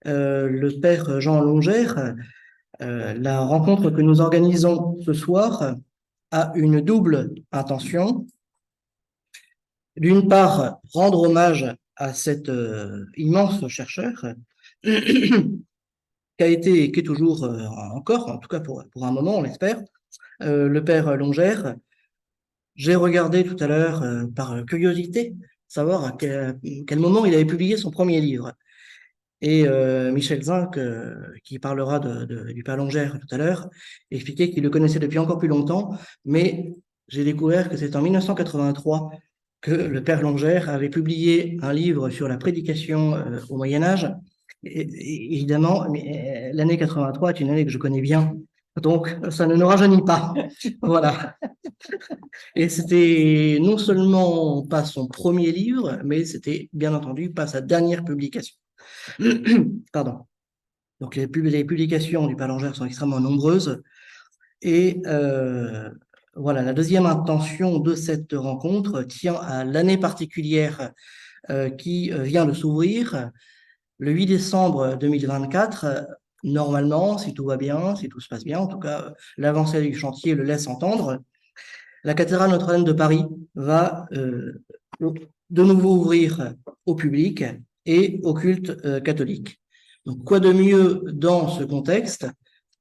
le père Jean Longère. La rencontre que nous organisons ce soir a une double intention. D'une part, rendre hommage à cet immense chercheur qui a été et qui est toujours encore, en tout cas pour un moment, on l'espère, le père Longère. J'ai regardé tout à l'heure par curiosité savoir à quel moment il avait publié son premier livre. Et Michel Zinc, qui parlera du père Longère tout à l'heure, expliquait qu'il le connaissait depuis encore plus longtemps, mais j'ai découvert que c'est en 1983 que le père Longère avait publié un livre sur la prédication au Moyen Âge. Évidemment, l'année 83 est une année que je connais bien, donc ça ne nous rajeunit pas. Voilà. Et c'était non seulement pas son premier livre, mais c'était bien entendu pas sa dernière publication. Pardon. Donc les publications du Palangère sont extrêmement nombreuses. Et voilà, la deuxième intention de cette rencontre tient à l'année particulière qui vient de s'ouvrir. Le 8 décembre 2024, normalement, si tout va bien, si tout se passe bien, en tout cas, l'avancée du chantier le laisse entendre, la cathédrale Notre-Dame de Paris va de nouveau ouvrir au public et au culte catholique. Donc, quoi de mieux dans ce contexte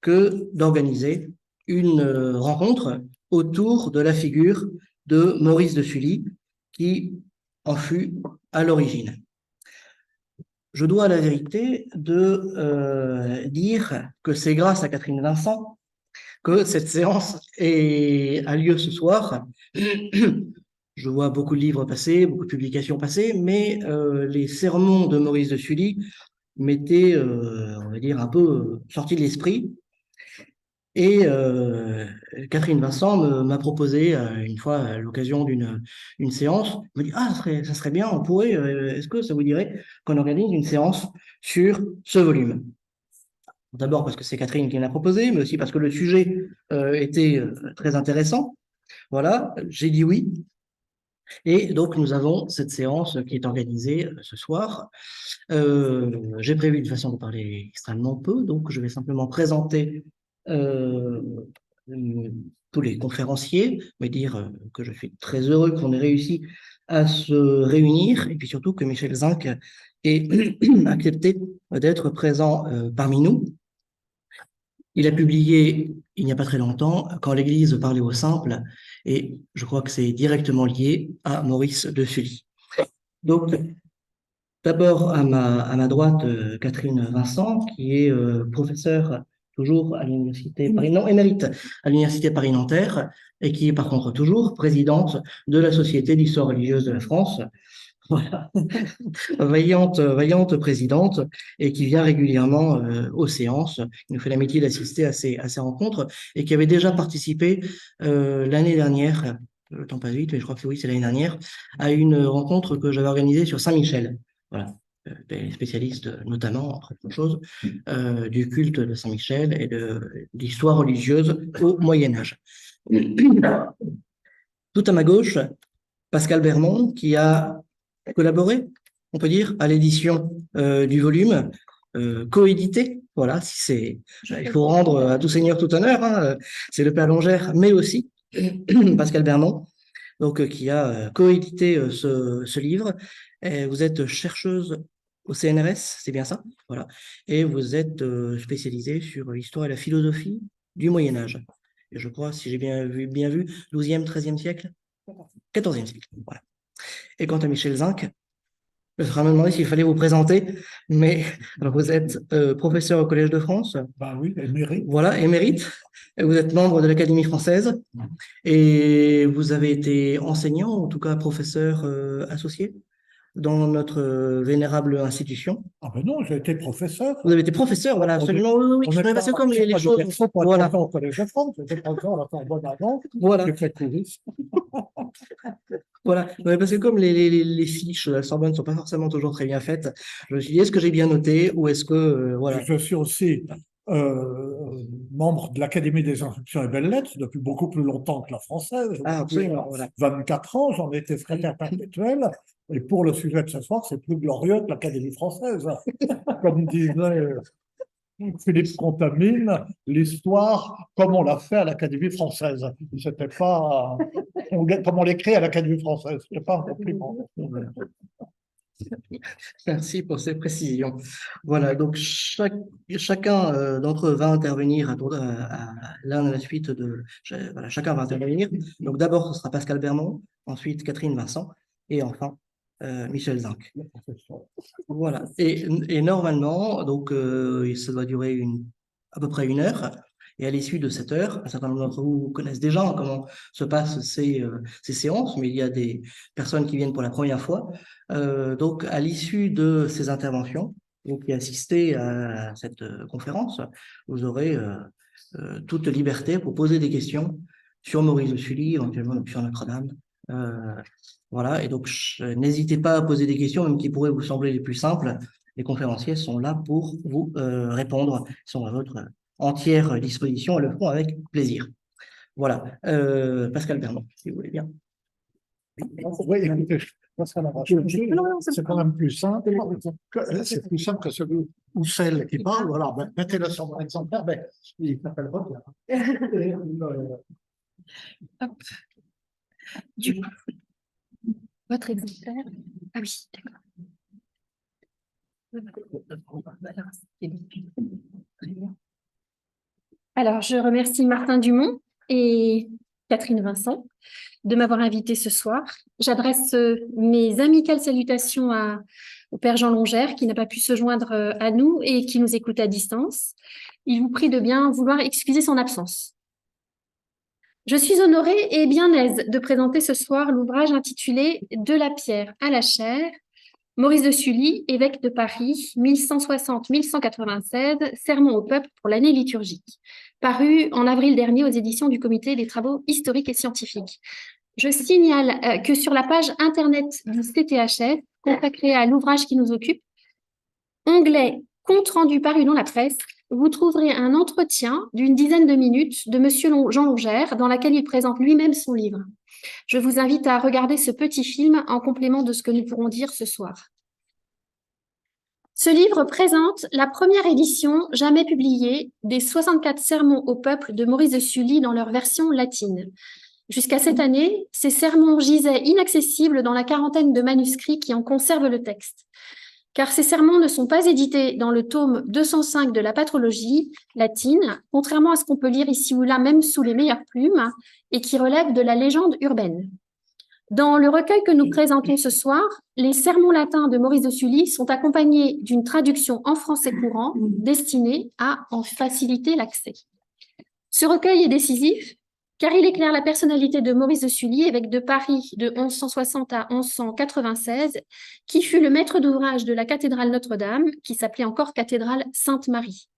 que d'organiser une rencontre autour de la figure de Maurice de Sully, qui en fut à l'origine. Je dois à la vérité de dire que c'est grâce à Catherine Vincent que cette séance a lieu ce soir. Je vois beaucoup de livres passer, beaucoup de publications passer, mais les sermons de Maurice de Sully m'étaient, on va dire, un peu sortis de l'esprit. Et Catherine Vincent m'a proposé une fois à l'occasion d'une séance, me dit, ah, ça serait bien, on pourrait, est-ce que ça vous dirait qu'on organise une séance sur ce volume? D'abord parce que c'est Catherine qui l'a proposé, mais aussi parce que le sujet était très intéressant. Voilà, j'ai dit oui. Et donc, nous avons cette séance qui est organisée ce soir. J'ai prévu une façon de parler extrêmement peu, donc je vais simplement présenter euh, euh, tous les conférenciers, mais dire que je suis très heureux qu'on ait réussi à se réunir, et puis surtout que Michel Zinc ait accepté d'être présent parmi nous. Il a publié il n'y a pas très longtemps Quand l'Église parlait aux simples, et je crois que c'est directement lié à Maurice de Sully. Donc, d'abord à ma droite, Catherine Vincent, qui est professeure toujours à l'université Paris, non, émérite à l'université Paris-Nanterre, et qui est par contre toujours présidente de la Société d'histoire religieuse de la France. Voilà, vaillante présidente et qui vient régulièrement aux séances, qui nous fait l'amitié d'assister à ces rencontres et qui avait déjà participé l'année dernière, le temps passe vite, mais je crois que oui, c'est l'année dernière, à une rencontre que j'avais organisée sur Saint-Michel. Voilà, des spécialistes notamment, entre autres choses, du culte de Saint-Michel et de l'histoire religieuse au Moyen Âge. Tout à ma gauche, Pascal Bermond, qui a collaboré, on peut dire, à l'édition du volume, coédité. Voilà, si c'est, il faut rendre à tout seigneur tout honneur, hein, c'est le père Longère, mais aussi Pascal Bermond, donc, qui a coédité ce livre. Et vous êtes chercheuse au CNRS, c'est bien ça? Voilà. Et vous êtes spécialisée sur l'histoire et la philosophie du Moyen Âge. Et je crois, si j'ai bien vu, 12e, 13e siècle? 14e siècle. Voilà. Et quant à Michel Zinc, je me demandé s'il fallait vous présenter, mais alors vous êtes professeur au Collège de France. Bah oui, émérite. Voilà, émérite. Vous êtes membre de l'Académie française et vous avez été enseignant, en tout cas professeur associé dans notre vénérable institution. Ah ben non, j'ai été professeur. Vous avez été professeur, voilà, absolument, oui, oui, oui. On n'est Mais parce que comme les pas choses, diversion pour être voilà, professeur au Collège de France. J'étais professeur à la Sorbonne avant. voilà. J'ai fait courisme. Voilà, ouais, parce que comme les fiches de la Sorbonne ne sont pas forcément toujours très bien faites, je me suis dit, est-ce que j'ai bien noté ou est-ce que, voilà. Je suis aussi membre de l'Académie des Instructions et Belles-Lettres depuis beaucoup plus longtemps que la française. Ah, Depuis absolument, voilà. 24 ans, j'en étais secrétaire perpétuel. Et pour le sujet de ce soir, c'est plus glorieux que l'Académie française. Comme disait Philippe Contamine, l'histoire, comme on l'a fait à l'Académie française. C'était pas comme on l'écrit à l'Académie française. C'était pas un compliment. Merci pour ces précisions. Voilà, donc chacun d'entre eux va intervenir l'un à la suite voilà, chacun va intervenir. Donc d'abord, ce sera Pascal Bermond, ensuite Catherine Vincent, et enfin Michel Zinc. Voilà. Et normalement, donc ça doit durer à peu près 1 heure. Et à l'issue de cette heure, un certain nombre d'entre vous connaissent déjà comment se passent ces séances, mais il y a des personnes qui viennent pour la première fois. Donc, à l'issue de ces interventions, vous qui assistez à cette conférence, vous aurez toute liberté pour poser des questions sur Maurice de Sully, éventuellement sur Notre-Dame. Voilà, et donc n'hésitez pas à poser des questions, même qui pourraient vous sembler les plus simples. Les conférenciers sont là pour vous répondre. Ils sont à votre entière disposition et le feront avec plaisir. Voilà. Pascal Bermond, si vous voulez bien. Oui, écoutez, c'est quand même plus simple. C'est plus simple que celui ou celle qui parle. Voilà, ben, mettez-le sur mon exemplaire. Ben, il s'appelle Robert. Du coup, votre exemplaire. Ah oui, d'accord. Alors, je remercie Martin Dumont et Catherine Vincent de m'avoir invité ce soir. J'adresse mes amicales salutations au Père Jean Longère qui n'a pas pu se joindre à nous et qui nous écoute à distance. Il vous prie de bien vouloir excuser son absence. Je suis honorée et bien aise de présenter ce soir l'ouvrage intitulé « De la pierre à la chair », Maurice de Sully, évêque de Paris, 1160-1196, Sermon au peuple pour l'année liturgique, paru en avril dernier aux éditions du Comité des travaux historiques et scientifiques. Je signale que sur la page internet du CTHF, consacrée à l'ouvrage qui nous occupe, onglet « Compte rendu paru dans la presse », vous trouverez un entretien d'une dizaine de minutes de M. Jean Longère dans laquelle il présente lui-même son livre. Je vous invite à regarder ce petit film en complément de ce que nous pourrons dire ce soir. Ce livre présente la première édition jamais publiée des 64 sermons au peuple de Maurice de Sully dans leur version latine. Jusqu'à cette année, ces sermons gisaient inaccessibles dans la quarantaine de manuscrits qui en conservent le texte. Car ces sermons ne sont pas édités dans le tome 205 de la patrologie latine, contrairement à ce qu'on peut lire ici ou là, même sous les meilleures plumes, et qui relève de la légende urbaine. Dans le recueil que nous présentons ce soir, les sermons latins de Maurice de Sully sont accompagnés d'une traduction en français courant destinée à en faciliter l'accès. Ce recueil est décisif car il éclaire la personnalité de Maurice de Sully, évêque de Paris de 1160 à 1196, qui fut le maître d'ouvrage de la cathédrale Notre-Dame, qui s'appelait encore cathédrale Sainte-Marie.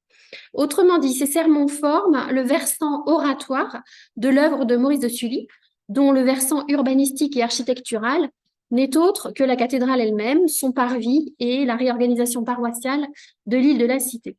Autrement dit, ces sermons forment le versant oratoire de l'œuvre de Maurice de Sully, dont le versant urbanistique et architectural n'est autre que la cathédrale elle-même, son parvis et la réorganisation paroissiale de l'île de la Cité.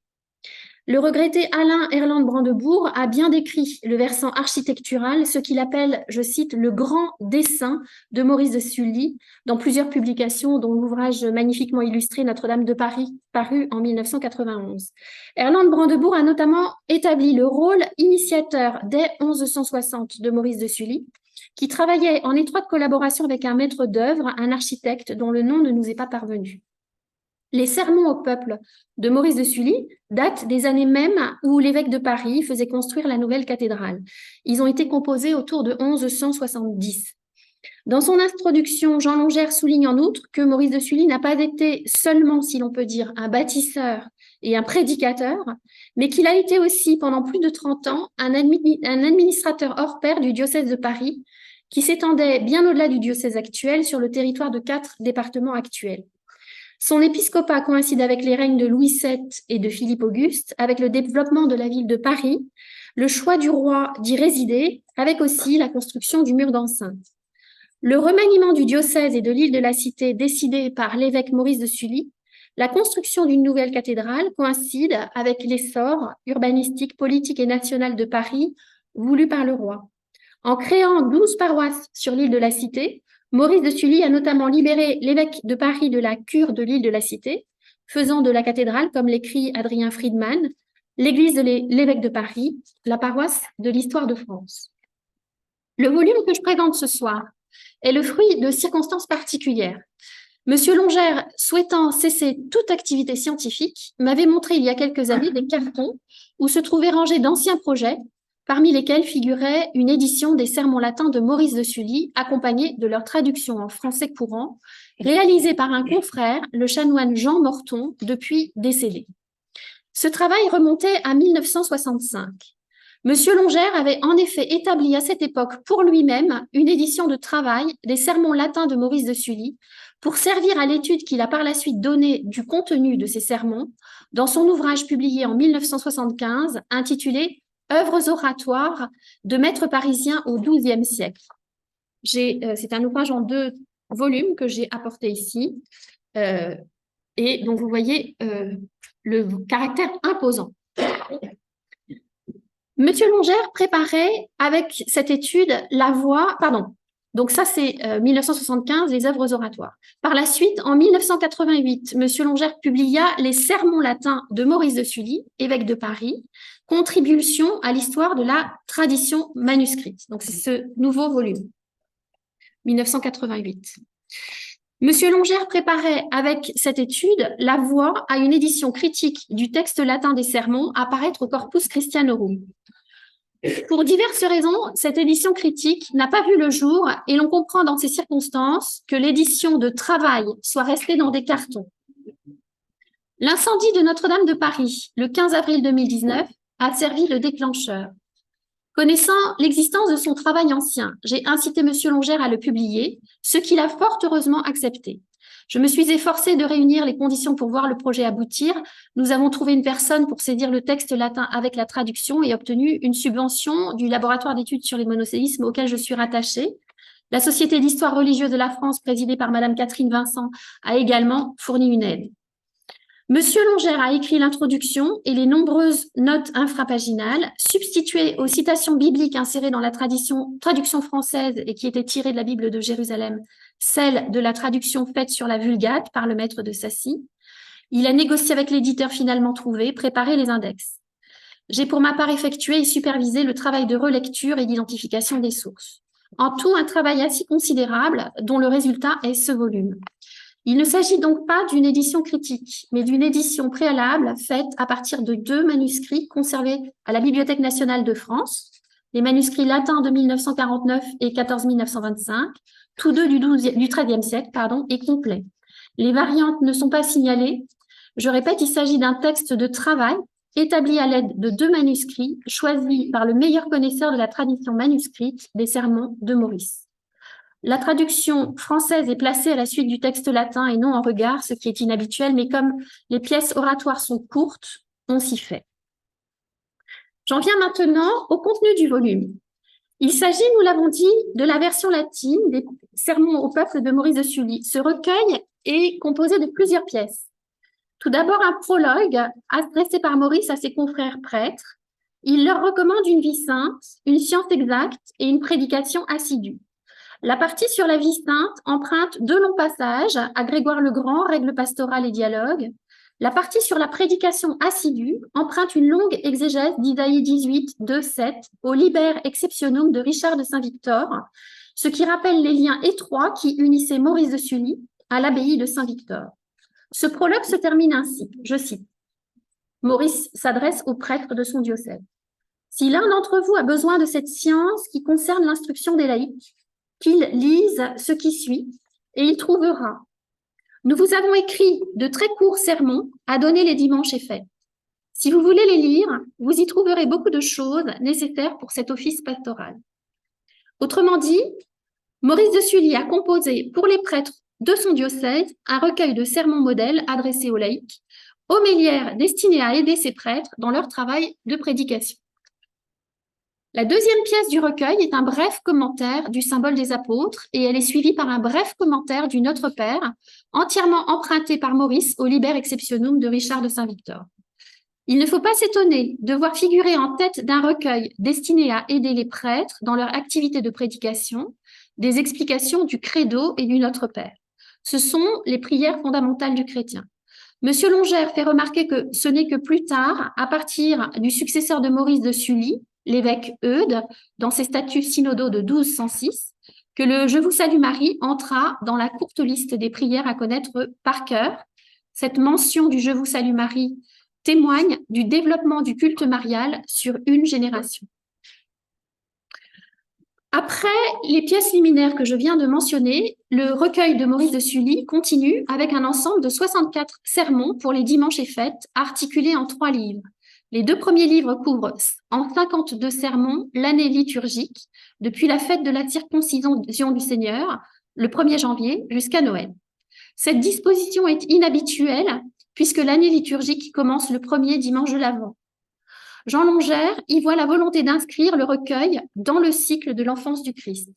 Le regretté Alain Erland-Brandebourg a bien décrit le versant architectural, ce qu'il appelle, je cite, le grand dessin de Maurice de Sully, dans plusieurs publications, dont l'ouvrage magnifiquement illustré Notre-Dame de Paris, paru en 1991. Erland-Brandebourg a notamment établi le rôle initiateur dès 1160 de Maurice de Sully, qui travaillait en étroite collaboration avec un maître d'œuvre, un architecte dont le nom ne nous est pas parvenu. Les sermons au peuple de Maurice de Sully datent des années mêmes où l'évêque de Paris faisait construire la nouvelle cathédrale. Ils ont été composés autour de 1170. Dans son introduction, Jean Longère souligne en outre que Maurice de Sully n'a pas été seulement, si l'on peut dire, un bâtisseur et un prédicateur, mais qu'il a été aussi, pendant plus de 30 ans, un administrateur hors pair du diocèse de Paris, qui s'étendait bien au-delà du diocèse actuel sur le territoire de 4 départements actuels. Son épiscopat coïncide avec les règnes de Louis VII et de Philippe Auguste, avec le développement de la ville de Paris, le choix du roi d'y résider, avec aussi la construction du mur d'enceinte. Le remaniement du diocèse et de l'île de la Cité décidé par l'évêque Maurice de Sully La construction d'une nouvelle cathédrale coïncide avec l'essor urbanistique, politique et national de Paris voulu par le roi. En créant 12 paroisses sur l'île de la Cité, Maurice de Sully a notamment libéré l'évêque de Paris de la cure de l'île de la Cité, faisant de la cathédrale, comme l'écrit Adrien Friedman, l'église de l'évêque de Paris, la paroisse de l'histoire de France. Le volume que je présente ce soir est le fruit de circonstances particulières. Monsieur Longère, souhaitant cesser toute activité scientifique, m'avait montré il y a quelques années des cartons où se trouvaient rangés d'anciens projets, parmi lesquels figurait une édition des sermons latins de Maurice de Sully, accompagnée de leur traduction en français courant, réalisée par un confrère, le chanoine Jean Morton, depuis décédé. Ce travail remontait à 1965. Monsieur Longère avait en effet établi à cette époque pour lui-même une édition de travail des sermons latins de Maurice de Sully pour servir à l'étude qu'il a par la suite donnée du contenu de ces sermons dans son ouvrage publié en 1975 intitulé « Œuvres oratoires de maîtres parisiens au XIIe siècle ». C'est un ouvrage en 2 volumes que j'ai apporté ici et dont vous voyez le caractère imposant. Monsieur Longère préparait avec cette étude la voie, donc ça c'est 1975, les œuvres oratoires. Par la suite, en 1988, Monsieur Longère publia les sermons latins de Maurice de Sully, évêque de Paris, contribution à l'histoire de la tradition manuscrite. Donc c'est ce nouveau volume, 1988. Monsieur Longère préparait avec cette étude la voie à une édition critique du texte latin des sermons à paraître au Corpus Christianorum. Pour diverses raisons, cette édition critique n'a pas vu le jour et l'on comprend dans ces circonstances que l'édition de travail soit restée dans des cartons. L'incendie de Notre-Dame de Paris, le 15 avril 2019, a servi le déclencheur. Connaissant l'existence de son travail ancien, j'ai incité M. Longère à le publier, ce qu'il a fort heureusement accepté. Je me suis efforcée de réunir les conditions pour voir le projet aboutir. Nous avons trouvé une personne pour saisir le texte latin avec la traduction et obtenu une subvention du laboratoire d'études sur les monothéismes auquel je suis rattachée. La Société d'histoire religieuse de la France, présidée par Madame Catherine Vincent, a également fourni une aide. Monsieur Longère a écrit l'introduction et les nombreuses notes infrapaginales, substituées aux citations bibliques insérées dans la traduction française et qui étaient tirées de la Bible de Jérusalem, celle de la traduction faite sur la Vulgate par le maître de Sassy. Il a négocié avec l'éditeur finalement trouvé, préparé les index. J'ai pour ma part effectué et supervisé le travail de relecture et d'identification des sources. En tout, un travail assez considérable dont le résultat est ce volume. Il ne s'agit donc pas d'une édition critique, mais d'une édition préalable faite à partir de 2 manuscrits conservés à la Bibliothèque nationale de France, les manuscrits latins de 1949 et 14 925, tous deux du XIIIe siècle, et complets. Les variantes ne sont pas signalées. Je répète, il s'agit d'un texte de travail établi à l'aide de 2 manuscrits choisis par le meilleur connaisseur de la tradition manuscrite des sermons de Maurice. La traduction française est placée à la suite du texte latin et non en regard, ce qui est inhabituel, mais comme les pièces oratoires sont courtes, on s'y fait. J'en viens maintenant au contenu du volume. Il s'agit, nous l'avons dit, de la version latine des sermons au peuple de Maurice de Sully. Ce recueil est composé de plusieurs pièces. Tout d'abord, un prologue adressé par Maurice à ses confrères prêtres. Il leur recommande une vie sainte, une science exacte et une prédication assidue. La partie sur la vie sainte emprunte 2 longs passages à Grégoire le Grand, règles pastorales et dialogues. La partie sur la prédication assidue emprunte une longue exégèse d'Isaïe 18, 2, 7 au Liber Exceptionum de Richard de Saint-Victor, ce qui rappelle les liens étroits qui unissaient Maurice de Sully à l'abbaye de Saint-Victor. Ce prologue se termine ainsi, je cite. Maurice s'adresse aux prêtres de son diocèse. « Si l'un d'entre vous a besoin de cette science qui concerne l'instruction des laïcs, qu'il lise ce qui suit, et il trouvera. Nous vous avons écrit de très courts sermons à donner les dimanches et fêtes. Si vous voulez les lire, vous y trouverez beaucoup de choses nécessaires pour cet office pastoral. » Autrement dit, Maurice de Sully a composé pour les prêtres de son diocèse un recueil de sermons modèles adressés aux laïcs, homélières destinées à aider ces prêtres dans leur travail de prédication. La deuxième pièce du recueil est un bref commentaire du symbole des apôtres et elle est suivie par un bref commentaire du Notre Père, entièrement emprunté par Maurice au Liber Exceptionum de Richard de Saint-Victor. Il ne faut pas s'étonner de voir figurer en tête d'un recueil destiné à aider les prêtres dans leur activité de prédication des explications du Credo et du Notre Père. Ce sont les prières fondamentales du chrétien. Monsieur Longère fait remarquer que ce n'est que plus tard, à partir du successeur de Maurice de Sully, l'évêque Eudes, dans ses statuts synodaux de 1206, que le Je vous salue Marie entra dans la courte liste des prières à connaître par cœur. Cette mention du Je vous salue Marie témoigne du développement du culte marial sur une génération. Après les pièces liminaires que je viens de mentionner, le recueil de Maurice de Sully continue avec un ensemble de 64 sermons pour les dimanches et fêtes, articulés en 3 livres. Les 2 premiers livres couvrent en 52 sermons l'année liturgique, depuis la fête de la circoncision du Seigneur, le 1er janvier, jusqu'à Noël. Cette disposition est inhabituelle, puisque l'année liturgique commence le 1er dimanche de l'Avent. Jean Longère y voit la volonté d'inscrire le recueil dans le cycle de l'enfance du Christ.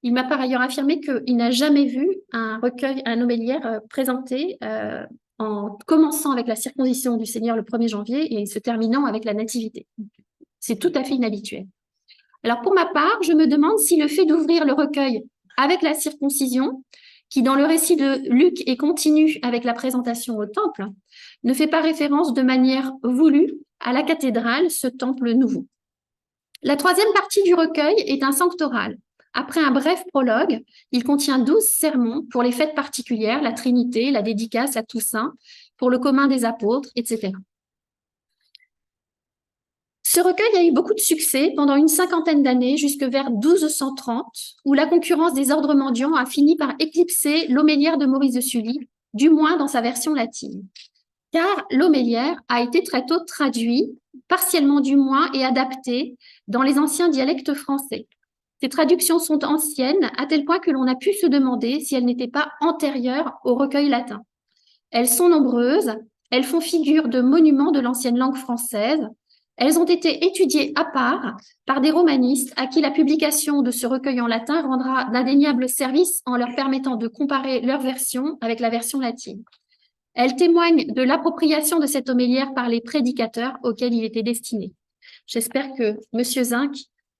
Il m'a par ailleurs affirmé qu'il n'a jamais vu un recueil, un homéliaire présenté en commençant avec la circoncision du Seigneur le 1er janvier et se terminant avec la nativité. C'est tout à fait inhabituel. Alors pour ma part, je me demande si le fait d'ouvrir le recueil avec la circoncision, qui dans le récit de Luc est continu avec la présentation au temple, ne fait pas référence de manière voulue à la cathédrale, ce temple nouveau. La 3e partie du recueil est un sanctoral. Après un bref prologue, il contient 12 sermons pour les fêtes particulières, la Trinité, la dédicace, la Toussaint, pour le commun des apôtres, etc. Ce recueil a eu beaucoup de succès pendant une 50aine d'années, jusque vers 1230, où la concurrence des ordres mendiants a fini par éclipser l'homéliaire de Maurice de Sully, du moins dans sa version latine. Car l'homéliaire a été très tôt traduit, partiellement du moins, et adapté dans les anciens dialectes français. Ces traductions sont anciennes, à tel point que l'on a pu se demander si elles n'étaient pas antérieures au recueil latin. Elles sont nombreuses, elles font figure de monuments de l'ancienne langue française, elles ont été étudiées à part par des romanistes à qui la publication de ce recueil en latin rendra d'indéniables services en leur permettant de comparer leur version avec la version latine. Elles témoignent de l'appropriation de cette homéliaire par les prédicateurs auxquels il était destiné. J'espère que M. Zinc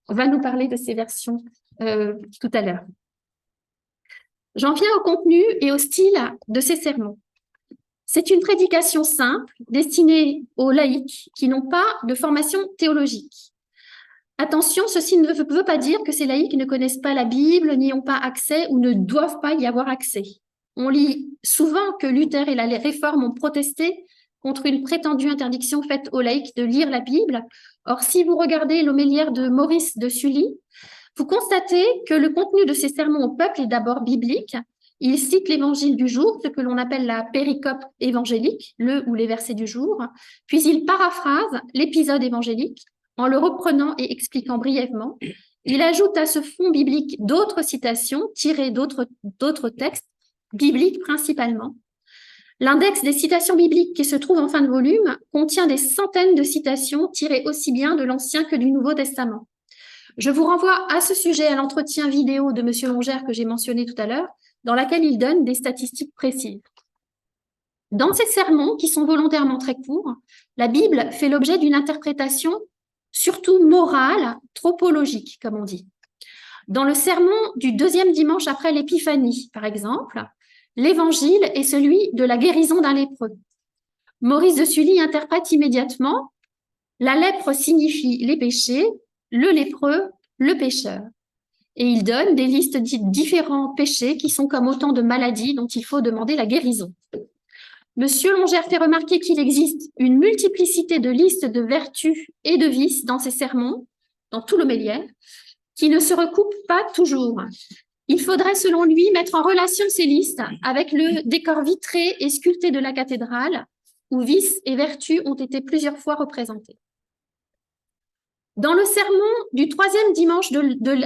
va nous parler de ces versions tout à l'heure. J'en viens au contenu et au style de ces sermons. C'est une prédication simple, destinée aux laïcs qui n'ont pas de formation théologique. Attention, ceci ne veut pas dire que ces laïcs ne connaissent pas la Bible, n'y ont pas accès ou ne doivent pas y avoir accès. On lit souvent que Luther et la Réforme ont protesté contre une prétendue interdiction faite aux laïcs de lire la Bible. Or, si vous regardez l'homéliaire de Maurice de Sully, vous constatez que le contenu de ces sermons au peuple est d'abord biblique. Il cite l'évangile du jour, ce que l'on appelle la péricope évangélique, le ou les versets du jour, puis il paraphrase l'épisode évangélique en le reprenant et expliquant brièvement. Il ajoute à ce fond biblique d'autres citations tirées d'autres textes, bibliques principalement. L'index des citations bibliques qui se trouve en fin de volume contient des centaines de citations tirées aussi bien de l'Ancien que du Nouveau Testament. Je vous renvoie à ce sujet à l'entretien vidéo de M. Longère que j'ai mentionné tout à l'heure, dans laquelle il donne des statistiques précises. Dans ces sermons, qui sont volontairement très courts, la Bible fait l'objet d'une interprétation surtout morale, tropologique, comme on dit. Dans le sermon du 2e dimanche après l'Épiphanie, par exemple, l'évangile est celui de la guérison d'un lépreux. Maurice de Sully interprète immédiatement « La lèpre signifie les péchés, le lépreux, le pécheur ». Et il donne des listes de différents péchés qui sont comme autant de maladies dont il faut demander la guérison. Monsieur Longère fait remarquer qu'il existe une multiplicité de listes de vertus et de vices dans ces sermons, dans tout l'homéliaire, qui ne se recoupent pas toujours. Il faudrait, selon lui, mettre en relation ces listes avec le décor vitré et sculpté de la cathédrale, où vices et vertus ont été plusieurs fois représentés. Dans le sermon du 3e dimanche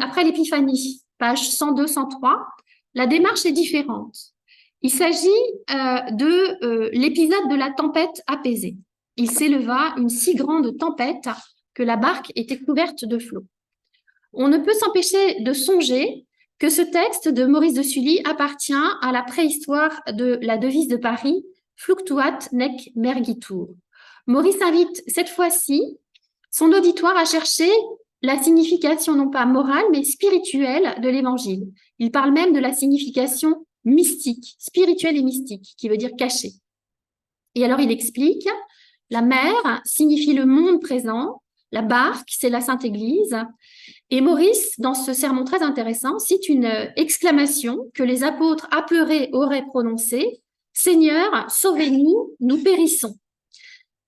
après l'Épiphanie, page 102-103, la démarche est différente. Il s'agit de l'épisode de la tempête apaisée. Il s'éleva une si grande tempête que la barque était couverte de flots. On ne peut s'empêcher de songer que ce texte de Maurice de Sully appartient à la préhistoire de la devise de Paris, Fluctuat nec mergitur. Maurice invite cette fois-ci son auditoire à chercher la signification non pas morale, mais spirituelle de l'Évangile. Il parle même de la signification mystique, spirituelle et mystique, qui veut dire cachée. Et alors il explique, la mer signifie le monde présent, la barque, c'est la Sainte Église. Et Maurice, dans ce sermon très intéressant, cite une exclamation que les apôtres apeurés auraient prononcée, « Seigneur, sauvez-nous, nous périssons ».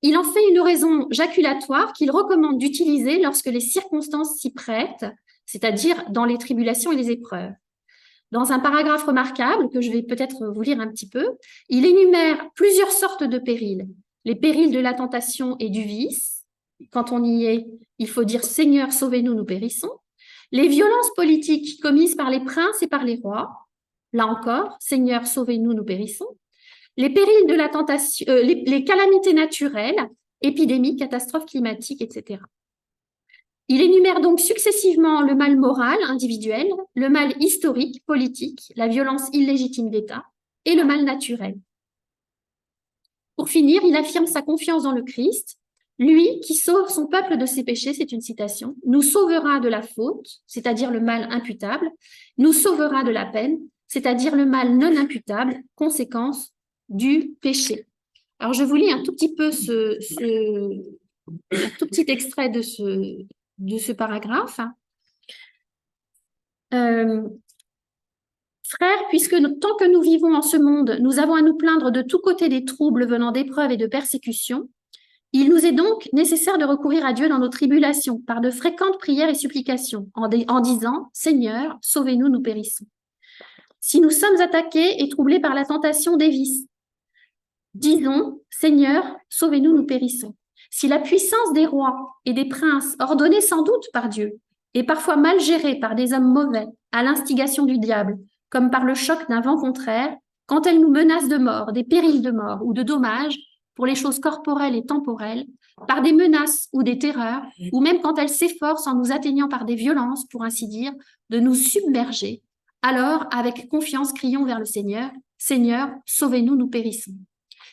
Il en fait une oraison jaculatoire qu'il recommande d'utiliser lorsque les circonstances s'y prêtent, c'est-à-dire dans les tribulations et les épreuves. Dans un paragraphe remarquable, que je vais peut-être vous lire un petit peu, il énumère plusieurs sortes de périls. Les périls de la tentation et du vice. Quand on y est, il faut dire « Seigneur, sauvez-nous, nous périssons ». Les violences politiques commises par les princes et par les rois. Là encore, « Seigneur, sauvez-nous, nous périssons ». Les périls de la tentation, les calamités naturelles, épidémies, catastrophes climatiques, etc. Il énumère donc successivement le mal moral, individuel, le mal historique, politique, la violence illégitime d'État et le mal naturel. Pour finir, il affirme sa confiance dans le Christ. Lui qui sauve son peuple de ses péchés, c'est une citation, nous sauvera de la faute, c'est-à-dire le mal imputable, nous sauvera de la peine, c'est-à-dire le mal non imputable, conséquence du péché. Alors, je vous lis un tout petit peu un tout petit extrait de ce paragraphe. Frères, puisque tant que nous vivons en ce monde, nous avons à nous plaindre de tous côtés des troubles venant d'épreuves et de persécutions, il nous est donc nécessaire de recourir à Dieu dans nos tribulations, par de fréquentes prières et supplications, en disant « Seigneur, sauvez-nous, nous périssons ». Si nous sommes attaqués et troublés par la tentation des vices, disons, Seigneur, sauvez-nous, nous périssons. Si la puissance des rois et des princes, ordonnée sans doute par Dieu, et parfois mal gérée par des hommes mauvais, à l'instigation du diable, comme par le choc d'un vent contraire, quand elle nous menace de mort, des périls de mort ou de dommages pour les choses corporelles et temporelles, par des menaces ou des terreurs, ou même quand elle s'efforce en nous atteignant par des violences, pour ainsi dire, de nous submerger, alors, avec confiance, crions vers le Seigneur, « Seigneur, sauvez-nous, nous périssons ».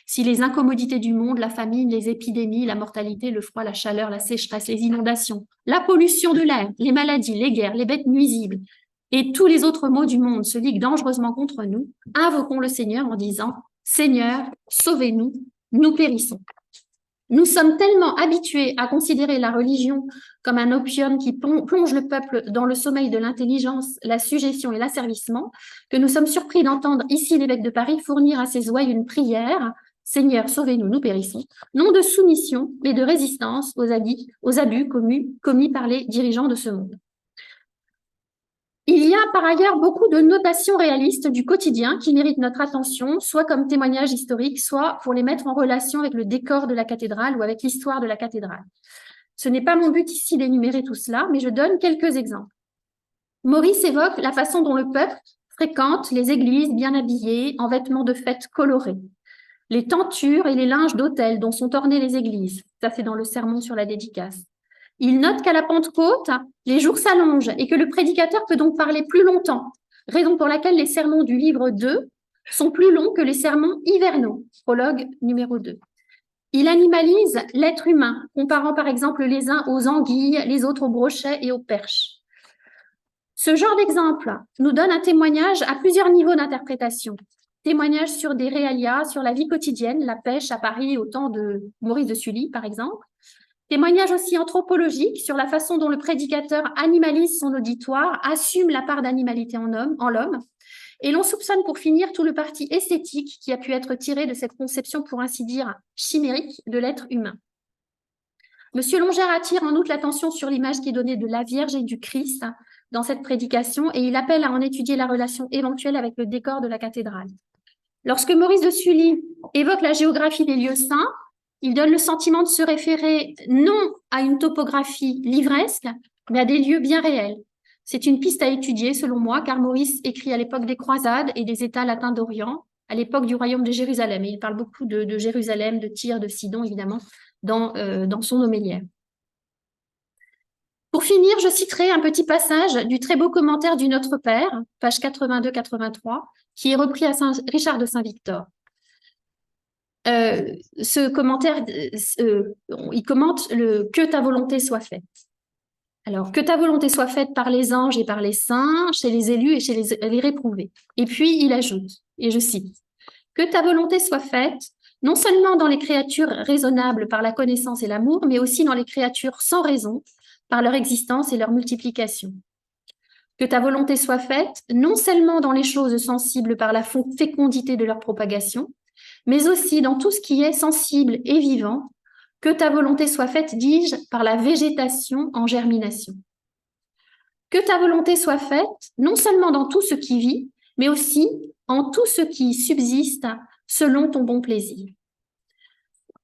Si les incommodités du monde, la famine, les épidémies, la mortalité, le froid, la chaleur, la sécheresse, les inondations, la pollution de l'air, les maladies, les guerres, les bêtes nuisibles et tous les autres maux du monde se liguent dangereusement contre nous, invoquons le Seigneur en disant « Seigneur, sauvez-nous, nous périssons ». Nous sommes tellement habitués à considérer la religion comme un opium qui plonge le peuple dans le sommeil de l'intelligence, la suggestion et l'asservissement, que nous sommes surpris d'entendre ici l'évêque de Paris fournir à ses ouailles une prière « Seigneur, sauvez-nous, nous périssons », non de soumission, mais de résistance aux abus commis par les dirigeants de ce monde. Il y a par ailleurs beaucoup de notations réalistes du quotidien qui méritent notre attention, soit comme témoignages historiques, soit pour les mettre en relation avec le décor de la cathédrale ou avec l'histoire de la cathédrale. Ce n'est pas mon but ici d'énumérer tout cela, mais je donne quelques exemples. Maurice évoque la façon dont le peuple fréquente les églises bien habillées, en vêtements de fête colorés, les tentures et les linges d'autel dont sont ornées les églises. Ça, c'est dans le sermon sur la dédicace. Il note qu'à la Pentecôte, les jours s'allongent et que le prédicateur peut donc parler plus longtemps, raison pour laquelle les sermons du livre 2 sont plus longs que les sermons hivernaux, prologue numéro 2. Il animalise l'être humain, comparant par exemple les uns aux anguilles, les autres aux brochets et aux perches. Ce genre d'exemple nous donne un témoignage à plusieurs niveaux d'interprétation. Témoignage sur des réalia, sur la vie quotidienne, la pêche à Paris au temps de Maurice de Sully, par exemple. Témoignage aussi anthropologique sur la façon dont le prédicateur animalise son auditoire, assume la part d'animalité en l'homme. Et l'on soupçonne pour finir tout le parti esthétique qui a pu être tiré de cette conception, pour ainsi dire, chimérique de l'être humain. Monsieur Longère attire en outre l'attention sur l'image qui est donnée de la Vierge et du Christ dans cette prédication et il appelle à en étudier la relation éventuelle avec le décor de la cathédrale. Lorsque Maurice de Sully évoque la géographie des lieux saints, il donne le sentiment de se référer non à une topographie livresque, mais à des lieux bien réels. C'est une piste à étudier, selon moi, car Maurice écrit à l'époque des croisades et des États latins d'Orient, à l'époque du royaume de Jérusalem. Et il parle beaucoup de Jérusalem, de Tyr, de Sidon, évidemment, dans son homélière. Pour finir, je citerai un petit passage du très beau commentaire du Notre Père, page 82-83, qui est repris à Saint-Richard de Saint-Victor. Ce commentaire, il commente le « que ta volonté soit faite ». Alors, que ta volonté soit faite par les anges et par les saints, chez les élus et chez les réprouvés. Et puis, il ajoute, et je cite, « Que ta volonté soit faite, non seulement dans les créatures raisonnables par la connaissance et l'amour, mais aussi dans les créatures sans raison, par leur existence et leur multiplication. Que ta volonté soit faite, non seulement dans les choses sensibles par la fécondité de leur propagation, mais aussi dans tout ce qui est sensible et vivant. Que ta volonté soit faite, dis-je, par la végétation en germination. Que ta volonté soit faite, non seulement dans tout ce qui vit, mais aussi en tout ce qui subsiste selon ton bon plaisir. »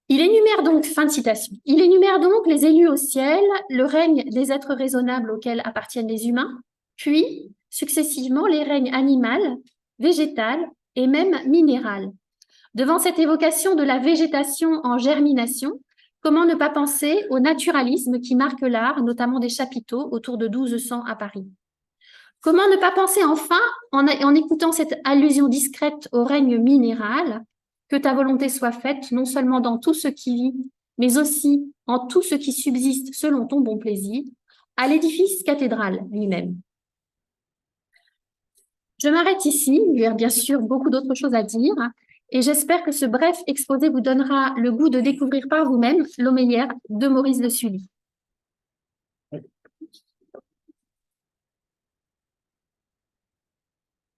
Il énumère donc, fin de citation, il énumère donc les élus au ciel, le règne des êtres raisonnables auxquels appartiennent les humains, puis successivement les règnes animal, végétal et même minéral. Devant cette évocation de la végétation en germination, comment ne pas penser au naturalisme qui marque l'art, notamment des chapiteaux autour de 1200 à Paris? Comment ne pas penser enfin, en écoutant cette allusion discrète au règne minéral, que ta volonté soit faite, non seulement dans tout ce qui vit, mais aussi en tout ce qui subsiste selon ton bon plaisir, à l'édifice cathédral lui-même. Je m'arrête ici, il y a bien sûr beaucoup d'autres choses à dire, et j'espère que ce bref exposé vous donnera le goût de découvrir par vous-même l'homélière de Maurice de Sully.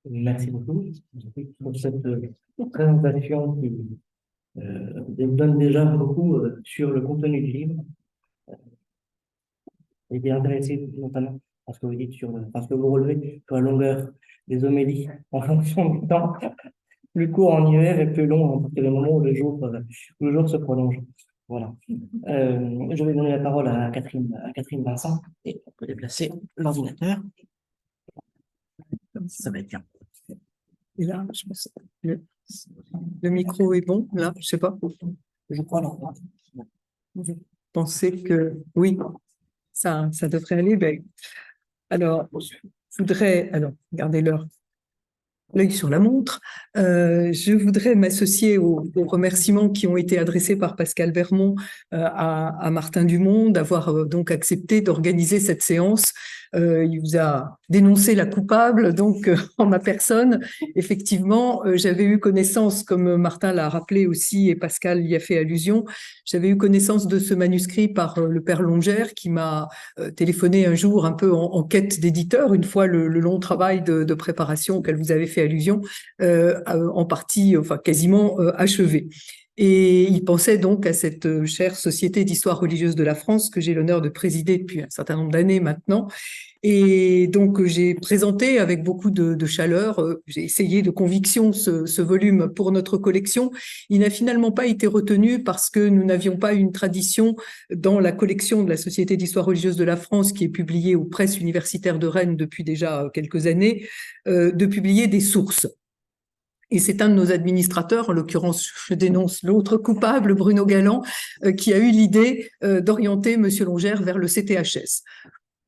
Merci beaucoup pour cette présentation qui donne déjà beaucoup sur le contenu du livre. J'ai été intéressé notamment parce que vous dites parce que vous relevez sur la longueur des homélies en fonction du temps, plus court en hiver et plus long à partir du moment où le jour se prolonge. Voilà. Je vais donner la parole à Catherine Vincent et on peut déplacer l'ordinateur. Ça va être bien. Et là, je pense que le micro est bon, là, je sais pas. Je crois non. Vous pensez que oui, ça devrait aller. Ben, alors, je voudrais, regardez l'œil sur la montre. Je voudrais m'associer aux remerciements qui ont été adressés par Pascal Bermond à Martin Dumont d'avoir donc accepté d'organiser cette séance. Il vous a dénoncé la coupable, donc en ma personne. Effectivement, j'avais eu connaissance, comme Martin l'a rappelé aussi et Pascal y a fait allusion, j'avais eu connaissance de ce manuscrit par le père Longère qui m'a téléphoné un jour un peu en quête d'éditeur, une fois le long travail de préparation auquel vous avez fait allusion, en partie, enfin quasiment achevé. Et il pensait donc à cette chère Société d'histoire religieuse de la France que j'ai l'honneur de présider depuis un certain nombre d'années maintenant. Et donc j'ai présenté avec beaucoup de chaleur, j'ai essayé de conviction ce volume pour notre collection. Il n'a finalement pas été retenu parce que nous n'avions pas une tradition dans la collection de la Société d'histoire religieuse de la France, qui est publiée aux presses universitaires de Rennes depuis déjà quelques années, de publier des sources. Et c'est un de nos administrateurs, en l'occurrence, je dénonce l'autre coupable, Bruno Galland, qui a eu l'idée d'orienter M. Longère vers le CTHS.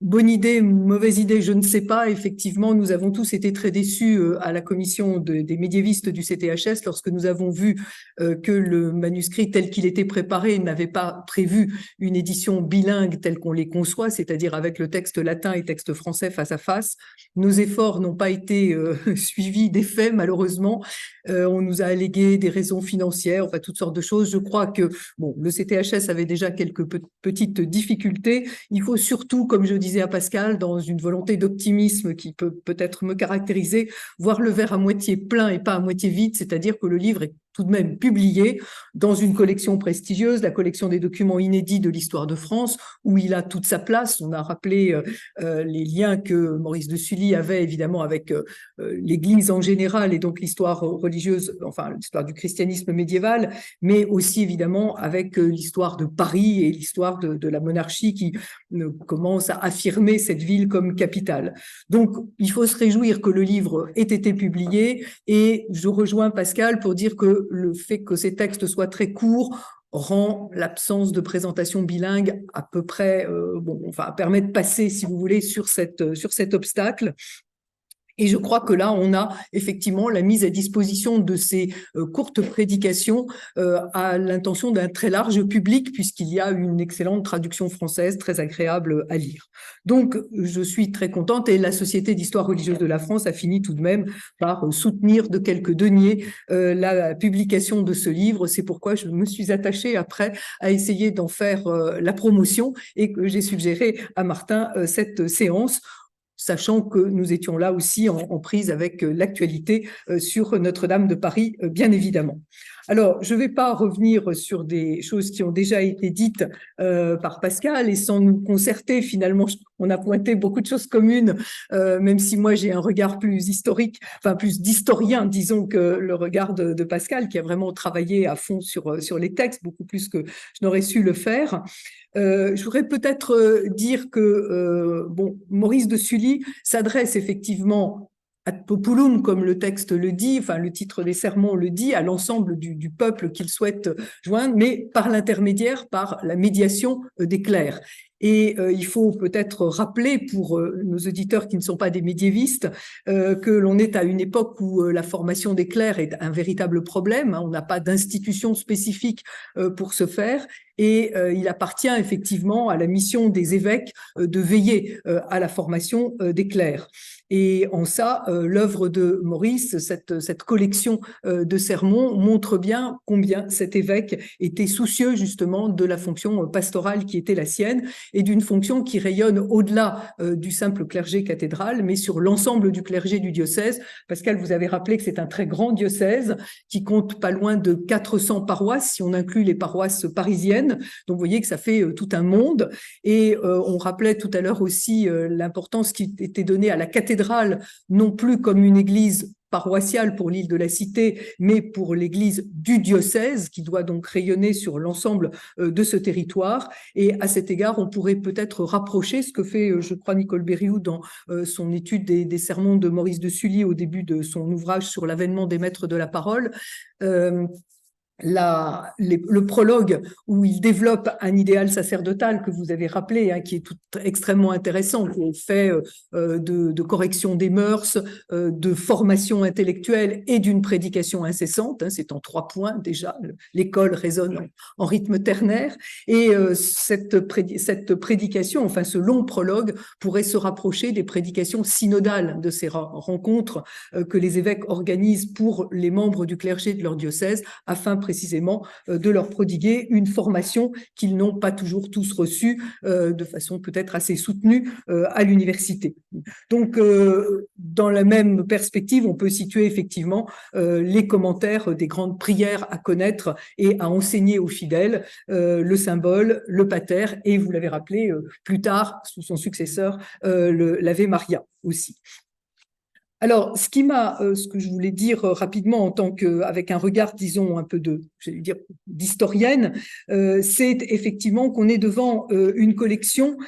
Bonne idée, mauvaise idée, je ne sais pas. Effectivement, nous avons tous été très déçus à la commission des médiévistes du CTHS lorsque nous avons vu que le manuscrit tel qu'il était préparé n'avait pas prévu une édition bilingue telle qu'on les conçoit, c'est-à-dire avec le texte latin et texte français face à face. Nos efforts n'ont pas été suivis d'effet, malheureusement. On nous a allégué des raisons financières, enfin toutes sortes de choses. Je crois que bon, le CTHS avait déjà quelques petites difficultés. Il faut surtout, comme je disais à Pascal, dans une volonté d'optimisme qui peut peut-être me caractériser, voir le verre à moitié plein et pas à moitié vide, c'est-à-dire que le livre est tout de même publié dans une collection prestigieuse, la collection des documents inédits de l'histoire de France, où il a toute sa place. On a rappelé les liens que Maurice de Sully avait évidemment avec l'Église en général et donc l'histoire religieuse, enfin l'histoire du christianisme médiéval, mais aussi évidemment avec l'histoire de Paris et l'histoire de la monarchie qui commence à affirmer cette ville comme capitale. Donc il faut se réjouir que le livre ait été publié, et je rejoins Pascal pour dire que le fait que ces textes soient très courts rend l'absence de présentation bilingue à peu près, permet de passer, si vous voulez, sur cet obstacle. Et je crois que là, on a effectivement la mise à disposition de ces courtes prédications à l'intention d'un très large public, puisqu'il y a une excellente traduction française très agréable à lire. Donc, je suis très contente, et la Société d'histoire religieuse de la France a fini tout de même par soutenir de quelques deniers la publication de ce livre. C'est pourquoi je me suis attachée après à essayer d'en faire la promotion, et que j'ai suggéré à Martin cette séance, sachant que nous étions là aussi en prise avec l'actualité sur Notre-Dame de Paris, bien évidemment. Alors, je ne vais pas revenir sur des choses qui ont déjà été dites par Pascal, et sans nous concerter, finalement, on a pointé beaucoup de choses communes, même si moi j'ai un regard plus historique, enfin plus d'historien, disons, que le regard de Pascal, qui a vraiment travaillé à fond sur les textes, beaucoup plus que je n'aurais su le faire. Je voudrais peut-être dire que Maurice de Sully s'adresse effectivement ad populum, comme le texte le dit, enfin le titre des sermons le dit, à l'ensemble du peuple qu'il souhaite joindre, mais par l'intermédiaire, par la médiation des clercs. Et il faut peut-être rappeler pour nos auditeurs qui ne sont pas des médiévistes que l'on est à une époque où la formation des clercs est un véritable problème. On n'a pas d'institution spécifique pour ce faire. Et il appartient effectivement à la mission des évêques de veiller à la formation des clercs. Et en ça, l'œuvre de Maurice, cette collection de sermons, montre bien combien cet évêque était soucieux justement de la fonction pastorale qui était la sienne, et d'une fonction qui rayonne au-delà du simple clergé cathédral, mais sur l'ensemble du clergé du diocèse. Pascal, vous avez rappelé que c'est un très grand diocèse qui compte pas loin de 400 paroisses, si on inclut les paroisses parisiennes. Donc, vous voyez que ça fait tout un monde. Et on rappelait tout à l'heure aussi l'importance qui était donnée à la cathédrale, non plus comme une église paroissiale pour l'île de la Cité, mais pour l'église du diocèse, qui doit donc rayonner sur l'ensemble de ce territoire. Et à cet égard, on pourrait peut-être rapprocher ce que fait, je crois, Nicole Berrioux dans son étude des sermons de Maurice de Sully au début de son ouvrage sur l'avènement des maîtres de la parole. Le prologue où il développe un idéal sacerdotal que vous avez rappelé, hein, qui est extrêmement intéressant, qui est fait de correction des mœurs, de formation intellectuelle et d'une prédication incessante. Hein, c'est en 3 points déjà. L'école résonne en rythme ternaire. Et cette prédication, enfin ce long prologue, pourrait se rapprocher des prédications synodales de ces rencontres que les évêques organisent pour les membres du clergé de leur diocèse, afin précisément de leur prodiguer une formation qu'ils n'ont pas toujours tous reçue de façon peut-être assez soutenue à l'université. Donc, dans la même perspective, on peut situer effectivement les commentaires des grandes prières à connaître et à enseigner aux fidèles, le symbole, le pater, et vous l'avez rappelé plus tard, sous son successeur, l'Ave Maria aussi. Alors, ce que je voulais dire rapidement en tant avec un regard, disons, un peu d'historienne, c'est effectivement qu'on est devant une collection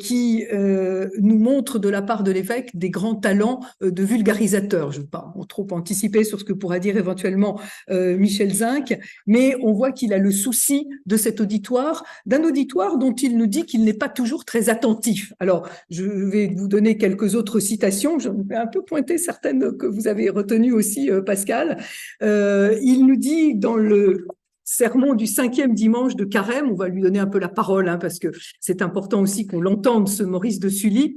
qui nous montre de la part de l'évêque des grands talents de vulgarisateur. Je ne veux pas trop anticiper sur ce que pourra dire éventuellement Michel Zinc, mais on voit qu'il a le souci de cet auditoire, d'un auditoire dont il nous dit qu'il n'est pas toujours très attentif. Alors, je vais vous donner quelques autres citations, je vais un peu pointer certaines que vous avez retenues aussi, Pascal. Il nous dit dans le sermon du 5e dimanche de Carême, on va lui donner un peu la parole, hein, parce que c'est important aussi qu'on l'entende, ce Maurice de Sully.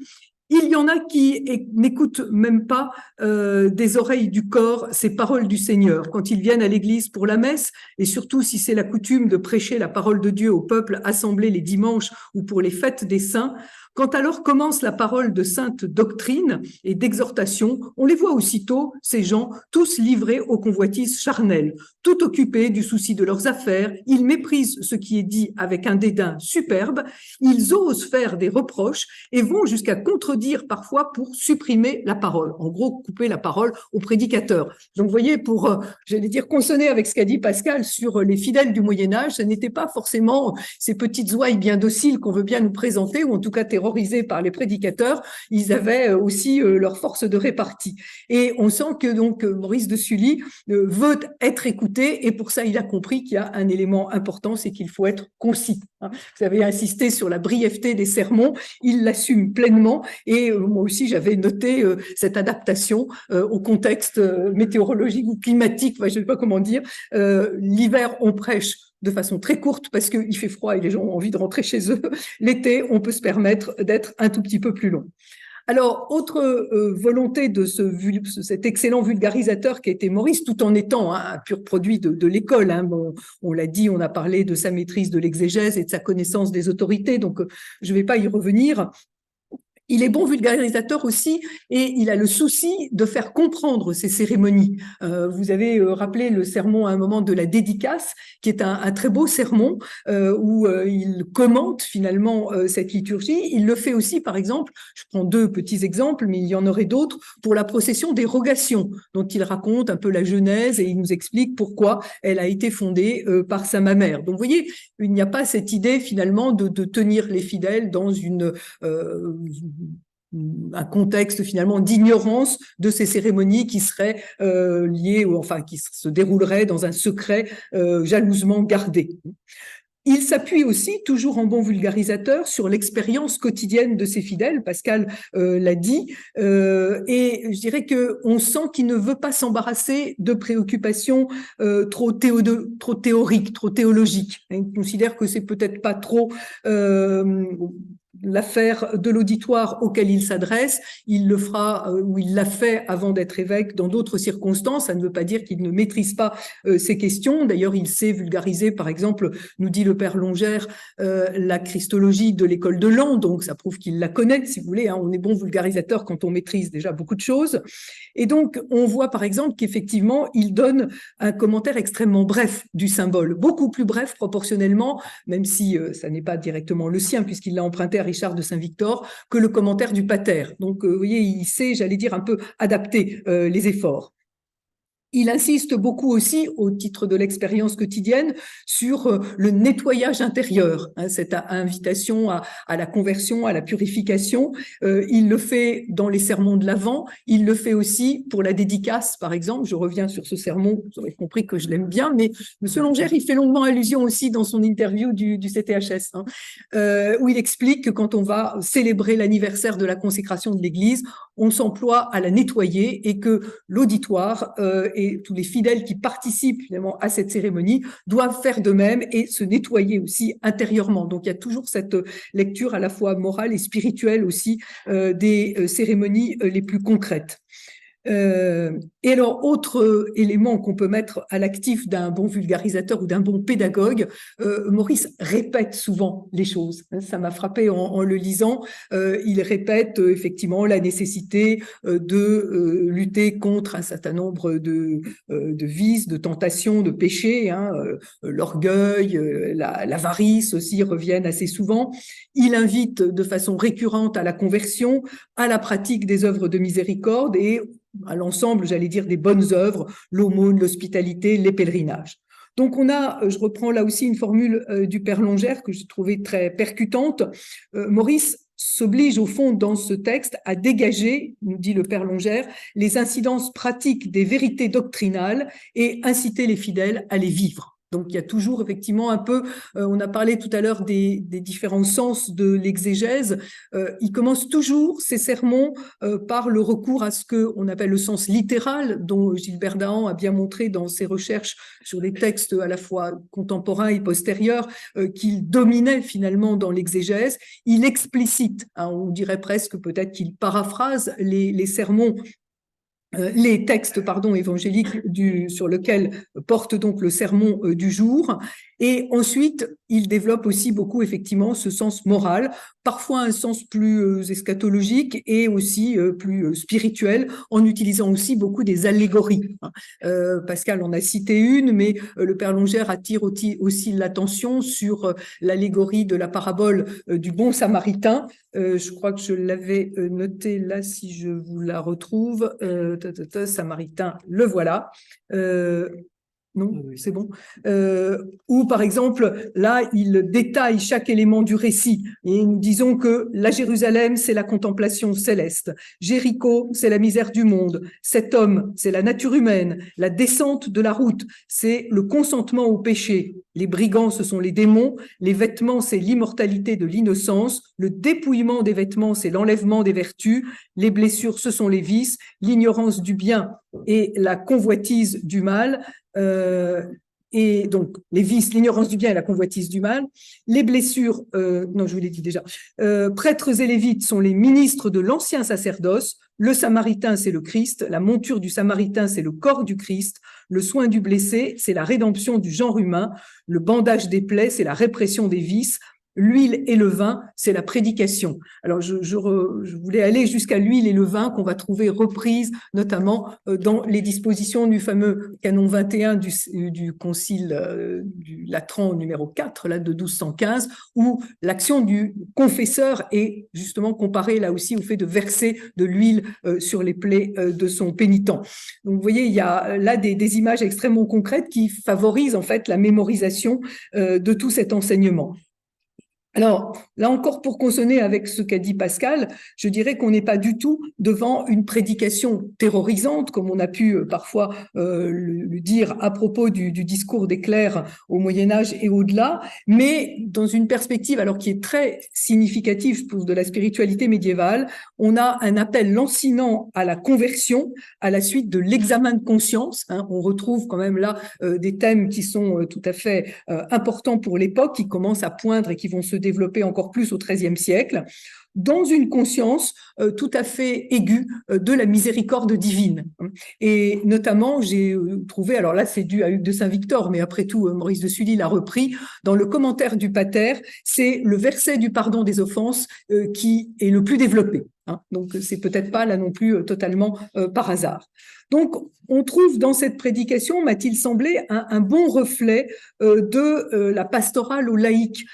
Il y en a qui n'écoutent même pas des oreilles du corps ces paroles du Seigneur quand ils viennent à l'église pour la messe, et surtout si c'est la coutume de prêcher la parole de Dieu au peuple assemblé les dimanches ou pour les fêtes des saints. Quand alors commence la parole de sainte doctrine et d'exhortation, on les voit aussitôt, ces gens, tous livrés aux convoitises charnelles, tout occupés du souci de leurs affaires. Ils méprisent ce qui est dit avec un dédain superbe, ils osent faire des reproches et vont jusqu'à contredire contredire parfois pour supprimer la parole. En gros, couper la parole au prédicateur. Donc, vous voyez, pour, j'allais dire, consonner avec ce qu'a dit Pascal sur les fidèles du Moyen-Âge, ce n'était pas forcément ces petites ouailles bien dociles qu'on veut bien nous présenter, ou en tout cas terrorisés par les prédicateurs. Ils avaient aussi leur force de répartie. Et on sent que donc Maurice de Sully veut être écouté, et pour ça, il a compris qu'il y a un élément important, c'est qu'il faut être concis. Vous avez insisté sur la brièveté des sermons, il l'assume pleinement, et moi aussi j'avais noté cette adaptation au contexte météorologique ou climatique, enfin, je ne sais pas comment dire. L'hiver, on prêche de façon très courte parce qu'il fait froid et les gens ont envie de rentrer chez eux. L'été, on peut se permettre d'être un tout petit peu plus long. Alors, autre volonté de cet excellent vulgarisateur qui a été Maurice, tout en étant un pur produit de l'école. Bon, on l'a dit, on a parlé de sa maîtrise de l'exégèse et de sa connaissance des autorités, donc je ne vais pas y revenir. Il est bon vulgarisateur aussi et il a le souci de faire comprendre ces cérémonies. Vous avez rappelé le sermon à un moment de la dédicace, qui est un très beau sermon où il commente finalement cette liturgie. Il le fait aussi, par exemple, je prends deux petits exemples, mais il y en aurait d'autres, pour la procession des rogations, dont il raconte un peu la genèse et il nous explique pourquoi elle a été fondée par sa mère. Donc, vous voyez, il n'y a pas cette idée finalement de tenir les fidèles dans un contexte finalement d'ignorance de ces cérémonies qui seraient liées, ou enfin qui se dérouleraient dans un secret jalousement gardé. Il s'appuie aussi, toujours en bon vulgarisateur, sur l'expérience quotidienne de ses fidèles, Pascal l'a dit, et je dirais qu'on sent qu'il ne veut pas s'embarrasser de préoccupations trop théoriques, trop théologiques. Il considère que c'est peut-être pas trop l'affaire de l'auditoire auquel il s'adresse. Il le fera, ou il l'a fait avant d'être évêque dans d'autres circonstances. Ça ne veut pas dire qu'il ne maîtrise pas ces questions. D'ailleurs, il sait vulgariser, par exemple, nous dit le père Longère, la christologie de l'école de Laon, donc ça prouve qu'il la connaît, si vous voulez. On est bon vulgarisateur quand on maîtrise déjà beaucoup de choses. Et donc, on voit par exemple qu'effectivement, il donne un commentaire extrêmement bref du symbole, beaucoup plus bref proportionnellement, même si ça n'est pas directement le sien, puisqu'il l'a emprunté à Richard de Saint-Victor, que le commentaire du pater. Donc, vous voyez, il sait, j'allais dire, un peu adapter les efforts. Il insiste beaucoup aussi, au titre de l'expérience quotidienne, sur le nettoyage intérieur, cette invitation à la conversion, à la purification. Il le fait dans les sermons de l'Avent, il le fait aussi pour la dédicace, par exemple. Je reviens sur ce sermon, vous aurez compris que je l'aime bien, mais M. Longère, il fait longuement allusion aussi dans son interview du CTHS, où il explique que quand on va célébrer l'anniversaire de la consécration de l'Église, on s'emploie à la nettoyer et que l'auditoire et tous les fidèles qui participent finalement à cette cérémonie doivent faire de même et se nettoyer aussi intérieurement. Donc il y a toujours cette lecture à la fois morale et spirituelle aussi des cérémonies les plus concrètes. Et alors, autre élément qu'on peut mettre à l'actif d'un bon vulgarisateur ou d'un bon pédagogue, Maurice répète souvent les choses. Ça m'a frappé en le lisant. Il répète effectivement la nécessité de lutter contre un certain nombre de vices, de tentations, de péchés. L'orgueil, l'avarice aussi reviennent assez souvent. Il invite de façon récurrente à la conversion, à la pratique des œuvres de miséricorde et à l'ensemble, j'allais dire, des bonnes œuvres, l'aumône, l'hospitalité, les pèlerinages. Donc on a, je reprends là aussi une formule du père Longère que j'ai trouvée très percutante. Maurice s'oblige au fond dans ce texte à dégager, nous dit le père Longère, les incidences pratiques des vérités doctrinales et inciter les fidèles à les vivre. Donc, il y a toujours effectivement un peu, on a parlé tout à l'heure des différents sens de l'exégèse, il commence toujours ses sermons par le recours à ce qu'on appelle le sens littéral, dont Gilbert Dahan a bien montré dans ses recherches sur les textes à la fois contemporains et postérieurs qu'il dominait finalement dans l'exégèse. Il explicite, on dirait presque peut-être qu'il paraphrase les sermons, les textes évangéliques sur lesquels porte donc le sermon du jour. Et ensuite, il développe aussi beaucoup, effectivement, ce sens moral, parfois un sens plus eschatologique et aussi plus spirituel, en utilisant aussi beaucoup des allégories. Pascal en a cité une, mais le Père Longère attire aussi l'attention sur l'allégorie de la parabole du bon samaritain. Je crois que je l'avais noté là, si je vous la retrouve. Samaritain, le voilà. Non, c'est bon. Ou par exemple, là, il détaille chaque élément du récit. Et nous disons que la Jérusalem, c'est la contemplation céleste. Jéricho, c'est la misère du monde. Cet homme, c'est la nature humaine. La descente de la route, c'est le consentement au péché. Les brigands, ce sont les démons. Les vêtements, c'est l'immortalité de l'innocence. Le dépouillement des vêtements, c'est l'enlèvement des vertus. Les blessures, ce sont les vices. L'ignorance du bien et la convoitise du mal. Et donc, les vices, l'ignorance du bien et la convoitise du mal. Les blessures, non, je vous l'ai dit déjà. Prêtres et lévites sont les ministres de l'ancien sacerdoce. Le samaritain, c'est le Christ. La monture du samaritain, c'est le corps du Christ. Le soin du blessé, c'est la rédemption du genre humain. Le bandage des plaies, c'est la répression des vices. L'huile et le vin, c'est la prédication. Alors, je voulais aller jusqu'à l'huile et le vin qu'on va trouver reprises, notamment dans les dispositions du fameux canon 21 du concile du Latran numéro 4, là, de 1215, où l'action du confesseur est justement comparée là aussi au fait de verser de l'huile sur les plaies de son pénitent. Donc, vous voyez, il y a là des images extrêmement concrètes qui favorisent en fait la mémorisation de tout cet enseignement. Alors, là encore, pour consonner avec ce qu'a dit Pascal, je dirais qu'on n'est pas du tout devant une prédication terrorisante, comme on a pu parfois le dire à propos du discours des clercs au Moyen-Âge et au-delà, mais dans une perspective alors qui est très significative, je trouve, de la spiritualité médiévale. On a un appel lancinant à la conversion à la suite de l'examen de conscience. On retrouve quand même là des thèmes qui sont tout à fait importants pour l'époque, qui commencent à poindre et qui vont se développé encore plus au XIIIe siècle, dans une conscience tout à fait aiguë de la miséricorde divine. Et notamment, j'ai trouvé, alors là c'est dû à Hugues de Saint-Victor, mais après tout, Maurice de Sully l'a repris, dans le commentaire du Pater, c'est le verset du pardon des offenses qui est le plus développé. Donc, c'est peut-être pas là non plus totalement par hasard. Donc, on trouve dans cette prédication, m'a-t-il semblé, un bon reflet de la pastorale aux laïcs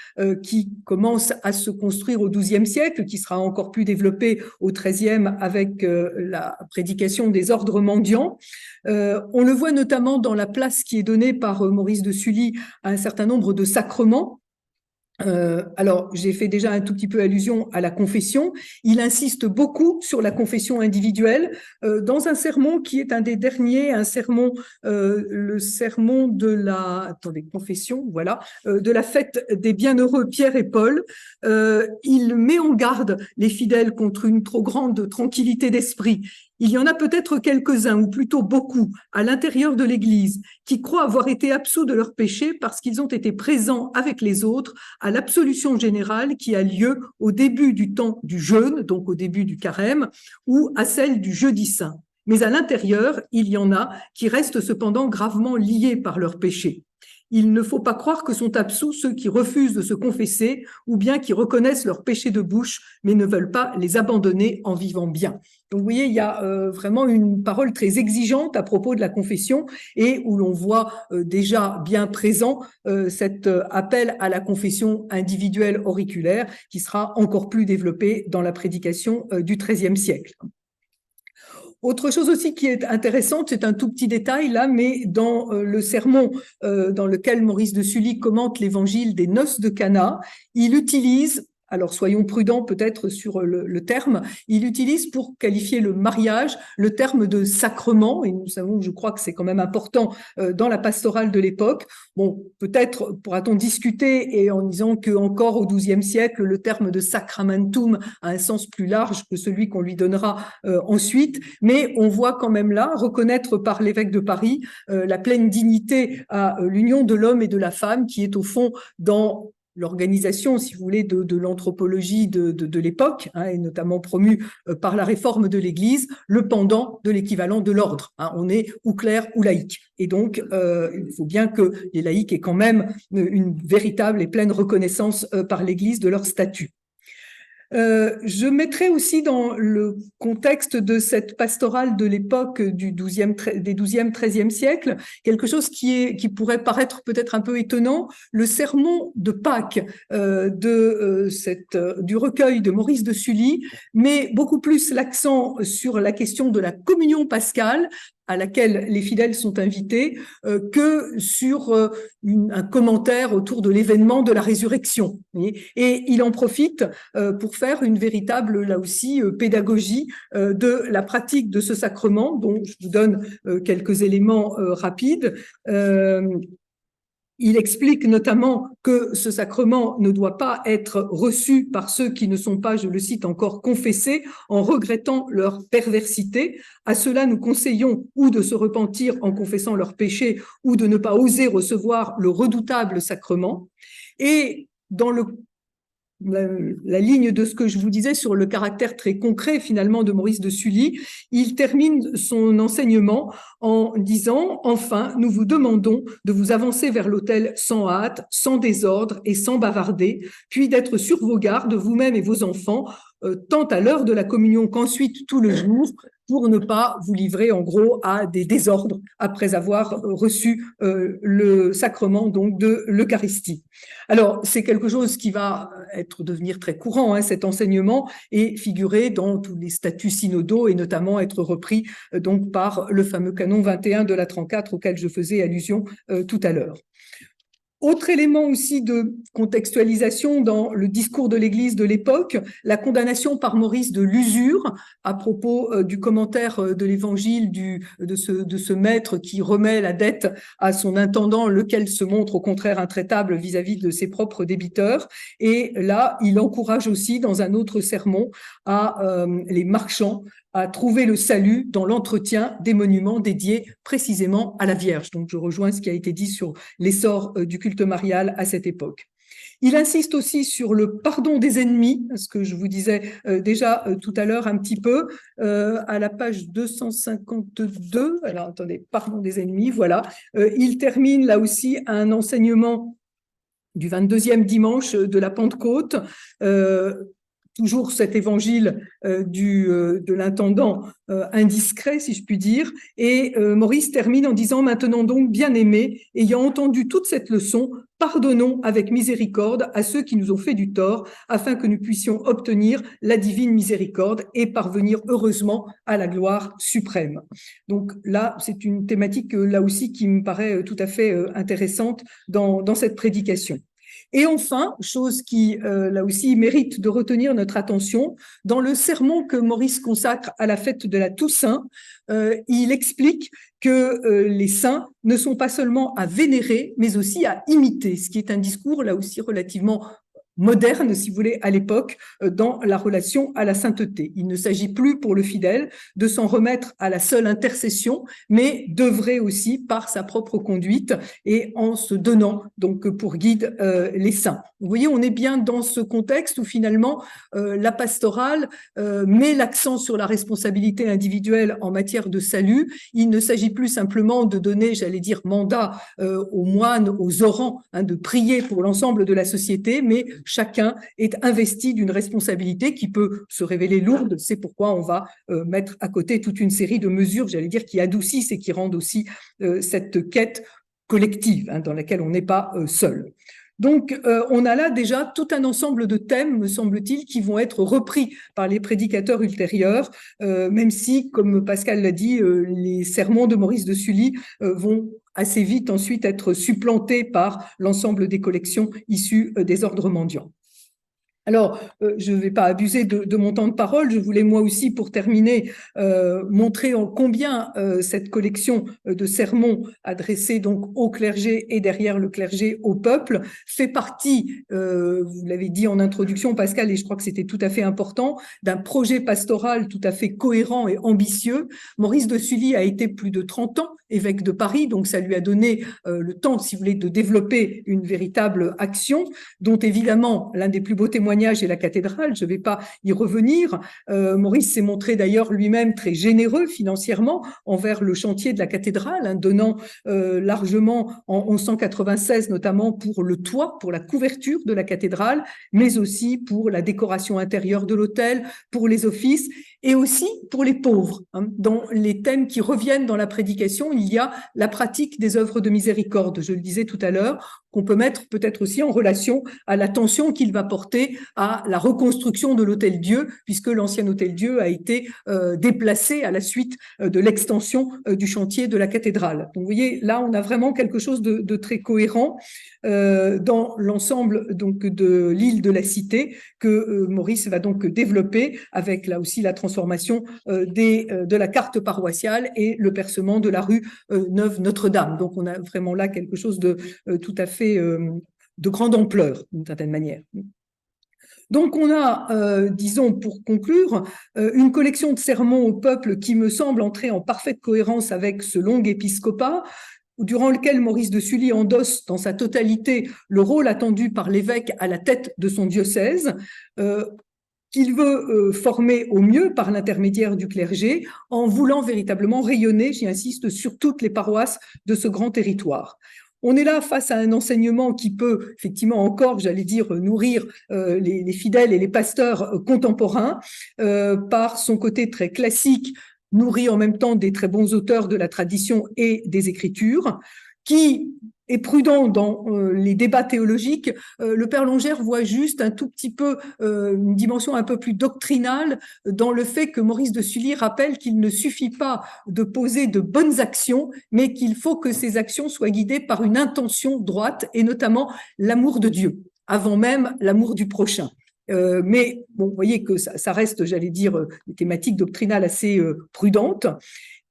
qui commence à se construire au XIIe siècle, qui sera encore plus développée au XIIIe avec la prédication des ordres mendiants. On le voit notamment dans la place qui est donnée par Maurice de Sully à un certain nombre de sacrements. Alors, j'ai fait déjà un tout petit peu allusion à la confession. Il insiste beaucoup sur la confession individuelle dans un sermon qui est un des derniers, un sermon, le sermon de la, attendez, confession, voilà, de la fête des bienheureux Pierre et Paul. Il met en garde les fidèles contre une trop grande tranquillité d'esprit. Il y en a peut-être quelques-uns, ou plutôt beaucoup, à l'intérieur de l'Église, qui croient avoir été absous de leurs péchés parce qu'ils ont été présents avec les autres à l'absolution générale qui a lieu au début du temps du jeûne, donc au début du carême, ou à celle du jeudi saint. Mais à l'intérieur, il y en a qui restent cependant gravement liés par leurs péchés. Il ne faut pas croire que sont absous ceux qui refusent de se confesser ou bien qui reconnaissent leurs péchés de bouche mais ne veulent pas les abandonner en vivant bien. Donc vous voyez, il y a vraiment une parole très exigeante à propos de la confession et où l'on voit déjà bien présent cet appel à la confession individuelle auriculaire qui sera encore plus développé dans la prédication du XIIIe siècle. Autre chose aussi qui est intéressante, c'est un tout petit détail là, mais dans le sermon dans lequel Maurice de Sully commente l'évangile des noces de Cana, il utilise, alors soyons prudents peut-être sur le terme, il utilise pour qualifier le mariage le terme de sacrement, et nous savons, je crois que c'est quand même important dans la pastorale de l'époque. Bon, peut-être pourra-t-on discuter et en disant qu'encore au XIIe siècle, le terme de sacramentum a un sens plus large que celui qu'on lui donnera ensuite, mais on voit quand même là reconnaître par l'évêque de Paris la pleine dignité à l'union de l'homme et de la femme qui est au fond dans l'organisation, si vous voulez, de l'anthropologie de l'époque, hein, et notamment promue par la réforme de l'Église, le pendant de l'équivalent de l'ordre. Hein, on est ou clerc ou laïc. Et donc, il faut bien que les laïcs aient quand même une véritable et pleine reconnaissance par l'Église de leur statut. Je mettrai aussi dans le contexte de cette pastorale de l'époque des 12e, 13e siècles, quelque chose qui pourrait paraître peut-être un peu étonnant, le sermon de Pâques du recueil de Maurice de Sully, met beaucoup plus l'accent sur la question de la communion pascale, à laquelle les fidèles sont invités, que sur un commentaire autour de l'événement de la résurrection. Et il en profite pour faire une véritable, là aussi, pédagogie de la pratique de ce sacrement, dont je vous donne quelques éléments rapides. Il explique notamment que ce sacrement ne doit pas être reçu par ceux qui ne sont pas, je le cite encore, confessés, en regrettant leur perversité. À cela, nous conseillons ou de se repentir en confessant leurs péchés ou de ne pas oser recevoir le redoutable sacrement. Et dans la ligne de ce que je vous disais sur le caractère très concret finalement de Maurice de Sully, il termine son enseignement en disant « Enfin, nous vous demandons de vous avancer vers l'autel sans hâte, sans désordre et sans bavarder, puis d'être sur vos gardes, vous-même et vos enfants, tant à l'heure de la communion qu'ensuite tout le jour, pour ne pas vous livrer en gros à des désordres après avoir reçu le sacrement donc de l'Eucharistie. » Alors, c'est quelque chose qui va devenir très courant, hein, cet enseignement, et figurer dans tous les statuts synodaux et notamment être repris donc par le fameux canon 21 de la 34 auquel je faisais allusion tout à l'heure. Autre élément aussi de contextualisation dans le discours de l'Église de l'époque, la condamnation par Maurice de l'usure à propos du commentaire de l'Évangile de ce maître qui remet la dette à son intendant, lequel se montre au contraire intraitable vis-à-vis de ses propres débiteurs. Et là, il encourage aussi dans un autre sermon les marchands à trouver le salut dans l'entretien des monuments dédiés précisément à la Vierge. Donc, je rejoins ce qui a été dit sur l'essor du culte marial à cette époque. Il insiste aussi sur le pardon des ennemis, ce que je vous disais déjà tout à l'heure un petit peu, à la page 252. Alors, attendez, pardon des ennemis, voilà. Il termine là aussi un enseignement du 22e dimanche de la Pentecôte, toujours cet évangile de l'intendant indiscret, si je puis dire. Et Maurice termine en disant « Maintenant donc, bien-aimés, ayant entendu toute cette leçon, pardonnons avec miséricorde à ceux qui nous ont fait du tort, afin que nous puissions obtenir la divine miséricorde et parvenir heureusement à la gloire suprême. » Donc là, c'est une thématique là aussi qui me paraît tout à fait intéressante dans cette prédication. Et enfin, chose qui, là aussi, mérite de retenir notre attention, dans le sermon que Maurice consacre à la fête de la Toussaint, il explique que les saints ne sont pas seulement à vénérer, mais aussi à imiter, ce qui est un discours, là aussi, relativement moderne, si vous voulez, à l'époque, dans la relation à la sainteté. Il ne s'agit plus pour le fidèle de s'en remettre à la seule intercession, mais d'œuvrer aussi par sa propre conduite et en se donnant donc pour guide les saints. Vous voyez, on est bien dans ce contexte où finalement la pastorale met l'accent sur la responsabilité individuelle en matière de salut. Il ne s'agit plus simplement de donner, j'allais dire, mandat aux moines, aux orants, hein, de prier pour l'ensemble de la société, mais chacun est investi d'une responsabilité qui peut se révéler lourde. C'est pourquoi on va mettre à côté toute une série de mesures, j'allais dire, qui adoucissent et qui rendent aussi cette quête collective, hein, dans laquelle on n'est pas seul. Donc, on a là déjà tout un ensemble de thèmes, me semble-t-il, qui vont être repris par les prédicateurs ultérieurs, même si, comme Pascal l'a dit, les sermons de Maurice de Sully vont assez vite ensuite être supplantés par l'ensemble des collections issues des ordres mendiants. Alors, je ne vais pas abuser de mon temps de parole. Je voulais moi aussi, pour terminer, montrer en combien cette collection de sermons adressés donc au clergé et derrière le clergé au peuple fait partie, vous l'avez dit en introduction, Pascal, et je crois que c'était tout à fait important, d'un projet pastoral tout à fait cohérent et ambitieux. Maurice de Sully a été plus de 30 ans évêque de Paris, donc ça lui a donné le temps, si vous voulez, de développer une véritable action, dont évidemment l'un des plus beaux témoignages est la cathédrale. Je ne vais pas y revenir. Maurice s'est montré d'ailleurs lui-même très généreux financièrement envers le chantier de la cathédrale, hein, donnant largement en 1196 notamment pour le toit, pour la couverture de la cathédrale, mais aussi pour la décoration intérieure de l'autel, pour les offices et aussi pour les pauvres. Hein. Dans les thèmes qui reviennent dans la prédication, il y a la pratique des œuvres de miséricorde, je le disais tout à l'heure, qu'on peut mettre peut-être aussi en relation à l'attention qu'il va porter à la reconstruction de l'Hôtel-Dieu, puisque l'ancien Hôtel-Dieu a été déplacé à la suite de l'extension du chantier de la cathédrale. Donc vous voyez, là on a vraiment quelque chose de très cohérent dans l'ensemble donc de l'île de la Cité que Maurice va donc développer avec là aussi la transformation de la carte paroissiale et le percement de la rue Neuve Notre-Dame. Donc on a vraiment là quelque chose de tout à fait de grande ampleur d'une certaine manière. Donc on a, disons pour conclure, une collection de sermons au peuple qui me semble entrer en parfaite cohérence avec ce long épiscopat, durant lequel Maurice de Sully endosse dans sa totalité le rôle attendu par l'évêque à la tête de son diocèse, qu'il veut former au mieux par l'intermédiaire du clergé, en voulant véritablement rayonner, j'y insiste, sur toutes les paroisses de ce grand territoire. On est là face à un enseignement qui peut effectivement encore, j'allais dire, nourrir les fidèles et les pasteurs contemporains par son côté très classique, nourri en même temps des très bons auteurs de la tradition et des Écritures, qui est prudent dans les débats théologiques. Le Père Longère voit juste un tout petit peu une dimension un peu plus doctrinale dans le fait que Maurice de Sully rappelle qu'il ne suffit pas de poser de bonnes actions, mais qu'il faut que ces actions soient guidées par une intention droite et notamment l'amour de Dieu, avant même l'amour du prochain. Mais bon, vous voyez que ça reste, j'allais dire, une thématique doctrinale assez prudente.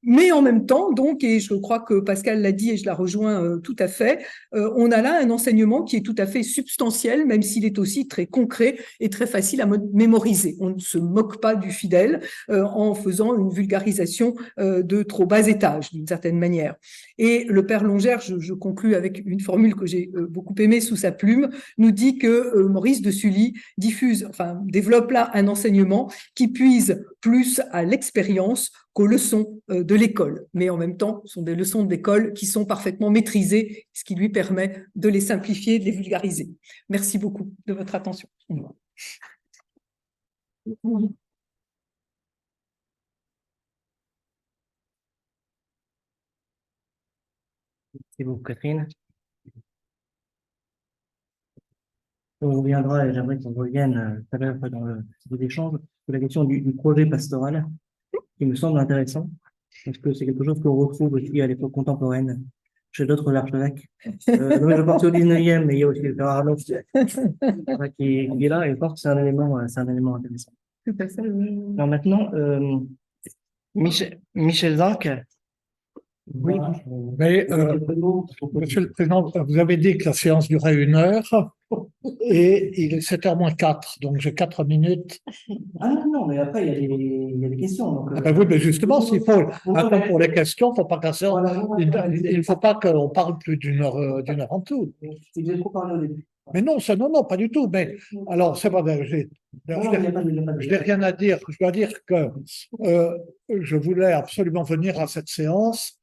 Mais en même temps, donc, et je crois que Pascal l'a dit et je la rejoins tout à fait, on a là un enseignement qui est tout à fait substantiel, même s'il est aussi très concret et très facile à mémoriser. On ne se moque pas du fidèle en faisant une vulgarisation de trop bas étage, d'une certaine manière. Et le Père Longère, je conclus avec une formule que j'ai beaucoup aimée sous sa plume, nous dit que Maurice de Sully développe là un enseignement qui puise plus à l'expérience qu'aux leçons de l'école. Mais en même temps, ce sont des leçons de l'école qui sont parfaitement maîtrisées, ce qui lui permet de les simplifier, de les vulgariser. Merci beaucoup de votre attention. Merci beaucoup, Catherine. On reviendra, et j'aimerais qu'on revienne tout à l'heure dans les échanges, sur la question du projet pastoral, qui me semble intéressant, parce que c'est quelque chose qu'on retrouve aussi à l'époque contemporaine, chez d'autres archevêques. Je pense au 19e, mais il y a aussi le Père Arnaud qui est là, et je pense que c'est un élément intéressant. Tout à fait. Alors maintenant, Michel Zinc. Oui, mais Monsieur le Président, vous avez dit que la séance durait 1 heure et il est 7h moins 4, donc j'ai 4 minutes. Ah non, mais après, il y a des questions. Donc, Ah ben oui, mais justement, s'il faut attendre pour les questions, faut pas que la séance, il ne faut pas qu'on parle plus d'1 heure, en tout. C'est que j'ai trop parlé au début. Mais non, non, pas du tout. Mais alors, c'est pas, je n'ai rien à dire. Je dois dire que je voulais absolument venir à cette séance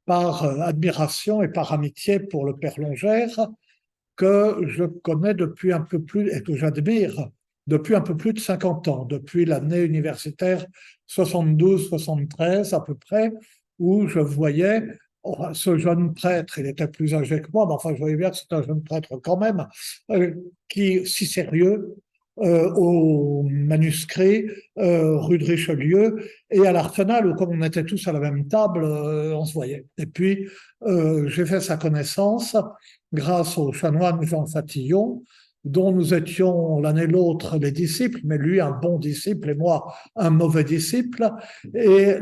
par admiration et par amitié pour le Père Longère, que je connais depuis un peu plus, et que j'admire depuis un peu plus de 50 ans, depuis l'année universitaire 72-73 à peu près, où je voyais ce jeune prêtre, il était plus âgé que moi, mais enfin je voyais bien que c'était un jeune prêtre quand même, qui si sérieux, au manuscrit rue de Richelieu et à l'Arsenal où comme on était tous à la même table, on se voyait. Et puis j'ai fait sa connaissance grâce au chanoine Jean Fatillon dont nous étions l'un et l'autre les disciples, mais lui un bon disciple et moi un mauvais disciple, et,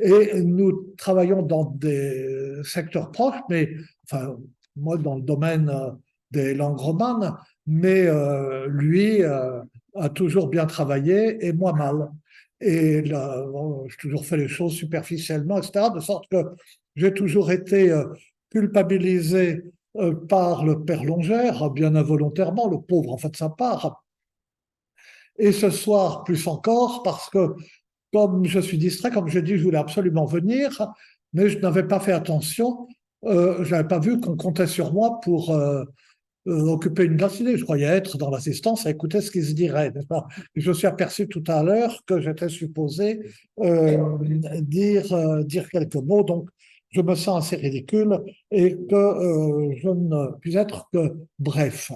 et nous travaillons dans des secteurs proches, mais enfin, moi dans le domaine des langues romanes, mais lui a toujours bien travaillé et moi mal. Et là, bon, j'ai toujours fait les choses superficiellement, etc., de sorte que j'ai toujours été culpabilisé par le père Longère, bien involontairement, le pauvre en fait de sa part. Et ce soir, plus encore, parce que comme je suis distrait, comme je dis, je voulais absolument venir, mais je n'avais pas fait attention, je n'avais pas vu qu'on comptait sur moi pour occuper une place. Je croyais être dans l'assistance à écouter ce qui se dirait, n'est-ce pas? Je me suis aperçu tout à l'heure que j'étais supposé dire quelques mots, donc je me sens assez ridicule et que je ne puis être que bref.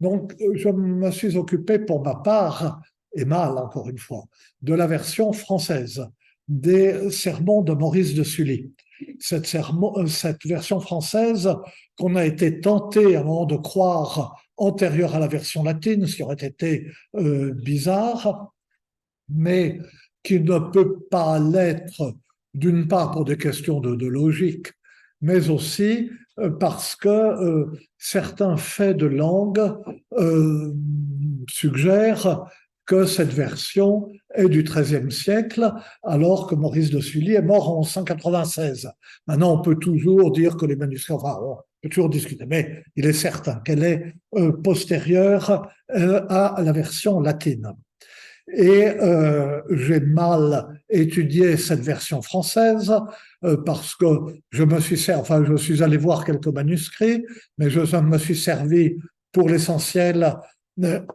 Donc, je me suis occupé pour ma part, et mal encore une fois, de la version française des sermons de Maurice de Sully. Cette version française qu'on a été tenté à un moment de croire antérieure à la version latine, ce qui aurait été bizarre, mais qui ne peut pas l'être d'une part pour des questions de logique, mais aussi parce que certains faits de langue suggèrent que cette version est du XIIIe siècle, alors que Maurice de Sully est mort en 1196. Maintenant, on peut toujours dire que les manuscrits, enfin, on peut toujours discuter, mais il est certain qu'elle est postérieure à la version latine. Et j'ai mal étudié cette version française parce que je suis allé voir quelques manuscrits, mais je me suis servi pour l'essentiel,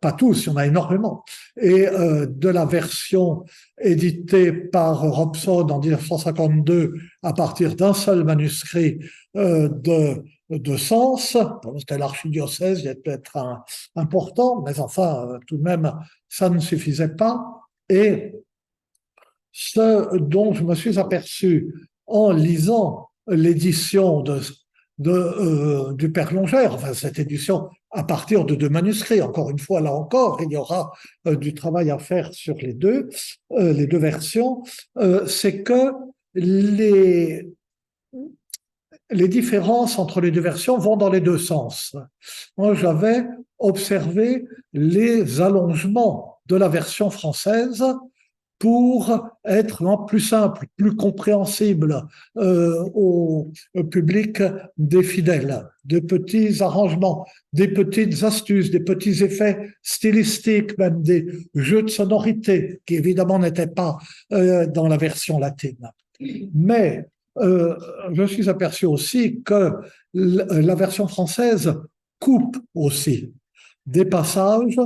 pas tous, il y en a énormément, et de la version éditée par Robson en 1952 à partir d'un seul manuscrit de Sens. C'était l'archidiocèse, il y a peut-être important, mais enfin, tout de même, ça ne suffisait pas. Et ce dont je me suis aperçu en lisant l'édition du Père Longère, enfin cette édition à partir de 2 manuscrits, encore une fois, là encore, il y aura du travail à faire sur les deux versions, c'est que les différences entre les deux versions vont dans les deux sens. Moi, j'avais observé les allongements de la version française pour être plus simple, plus compréhensible au public des fidèles, de petits arrangements, des petites astuces, des petits effets stylistiques, même des jeux de sonorité, qui évidemment n'étaient pas dans la version latine. Mais je suis aperçu aussi que la version française coupe aussi des passages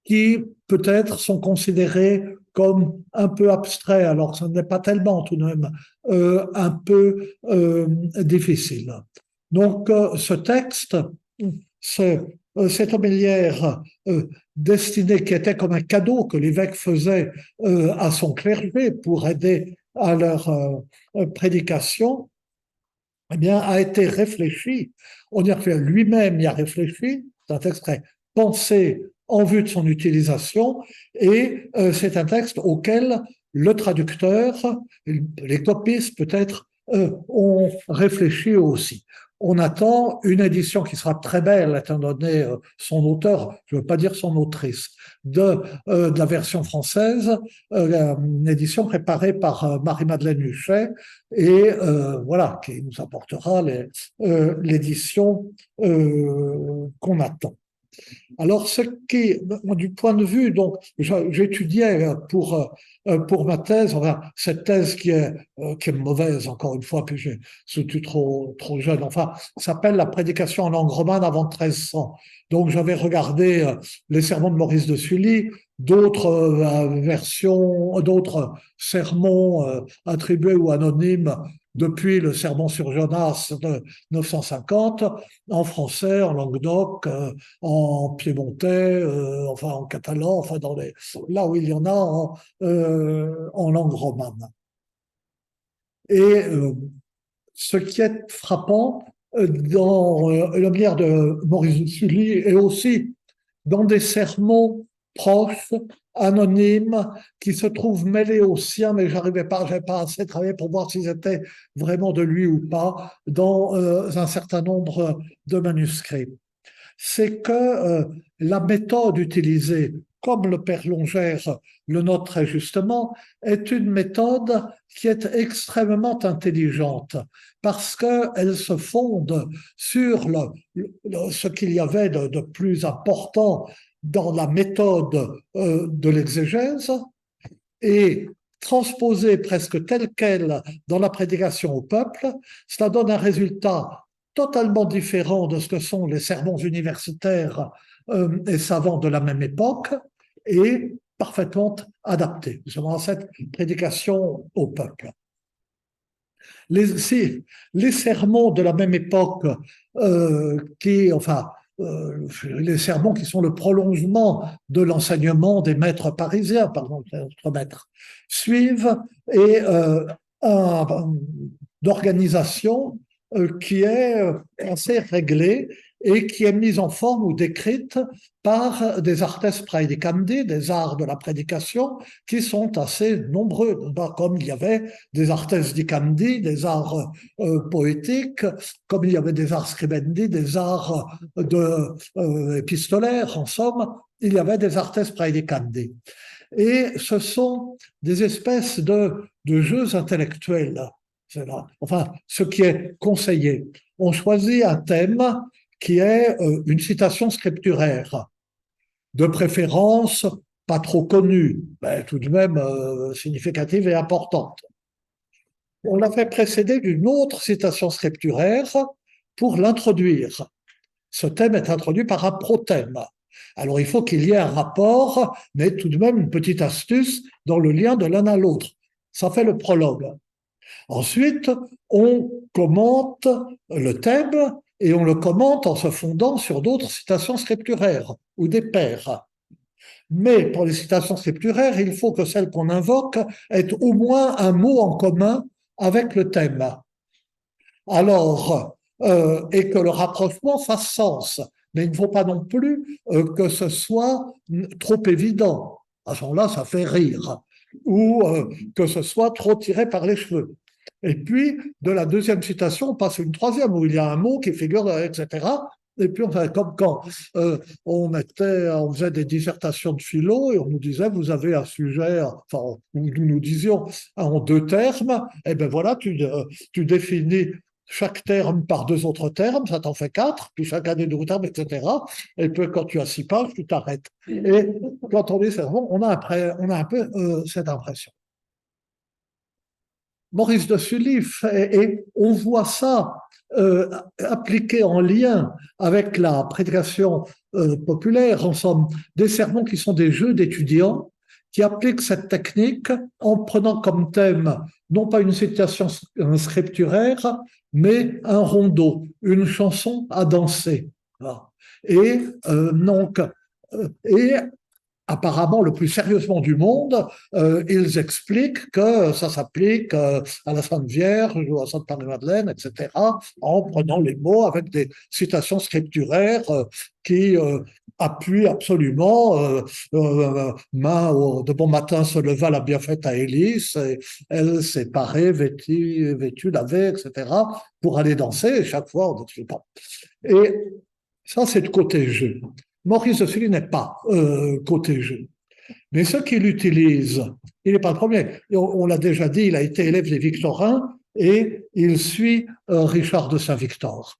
qui peut-être sont considérés comme un peu abstraits, alors que ce n'est pas tellement tout de même un peu difficile. Donc ce texte, cette homélière destinée, qui était comme un cadeau que l'évêque faisait à son clergé pour aider à leur prédication, eh bien, a été réfléchi. On y a fait lui-même, y a réfléchi. C'est un texte très pensé en vue de son utilisation, et c'est un texte auquel le traducteur, les copistes peut-être, ont réfléchi aussi. On attend une édition qui sera très belle, étant donné son auteur, je ne veux pas dire son autrice, de la version française, une édition préparée par Marie-Madeleine Huchet, et voilà, qui nous apportera l'édition qu'on attend. Alors, ce qui, du point de vue, donc, j'étudiais pour ma thèse, enfin, cette thèse qui est mauvaise, encore une fois, puis je suis trop jeune, enfin, s'appelle La prédication en langue romane avant 1300. Donc, j'avais regardé les sermons de Maurice de Sully, d'autres versions, d'autres sermons attribués ou anonymes depuis le sermon sur Jonas de 950, en français, en languedoc, en piémontais, enfin en catalan, enfin là où il y en a en langue romane. Et ce qui est frappant, dans la manière de Maurice Sully et aussi dans des sermons proches, anonymes, qui se trouvent mêlés aux siens, mais j'avais pas assez travaillé pour voir s'ils étaient vraiment de lui ou pas, dans un certain nombre de manuscrits. C'est que la méthode utilisée, comme le père Longère le note très justement, est une méthode qui est extrêmement intelligente parce qu'elle se fonde sur ce qu'il y avait de plus important dans la méthode de l'exégèse et transposée presque telle qu'elle dans la prédication au peuple, cela donne un résultat totalement différent de ce que sont les sermons universitaires et savants de la même époque et parfaitement adapté justement à cette prédication au peuple. Les sermons de la même époque, les sermons qui sont le prolongement de l'enseignement des maîtres parisiens, pardon, notre maître, suivent et d'organisation qui est assez réglée et qui est mise en forme ou décrite par des artes praedicandi, des arts de la prédication, qui sont assez nombreux, comme il y avait des artes dicandi, des arts poétiques, comme il y avait des arts scribendi, des arts épistolaires, en somme, il y avait des artes praedicandi. Et ce sont des espèces de jeux intellectuels. Enfin, ce qui est conseillé. On choisit un thème qui est une citation scripturaire, de préférence pas trop connue, mais tout de même significative et importante. On l'a fait précéder d'une autre citation scripturaire pour l'introduire. Ce thème est introduit par un prothème. Alors il faut qu'il y ait un rapport, mais tout de même une petite astuce dans le lien de l'un à l'autre. Ça fait le prologue. Ensuite, on commente le thème et on le commente en se fondant sur d'autres citations scripturaires ou des pairs. Mais pour les citations scripturaires, il faut que celle qu'on invoque ait au moins un mot en commun avec le thème. Alors, et que le rapprochement fasse sens. Mais il ne faut pas non plus que ce soit trop évident. À ce moment-là, ça fait rire. Ou que ce soit trop tiré par les cheveux. Et puis, de la deuxième citation, on passe à une troisième où il y a un mot qui figure, etc. Et puis, comme quand on faisait des dissertations de philo et on nous disait, vous avez un sujet, enfin, où nous disions en 2 termes, et ben voilà, tu définis chaque terme par 2 autres termes, ça t'en fait 4, puis chaque année 2 termes, etc. Et puis quand tu as 6 pages, tu t'arrêtes. Et quand on est servant, on a un peu cette impression. Maurice de Sully, et on voit ça appliqué en lien avec la prédication populaire, en somme, des sermons qui sont des jeux d'étudiants qui appliquent cette technique en prenant comme thème non pas une citation scripturaire, mais un rondeau, une chanson à danser. Et apparemment le plus sérieusement du monde, ils expliquent que ça s'applique à la Sainte Vierge ou à Sainte Marie-Madeleine, etc., en prenant les mots avec des citations scripturaires qui appuient absolument. De bon matin se leva la bienfaite à Élise, et elle s'est parée, vêtue, lavée, etc., pour aller danser, et chaque fois, on ne sait pas. Et ça, c'est le côté jeu. Maurice de Sully n'est pas côté jeu. Mais ce qu'il utilise, il n'est pas le premier. On l'a déjà dit, il a été élève des Victorins et il suit Richard de Saint-Victor.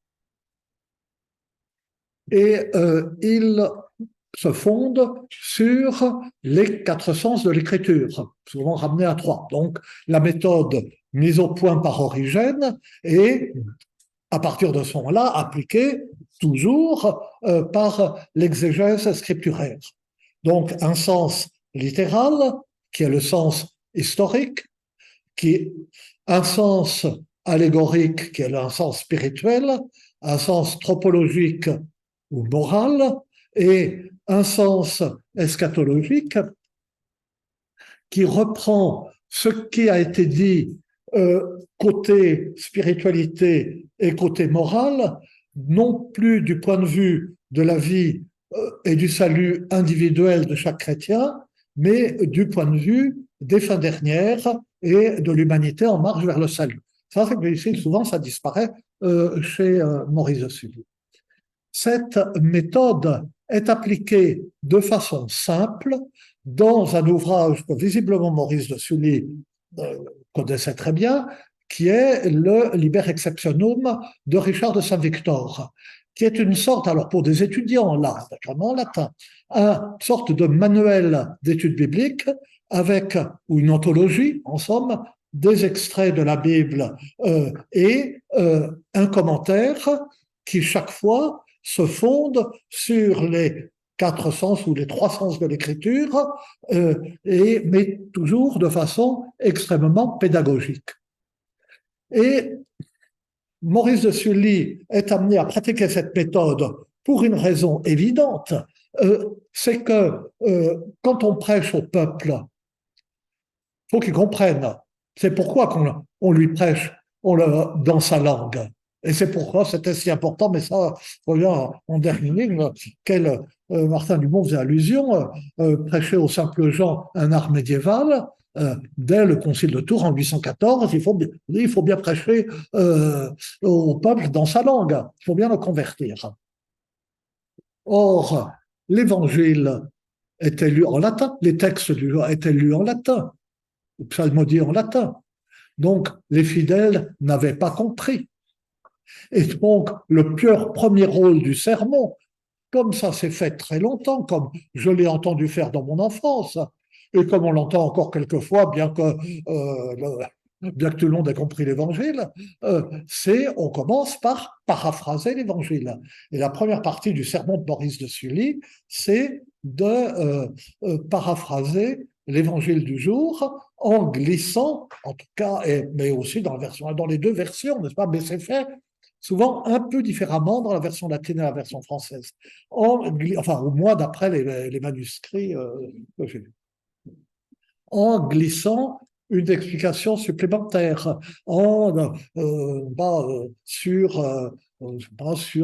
Et il se fonde sur les 4 sens de l'écriture, souvent ramenés à 3. Donc, la méthode mise au point par Origène et à partir de ce moment-là, appliquée toujours par l'exégèse scripturaire. Donc, un sens littéral, qui est le sens historique, un sens allégorique, qui est un sens spirituel, un sens tropologique ou moral, et un sens eschatologique qui reprend ce qui a été dit côté spiritualité et côté morale, non plus du point de vue de la vie et du salut individuel de chaque chrétien, mais du point de vue des fins dernières et de l'humanité en marche vers le salut. Ça, c'est que ici, souvent, ça disparaît chez Maurice de Sully. Cette méthode est appliquée de façon simple dans un ouvrage que visiblement Maurice de Sully connaissait très bien, qui est le Liber Exceptionum de Richard de Saint-Victor, qui est une sorte, alors pour des étudiants là, naturellement en latin, une sorte de manuel d'études bibliques avec, ou une anthologie, en somme, des extraits de la Bible et un commentaire qui chaque fois se fonde sur les 4 sens ou les 3 sens de l'écriture, mais toujours de façon extrêmement pédagogique. Et Maurice de Sully est amené à pratiquer cette méthode pour une raison évidente, c'est que quand on prêche au peuple, il faut qu'il comprenne. C'est pourquoi on lui prêche dans sa langue. Et c'est pourquoi c'était si important, mais ça revient en dernière ligne, Martin Dumont faisait allusion, prêcher aux simples gens un art médiéval, dès le concile de Tours en 814, il faut bien prêcher au peuple dans sa langue, il faut bien le convertir. Or, l'évangile était lu en latin, les textes du jour étaient lus en latin, le psalmodie en latin. Donc, les fidèles n'avaient pas compris. Et donc, le premier rôle du sermon, comme ça s'est fait très longtemps, comme je l'ai entendu faire dans mon enfance, et comme on l'entend encore quelquefois, bien que tout le monde ait compris l'évangile, on commence par paraphraser l'évangile. Et la première partie du sermon de Maurice de Sully, c'est de paraphraser l'évangile du jour en glissant, en tout cas, mais aussi dans les deux versions, n'est-ce pas? Mais c'est fait souvent un peu différemment dans la version latine et la version française, enfin au moins d'après les manuscrits que j'ai vus, en glissant une explication supplémentaire sur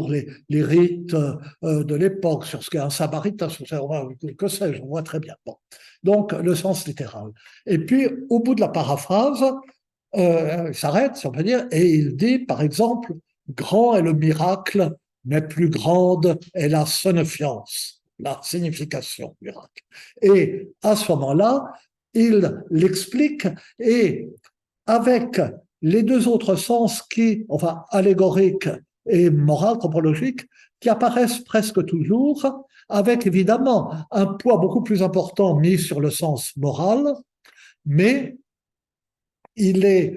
les rites de l'époque, sur ce qu'est un samaritain, que sais-je, on voit très bien. Bon. Donc, le sens littéral. Et puis, au bout de la paraphrase, il s'arrête, si on peut dire, et il dit, par exemple, grand est le miracle, mais plus grande est la signifiance, la signification du miracle. Et à ce moment-là, il l'explique, et avec les deux autres sens enfin, allégoriques et moral, anthropologique, qui apparaissent presque toujours, avec évidemment un poids beaucoup plus important mis sur le sens moral, mais il est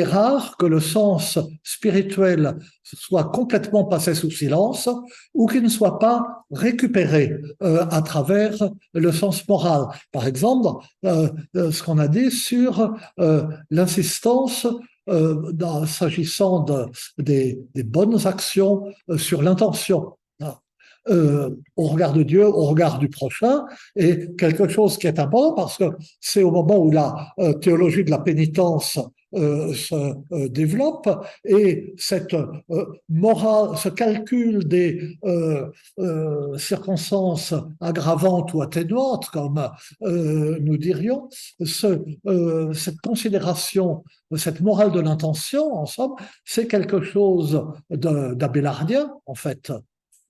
rare que le sens spirituel soit complètement passé sous silence ou qu'il ne soit pas récupéré à travers le sens moral. Par exemple, ce qu'on a dit sur l'insistance s'agissant des bonnes actions sur l'intention. Au regard de Dieu, au regard du prochain, et quelque chose qui est important parce que c'est au moment où la théologie de la pénitence se développe et cette morale, ce calcul des circonstances aggravantes ou atténuantes, comme nous dirions, cette considération, cette morale de l'intention, en somme, c'est quelque chose d'abélardien, en fait,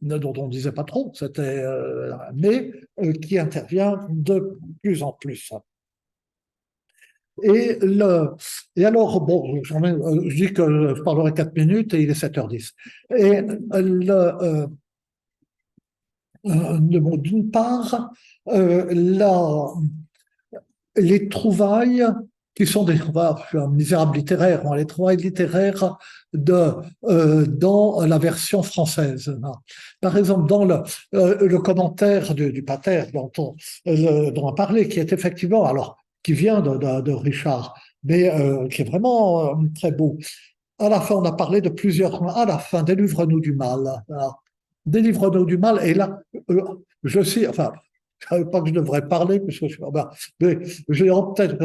dont on ne disait pas trop, mais qui intervient de plus en plus. Et alors, bon, je dis que je parlerai 4 minutes et il est 7h10. Et d'une part, les trouvailles qui sont je suis un misérable littéraire, les trouvailles littéraires dans la version française. Par exemple, dans le commentaire du Pater dont on a parlé, qui est effectivement, alors, qui vient de Richard, mais qui est vraiment très beau. À la fin, on a parlé de plusieurs, à la fin, délivre-nous du mal. Délivre-nous du mal, et là, je ne savais pas que je devrais parler, puisque mais j'ai en tête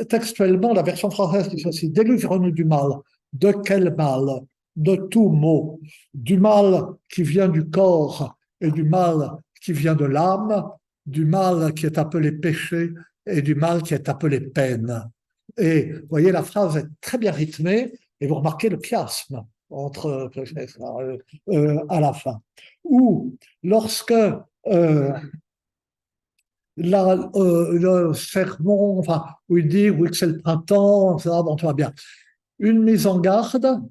textuellement la version française qui ceci: délivre-nous du mal. De quel mal? De tout mot. Du mal qui vient du corps et du mal qui vient de l'âme, du mal qui est appelé péché et du mal qui est appelé peine. Et vous voyez, la phrase est très bien rythmée et vous remarquez le chiasme entre à la fin. Ou lorsque le sermon, enfin, où il dit oui que c'est le printemps, etc., bon, tout va bien. Une mise en garde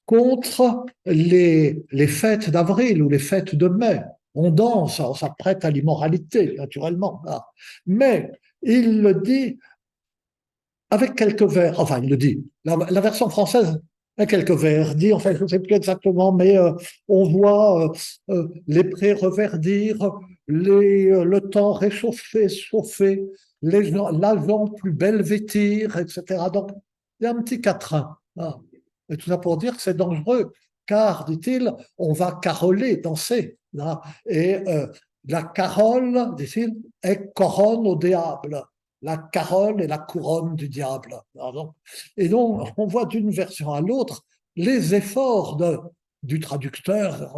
contre les fêtes d'avril ou les fêtes de mai. On danse, on s'apprête à l'immoralité, naturellement. Mais il le dit avec quelques vers, enfin, il le dit, la version française a quelques vers, dit, enfin, je ne sais plus exactement, mais on voit les prés reverdir, le temps réchauffer, chauffer, l'agent plus belle vêtir, etc. Donc, il y a un petit quatrain. Et tout ça pour dire que c'est dangereux, car, dit-il, on va caroler, danser. Et la carole, dit-il, est couronne au diable. La carole est la couronne du diable. Et donc, on voit d'une version à l'autre les efforts du traducteur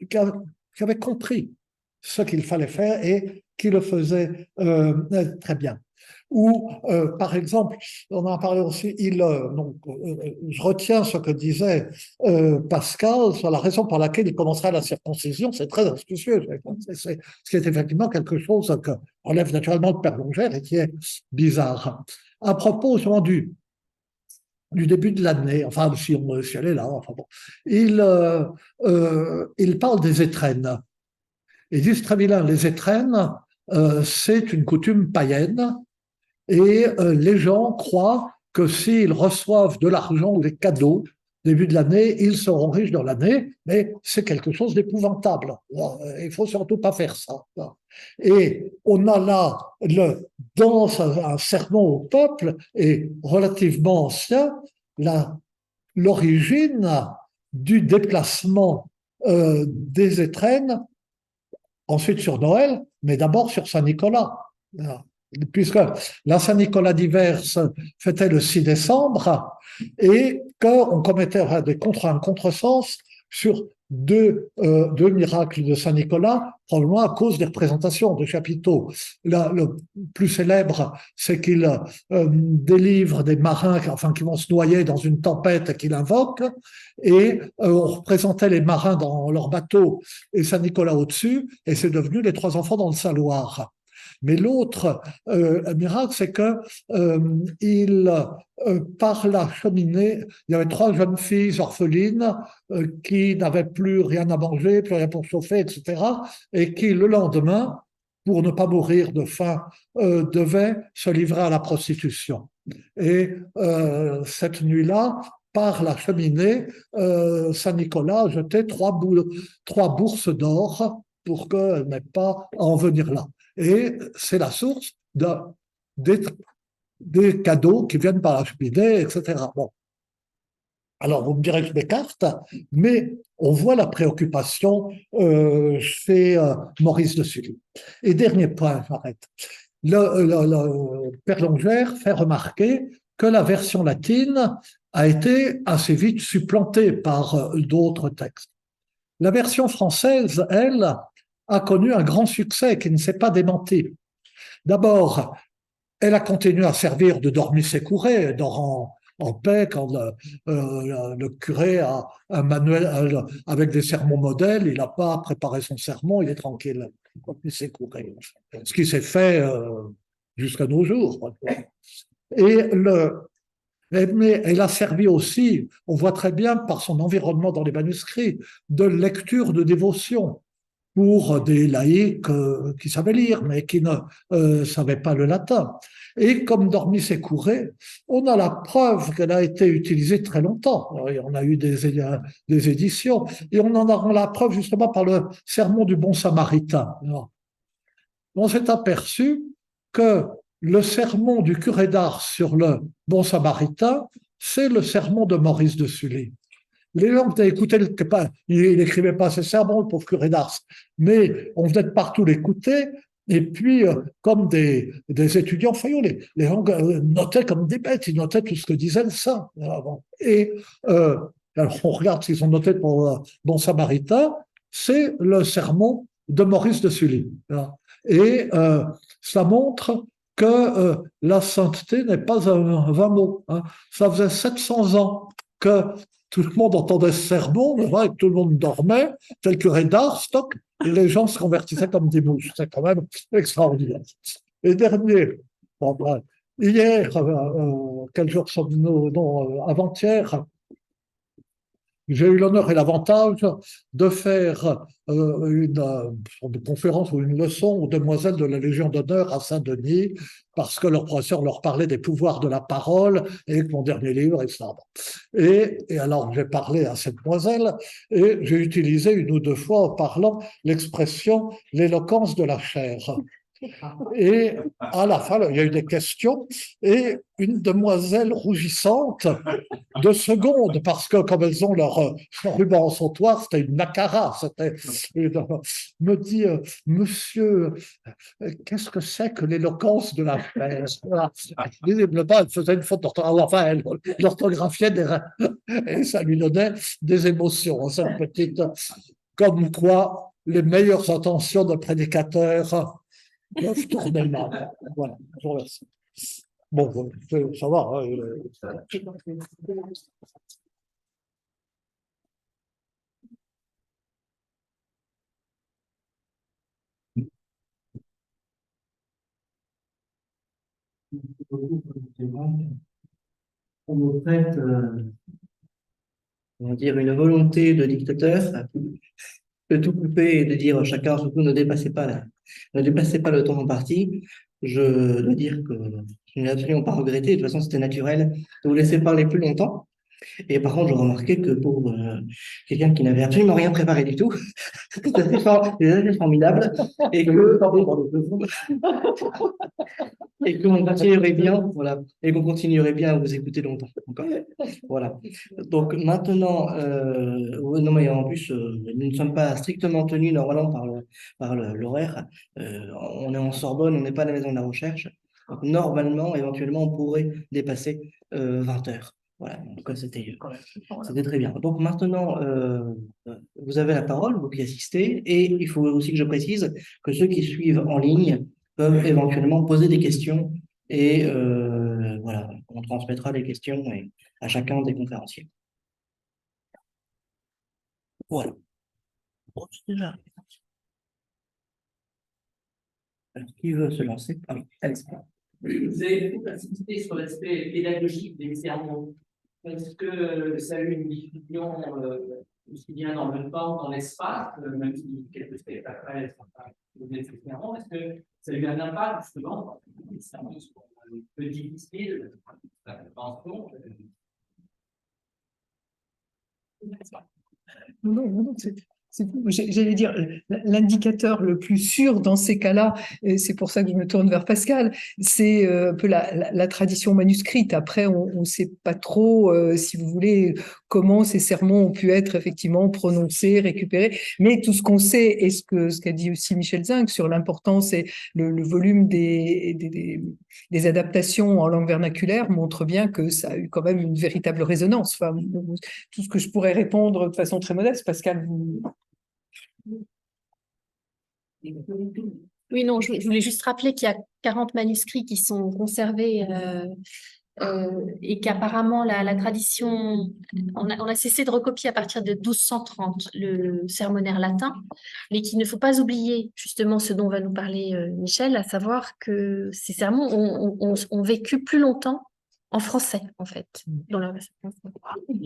qui avait compris ce qu'il fallait faire et qui le faisait très bien. Ou, par exemple, on en a parlé aussi, je retiens ce que disait Pascal sur la raison pour laquelle il commencerait la circoncision, c'est très astucieux, ce qui est effectivement quelque chose que relève naturellement le Père Longère et qui est bizarre. À propos justement du début de l'année, enfin si elle est là, enfin bon, il parle des étrennes. Ils disent très bien, les étrennes, c'est une coutume païenne. Et les gens croient que s'ils reçoivent de l'argent ou des cadeaux début de l'année, ils seront riches dans l'année, mais c'est quelque chose d'épouvantable. Il ne faut surtout pas faire ça. Et on a là, dans un sermon au peuple, et relativement ancien, l'origine du déplacement des étrennes, ensuite sur Noël, mais d'abord sur Saint-Nicolas. Puisque la Saint-Nicolas d'hiver se fêtait le 6 décembre et qu'on commettait un contresens sur deux miracles de Saint-Nicolas, probablement à cause des représentations de chapiteaux. Le plus célèbre, c'est qu'il délivre des marins qui vont se noyer dans une tempête qu'il invoque, et on représentait les marins dans leur bateau et Saint-Nicolas au-dessus, et c'est devenu les trois enfants dans le Saint-Loire. Mais l'autre miracle, c'est que par la cheminée, il y avait trois jeunes filles orphelines qui n'avaient plus rien à manger, plus rien pour chauffer, etc. Et qui, le lendemain, pour ne pas mourir de faim, devaient se livrer à la prostitution. Et cette nuit-là, par la cheminée, Saint-Nicolas jetait trois bourses d'or pour qu'elle n'ait pas à en venir là. Et c'est la source des cadeaux qui viennent par la cheminée, etc. Bon. Alors, vous me direz que je m'écarte, mais on voit la préoccupation chez Maurice de Sully. Et dernier point, j'arrête. Le Père Longère fait remarquer que la version latine a été assez vite supplantée par d'autres textes. La version française, elle, a connu un grand succès qui ne s'est pas démenti. D'abord, elle a continué à servir de dormis sécouré, dort en paix quand le curé a un manuel avec des sermons modèles, il n'a pas préparé son sermon, il est tranquille, dormis sécouré. Ce qui s'est fait jusqu'à nos jours. Mais elle a servi aussi, on voit très bien par son environnement dans les manuscrits, de lecture de dévotion pour des laïcs qui savaient lire, mais qui ne savaient pas le latin. Et comme Dormis et Courret, on a la preuve qu'elle a été utilisée très longtemps. On a eu des éditions, et on en a la preuve justement par le sermon du bon samaritain. On s'est aperçu que le sermon du curé d'Ars sur le bon samaritain, c'est le sermon de Maurice de Sully. les gens venaient écouter, il n'écrivait pas ses sermons, le pauvre curé d'Ars, mais on venait de partout l'écouter. Et puis, comme des étudiants faillots, les gens notaient comme des bêtes, ils notaient tout ce que disait le saint. Et alors, on regarde ce qu'ils ont noté pour Bon Samaritain, c'est le sermon de Maurice de Sully. Et ça montre que la sainteté n'est pas un vain mot. Ça faisait 700 ans que tout le monde entendait ce sermon, que tout le monde dormait, tel que curé d'Ars, et les gens se convertissaient comme des mouches. C'est quand même extraordinaire. Et dernier, bon, hier, quel jour sommes-nous? Non, avant-hier, j'ai eu l'honneur et l'avantage de faire une conférence ou une leçon aux demoiselles de la Légion d'honneur à Saint-Denis, parce que leur professeur leur parlait des pouvoirs de la parole et que mon dernier livre est ça. Et alors j'ai parlé à cette demoiselle et j'ai utilisé une ou deux fois en parlant l'expression l'éloquence de la chair. Et à la fin, il y a eu des questions et une demoiselle rougissante, 2 secondes, parce que comme elles ont leur ruban encensoir, c'était une nacara, me dit, monsieur, qu'est-ce que c'est que l'éloquence de la chair? Visiblement, elle faisait une faute d'orthographe, enfin, elle l'orthographiait et ça lui donnait des émotions, cette petite, comme quoi les meilleures intentions de prédicateurs peuvent tourner mal. Voilà, je vous remercie. Bon, ça va. On nous prête, on va dire, une volonté de dictateur de tout couper et de dire chacun, surtout, ne dépassez pas le temps imparti. Je dois dire que je n'ai absolument pas regretté. De toute façon, c'était naturel de vous laisser parler plus longtemps. Et par contre, je remarquais que pour quelqu'un qui n'avait absolument rien préparé du tout, c'était assez formidable et que et qu'on continuerait bien, voilà, et qu'on continuerait bien à vous écouter longtemps encore. Voilà. Donc maintenant, non mais en plus, nous ne sommes pas strictement tenus normalement par l'horaire. On est en Sorbonne, on n'est pas à la maison de la recherche. Donc normalement, éventuellement, on pourrait dépasser 20 heures. Voilà, en tout cas, c'était très bien. Donc maintenant, vous avez la parole, vous qui assistez, et il faut aussi que je précise que ceux qui suivent en ligne peuvent éventuellement poser des questions et voilà, on transmettra les questions à chacun des conférenciers. Voilà. Bon, c'est déjà. Alors, qui veut se lancer? Ah oui, Alex. Vous avez beaucoup insisté sur l'aspect pédagogique des sermons. Est-ce que ça a eu une diffusion aussi bien dans le temps, dans l'espace, même si quelques spectacles après sont nécessairement, est-ce que ça a eu un impact justement dans les sermons sont un peu difficiles, la compréhension? Non, j'allais dire, l'indicateur le plus sûr dans ces cas-là, et c'est pour ça que je me tourne vers Pascal, c'est un peu la tradition manuscrite. Après, on ne sait pas trop, si vous voulez, comment ces sermons ont pu être effectivement prononcés, récupérés, mais tout ce qu'on sait, et ce qu'a dit aussi Michel Zinc sur l'importance et le volume des adaptations en langue vernaculaire montre bien que ça a eu quand même une véritable résonance. Enfin, tout ce que je pourrais répondre de façon très modeste, Pascal, vous... Oui, non, je voulais juste rappeler qu'il y a 40 manuscrits qui sont conservés et qu'apparemment la tradition, on a cessé de recopier à partir de 1230 le sermonaire latin, mais qu'il ne faut pas oublier justement ce dont va nous parler Michel, à savoir que ces sermons ont vécu plus longtemps en français, en fait. Dans la version française. Et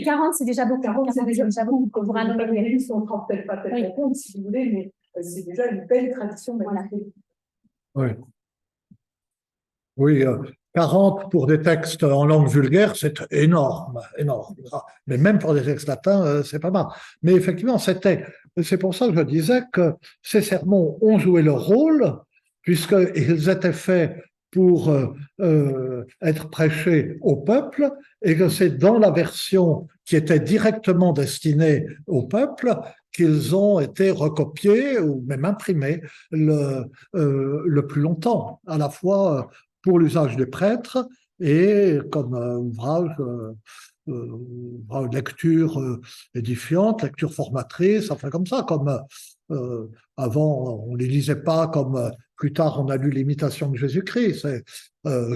40, c'est déjà beaucoup. 40, c'est déjà beaucoup. Pour un homme, ils ne sont peut-être pas tellement compte, si vous voulez, mais c'est déjà une belle tradition. Oui. Oui, 40 pour des textes en langue vulgaire, c'est énorme, énorme. Mais même pour des textes latins, c'est pas mal. Mais effectivement, c'est pour ça que je disais que ces sermons ont joué leur rôle, puisqu'ils étaient faits pour être prêchés au peuple, et que c'est dans la version qui était directement destinée au peuple qu'ils ont été recopiés ou même imprimés le plus longtemps, à la fois pour l'usage des prêtres et comme lecture édifiante, lecture formatrice, enfin comme ça, comme avant on ne les lisait pas comme plus tard on a lu l'imitation de Jésus-Christ. C'est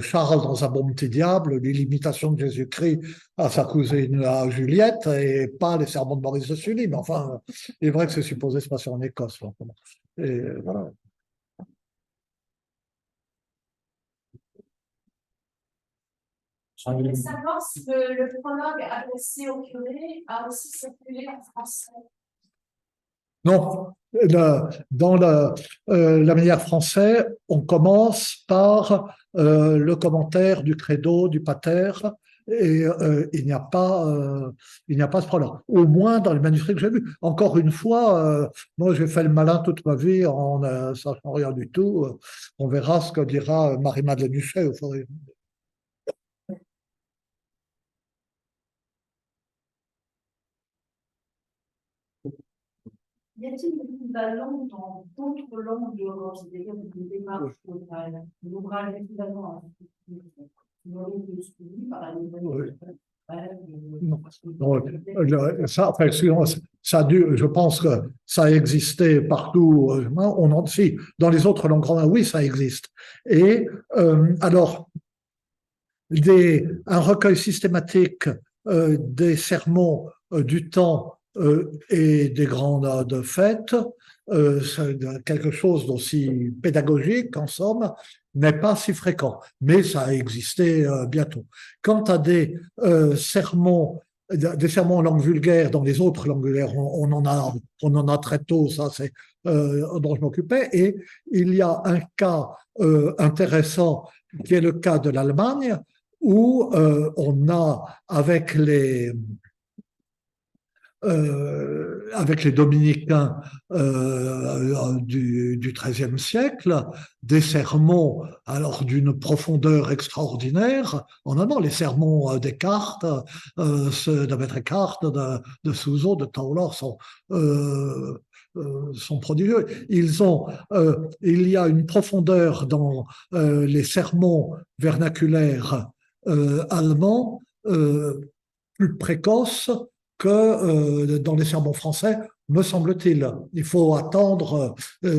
Charles dans Un bon petit diable, lit l'imitation de Jésus-Christ à sa cousine à Juliette et pas les sermons de Maurice de Sully. Mais enfin, il est vrai que c'est supposé se passer en Écosse. Et voilà. Je voulais savoir si le prologue adressé au curé a aussi circulé en français. Non, dans la manière française, on commence par le commentaire du credo, du pater, et il n'y a pas ce prologue. Au moins dans les manuscrits que j'ai vus. Encore une fois, moi j'ai fait le malin toute ma vie en ne sachant rien du tout. On verra ce que dira Marie-Madeleine Huchet au fur et à mesure. Y a-t-il une équivalent dans d'autres langues d'Europe, c'est-à-dire une démarche orale, l'ouvrage équivalent à ça, enfin, je pense que ça a existé partout. Si, dans les autres langues romanes, oui, ça existe. Et alors, un recueil systématique des sermons du temps et des grandes fêtes, quelque chose d'aussi pédagogique en somme, n'est pas si fréquent, mais ça a existé bientôt. Quant à des sermons en langue vulgaire, dans les autres langues vulgaires, on en a très tôt, ça c'est dont je m'occupais, et il y a un cas intéressant qui est le cas de l'Allemagne, où on a avec les dominicains du XIIIe siècle, des sermons alors d'une profondeur extraordinaire. En allemand, les sermons Descartes, ceux de Maître Eckhart, de Suso, de Tauler sont prodigieux. Il y a une profondeur dans les sermons vernaculaires allemands plus précoce que dans les sermons français, me semble-t-il. Il faut attendre,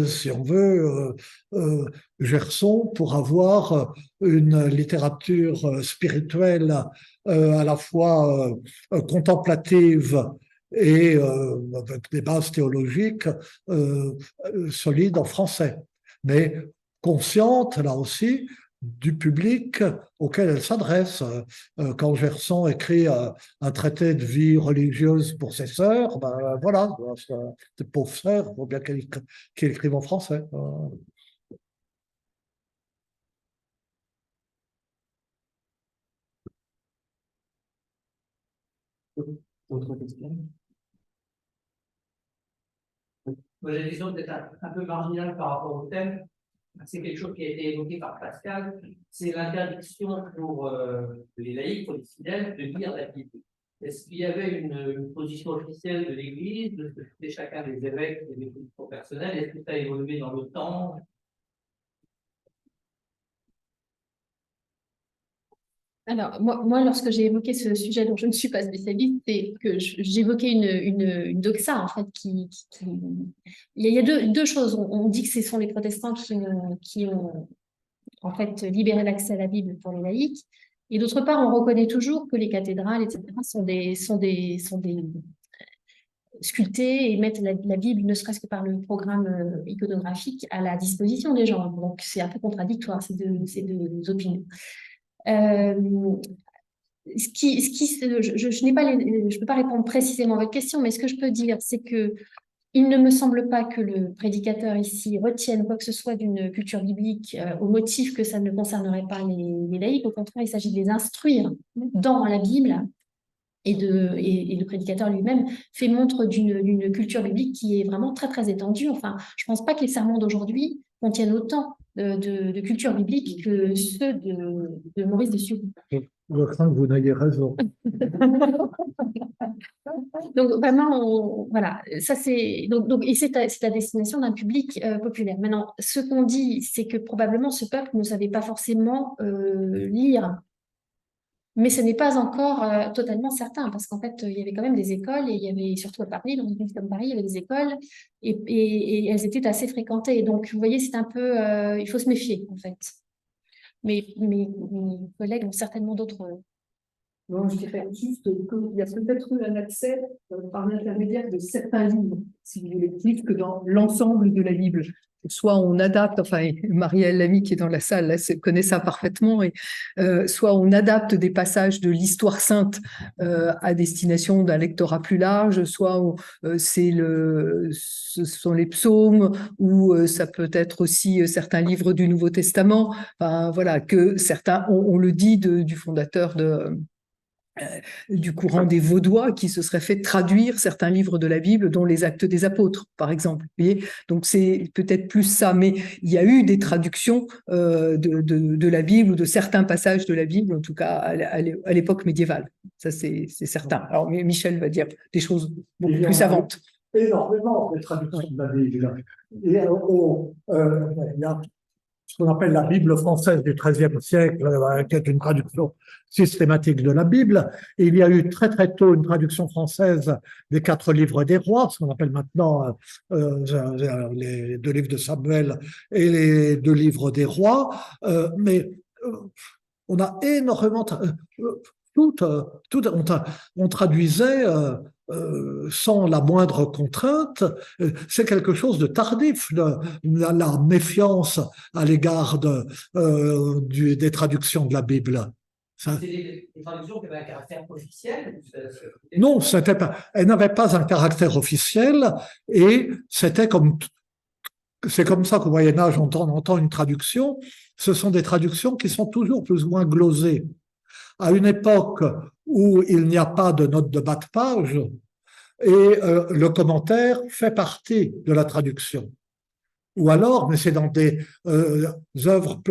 si on veut, Gerson pour avoir une littérature spirituelle à la fois contemplative et avec des bases théologiques solides en français. Mais consciente, là aussi, du public auquel elle s'adresse. Quand Gerson écrit un traité de vie religieuse pour ses sœurs, ben voilà, ces pauvres sœurs, il faut bien qu'elles écrivent en français. D'autres questions? Moi, j'ai l'impression d'être un peu marginal par rapport au thème. C'est quelque chose qui a été évoqué par Pascal, c'est l'interdiction pour les laïcs, pour les fidèles, de lire la Bible. Est-ce qu'il y avait une position officielle de l'Église, de ce que faisaient chacun des évêques et des positions personnelles? Est-ce que ça a évolué dans le temps? Alors, moi, lorsque j'ai évoqué ce sujet dont je ne suis pas spécialiste, c'est que j'évoquais une doxa, en fait, Il y a deux choses. On dit que ce sont les protestants qui ont en fait, libéré l'accès à la Bible pour les laïcs. Et d'autre part, on reconnaît toujours que les cathédrales, etc., sont des sculptées et mettent la Bible, ne serait-ce que par le programme iconographique, à la disposition des gens. Donc, c'est un peu contradictoire, ces deux opinions. Je peux pas répondre précisément à votre question, mais ce que je peux dire, c'est que il ne me semble pas que le prédicateur ici retienne quoi que ce soit d'une culture biblique au motif que ça ne concernerait pas les laïcs. Au contraire, il s'agit de les instruire dans la Bible, et le prédicateur lui-même fait montre d'une culture biblique qui est vraiment très, très étendue. Enfin, je ne pense pas que les sermons d'aujourd'hui contiennent autant de culture biblique que ceux de Maurice de Sully. Je crains que vous n'ayez raison. Donc vraiment, voilà, ça c'est et c'est à destination d'un public populaire. Maintenant, ce qu'on dit, c'est que probablement ce peuple ne savait pas forcément lire, mais ce n'est pas encore totalement certain parce qu'en fait, il y avait quand même des écoles et il y avait surtout à Paris, dans une ville comme Paris, il y avait des écoles et elles étaient assez fréquentées. Donc vous voyez, c'est un peu, il faut se méfier en fait. Mais mes collègues ont certainement d'autres. Non, je dirais juste qu'il y a peut-être eu un accès par l'intermédiaire de certains livres, si vous voulez, plus que dans l'ensemble de la Bible. Soit on adapte, enfin, Marielle Lamy qui est dans la salle là, connaît ça parfaitement, et soit on adapte des passages de l'histoire sainte à destination d'un lectorat plus large, soit ce sont les psaumes, ou ça peut être aussi certains livres du Nouveau Testament. Enfin, voilà, que certains, on le dit du fondateur du courant des Vaudois qui se serait fait traduire certains livres de la Bible, dont les Actes des Apôtres, par exemple. Vous voyez, donc c'est peut-être plus ça, mais il y a eu des traductions de la Bible ou de certains passages de la Bible, en tout cas à l'époque médiévale. Ça, c'est certain. Alors Michel va dire des choses beaucoup plus savantes. Énormément de traductions de la Bible. Il y a ce qu'on appelle la Bible française du XIIIe siècle, qui est une traduction systématique de la Bible. Et il y a eu très très tôt une traduction française des 4 livres des rois, ce qu'on appelle maintenant les 2 livres de Samuel et les 2 livres des rois. Mais on a énormément... on traduisait sans la moindre contrainte. C'est quelque chose de tardif, la méfiance à l'égard des traductions de la Bible. C'est des traductions qui avaient un caractère officiel? Non, elles n'avaient pas un caractère officiel, et c'est comme ça qu'au Moyen-Âge, on entend une traduction. Ce sont des traductions qui sont toujours plus ou moins glosées. À une époque où il n'y a pas de note de bas de page, et le commentaire fait partie de la traduction. Ou alors, mais c'est dans des œuvres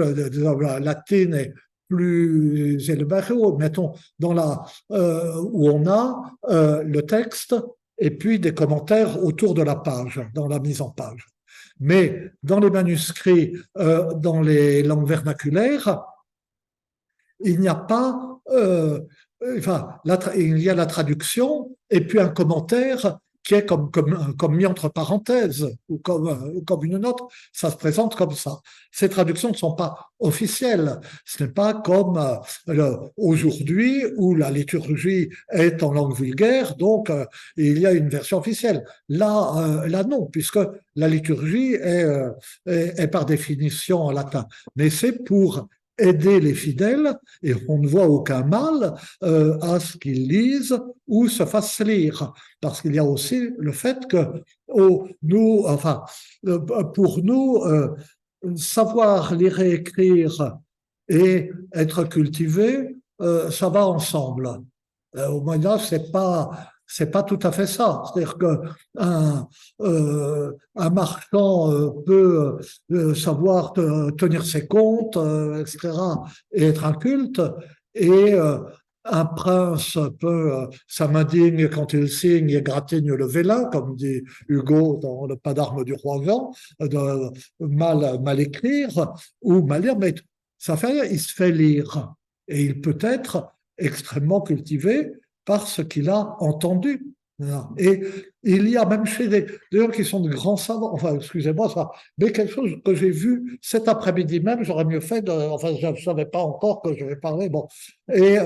latines et plus élevées, mettons, où on a le texte et puis des commentaires autour de la page, dans la mise en page. Mais dans les manuscrits, dans les langues vernaculaires, il n'y a pas, il y a la traduction et puis un commentaire qui est comme mis entre parenthèses ou comme une note. Ça se présente comme ça. Ces traductions ne sont pas officielles. Ce n'est pas comme aujourd'hui où la liturgie est en langue vulgaire, donc il y a une version officielle. Là non, puisque la liturgie est par définition en latin. Mais c'est pour aider les fidèles, et on ne voit aucun mal à ce qu'ils lisent ou se fassent lire, parce qu'il y a aussi le fait que pour nous, savoir lire et écrire et être cultivé, ça va ensemble. Au Moyen-Âge, c'est pas tout à fait ça. C'est-à-dire qu'un marchand peut savoir tenir ses comptes, etc., et être inculte, et un prince peut, ça m'indigne quand il signe et gratigne le vélin, comme dit Hugo dans Le Pas d'armes du roi Jean, de mal écrire ou mal lire, mais ça fait rien, il se fait lire. Et il peut être extrêmement cultivé par ce qu'il a entendu. Et il y a même chez des gens qui sont de grands savants, enfin, excusez-moi, ça, mais quelque chose que j'ai vu cet après-midi même, j'aurais mieux fait, je ne savais pas encore que je vais parler, bon. Et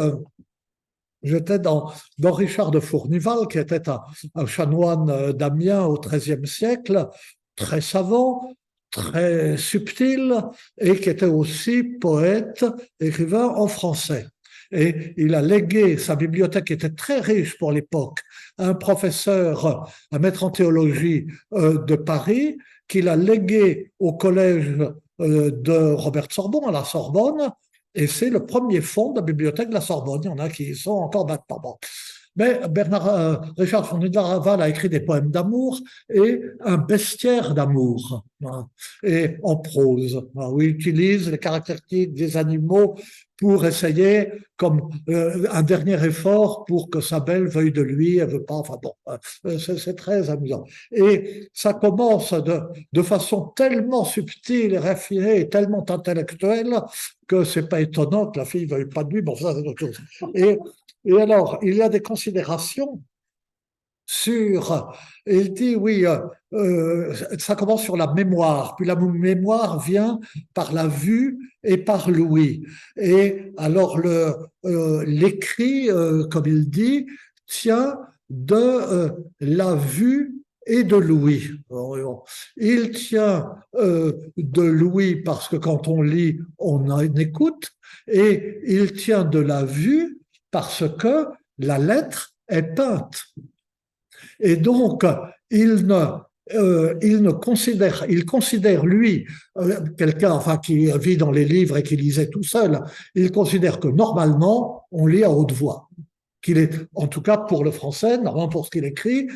j'étais dans Richard de Fournival, qui était un chanoine d'Amiens au XIIIe siècle, très savant, très subtil, et qui était aussi poète, écrivain en français. Et il a légué sa bibliothèque, qui était très riche pour l'époque, à un professeur, un maître en théologie de Paris, qu'il a légué au collège de Robert Sorbon, à la Sorbonne, et c'est le premier fonds de la bibliothèque de la Sorbonne. Il y en a qui y sont encore maintenant. Bon. Mais Richard von Laval a écrit des poèmes d'amour et un bestiaire d'amour, hein, et en prose, hein, où il utilise les caractéristiques des animaux pour essayer, comme un dernier effort pour que sa belle veuille de lui, elle veut pas, enfin bon, c'est très amusant. Et ça commence de façon tellement subtile et raffinée et tellement intellectuelle que c'est pas étonnant que la fille veuille pas de lui, bon ça c'est autre chose. Et alors, il y a des considérations sur, il dit oui, ça commence sur la mémoire, puis la mémoire vient par la vue et par l'ouïe. Et alors l'écrit, comme il dit, tient de la vue et de l'ouïe. Il tient de l'ouïe parce que quand on lit, on en écoute, et il tient de la vue parce que la lettre est peinte. Et donc, il considère lui, quelqu'un enfin, qui vit dans les livres et qui lisait tout seul, il considère que normalement, on lit à haute voix. Qu'il est, en tout cas pour le français, normalement pour ce qu'il écrit,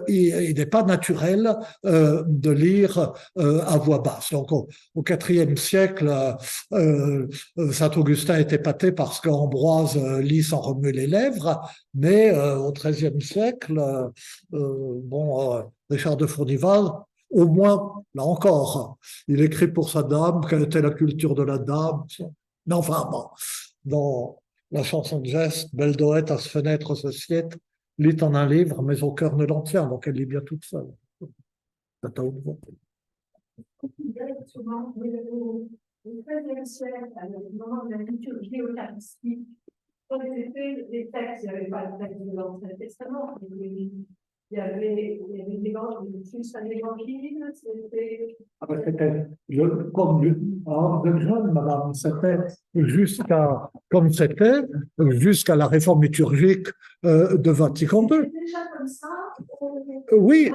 il n'est pas naturel de lire à voix basse. Donc au IVe siècle, Saint-Augustin était épaté parce qu'Ambroise lit sans remuer les lèvres, mais au XIIIe siècle, Richard de Fournival, au moins, là encore, il écrit pour sa dame, quelle était la culture de la dame. Mais enfin, bon, dans la chanson de geste, belle dohette à se fenêtre, se siette, lit en un livre, mais au cœur ne l'en tient, donc elle lit bien toute seule. C'est à haute voix. Souvent, au XIIIe siècle, à le moment de la liturgie eucharistique, quand c'était des textes, il n'y avait pas de texte de l'Ancien Testament, il y avait juste un évangile, c'était. Ah ben, c'était comme de jeune, madame, c'était jusqu'à la réforme liturgique de Vatican II. Déjà comme ça. Oui,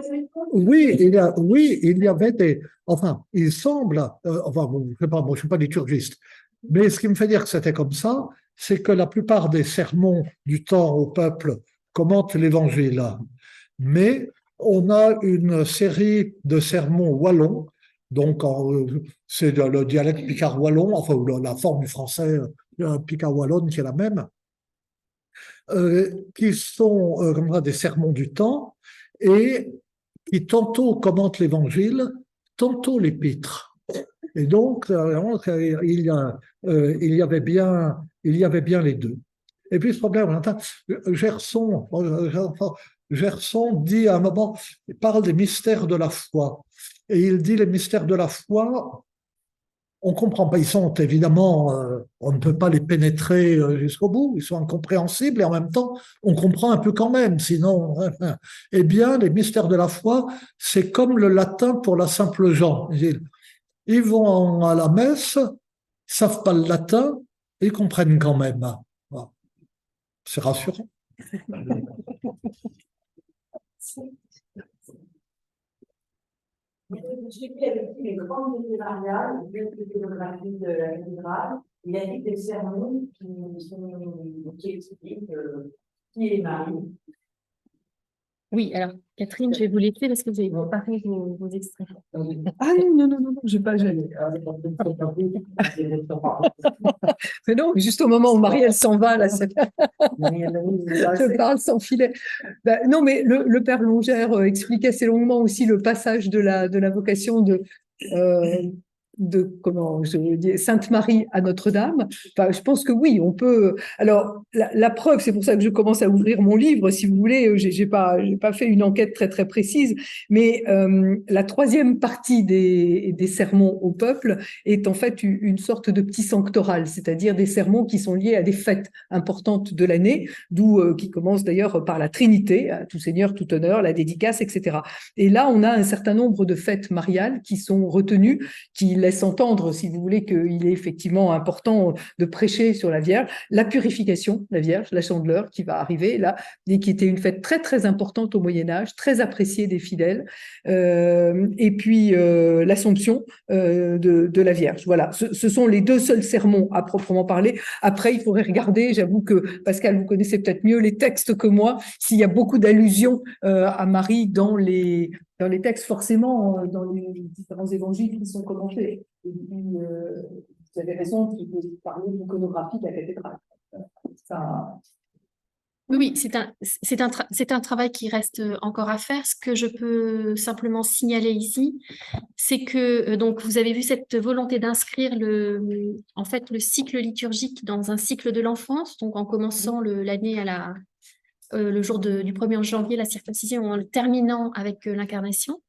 il y avait des. Enfin, il semble. Enfin, bon, je sais pas, moi, je suis pas liturgiste, mais ce qui me fait dire que c'était comme ça, c'est que la plupart des sermons du temps au peuple commentent l'Évangile. Mais on a une série de sermons wallons, donc c'est le dialecte picard-wallon, enfin la forme du français picard-wallonne qui est la même, qui sont comme ça, des sermons du temps et qui tantôt commentent l'Évangile, tantôt l'Épître. Et donc, il y avait bien les deux. Et puis ce problème, Gerson dit à un moment, il parle des mystères de la foi. Et il dit les mystères de la foi, on ne comprend pas. Ils sont évidemment, on ne peut pas les pénétrer jusqu'au bout. Ils sont incompréhensibles et en même temps, on comprend un peu quand même. Sinon, eh bien, les mystères de la foi, c'est comme le latin pour la simple gens. Ils vont à la messe, ils ne savent pas le latin, et ils comprennent quand même. Voilà. C'est rassurant. J'ai fait les grandes mémoriales, les bibliographies de la cathédrale. Il y a des sermons qui expliquent qui est Marie. Oui, alors Catherine, je vais vous laisser parce que vous avez préparé vos extraits. Ah non, je vais pas gêner. Mais non, juste au moment où Marielle s'en va, là, je parle sans filet. Ben, non, mais le père Longère explique assez longuement aussi le passage de la vocation de comment je dis, Sainte Marie à Notre-Dame. Enfin, je pense que oui, on peut. Alors, la preuve, c'est pour ça que je commence à ouvrir mon livre. Si vous voulez, j'ai pas fait une enquête très très précise, mais la troisième partie des sermons au peuple est en fait une sorte de petit sanctoral, c'est-à-dire des sermons qui sont liés à des fêtes importantes de l'année, d'où qui commencent d'ailleurs par la Trinité, tout Seigneur, tout honneur, la dédicace, etc. Et là, on a un certain nombre de fêtes mariales qui sont retenues, qui laissent laisse entendre, si vous voulez, qu'il est effectivement important de prêcher sur la Vierge, la purification, la Vierge, la Chandeleur qui va arriver là, et qui était une fête très très importante au Moyen-Âge, très appréciée des fidèles, et puis l'Assomption de la Vierge. Voilà, ce sont les deux seuls sermons à proprement parler. Après, il faudrait regarder, j'avoue que Pascal, vous connaissez peut-être mieux les textes que moi, s'il y a beaucoup d'allusions à Marie dans les textes, forcément, dans les différents évangiles qui sont commentés. Et puis, vous avez raison de parler d'iconographie de la cathédrale. Ça... Oui, c'est un travail qui reste encore à faire. Ce que je peux simplement signaler ici, c'est que donc vous avez vu cette volonté d'inscrire en fait le cycle liturgique dans un cycle de l'enfance, donc en commençant l'année le jour du 1er janvier, la circoncision, en le terminant avec l'incarnation,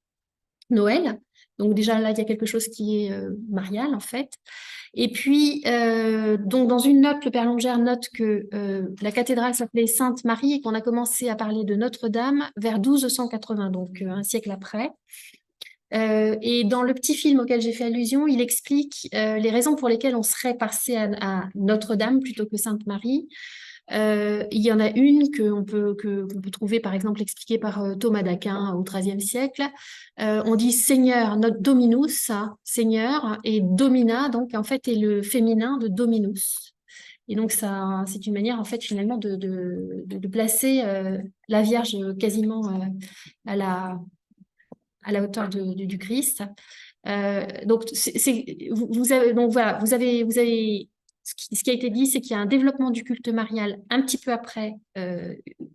Noël. Donc déjà là, il y a quelque chose qui est marial en fait. Et puis, donc dans une note, le Père Longère note que la cathédrale s'appelait Sainte-Marie et qu'on a commencé à parler de Notre-Dame vers 1280, donc un siècle après. Et dans le petit film auquel j'ai fait allusion, il explique les raisons pour lesquelles on serait passé à Notre-Dame plutôt que Sainte-Marie. Il y en a une qu'on peut trouver, par exemple, expliquée par Thomas d'Aquin au XIIIe siècle. On dit Seigneur, notre Dominus, Seigneur, et Domina, donc en fait, est le féminin de Dominus. Et donc, ça, c'est une manière, en fait, finalement, de placer la Vierge quasiment à la hauteur du Christ. Donc, vous avez ce qui a été dit, c'est qu'il y a un développement du culte marial un petit peu après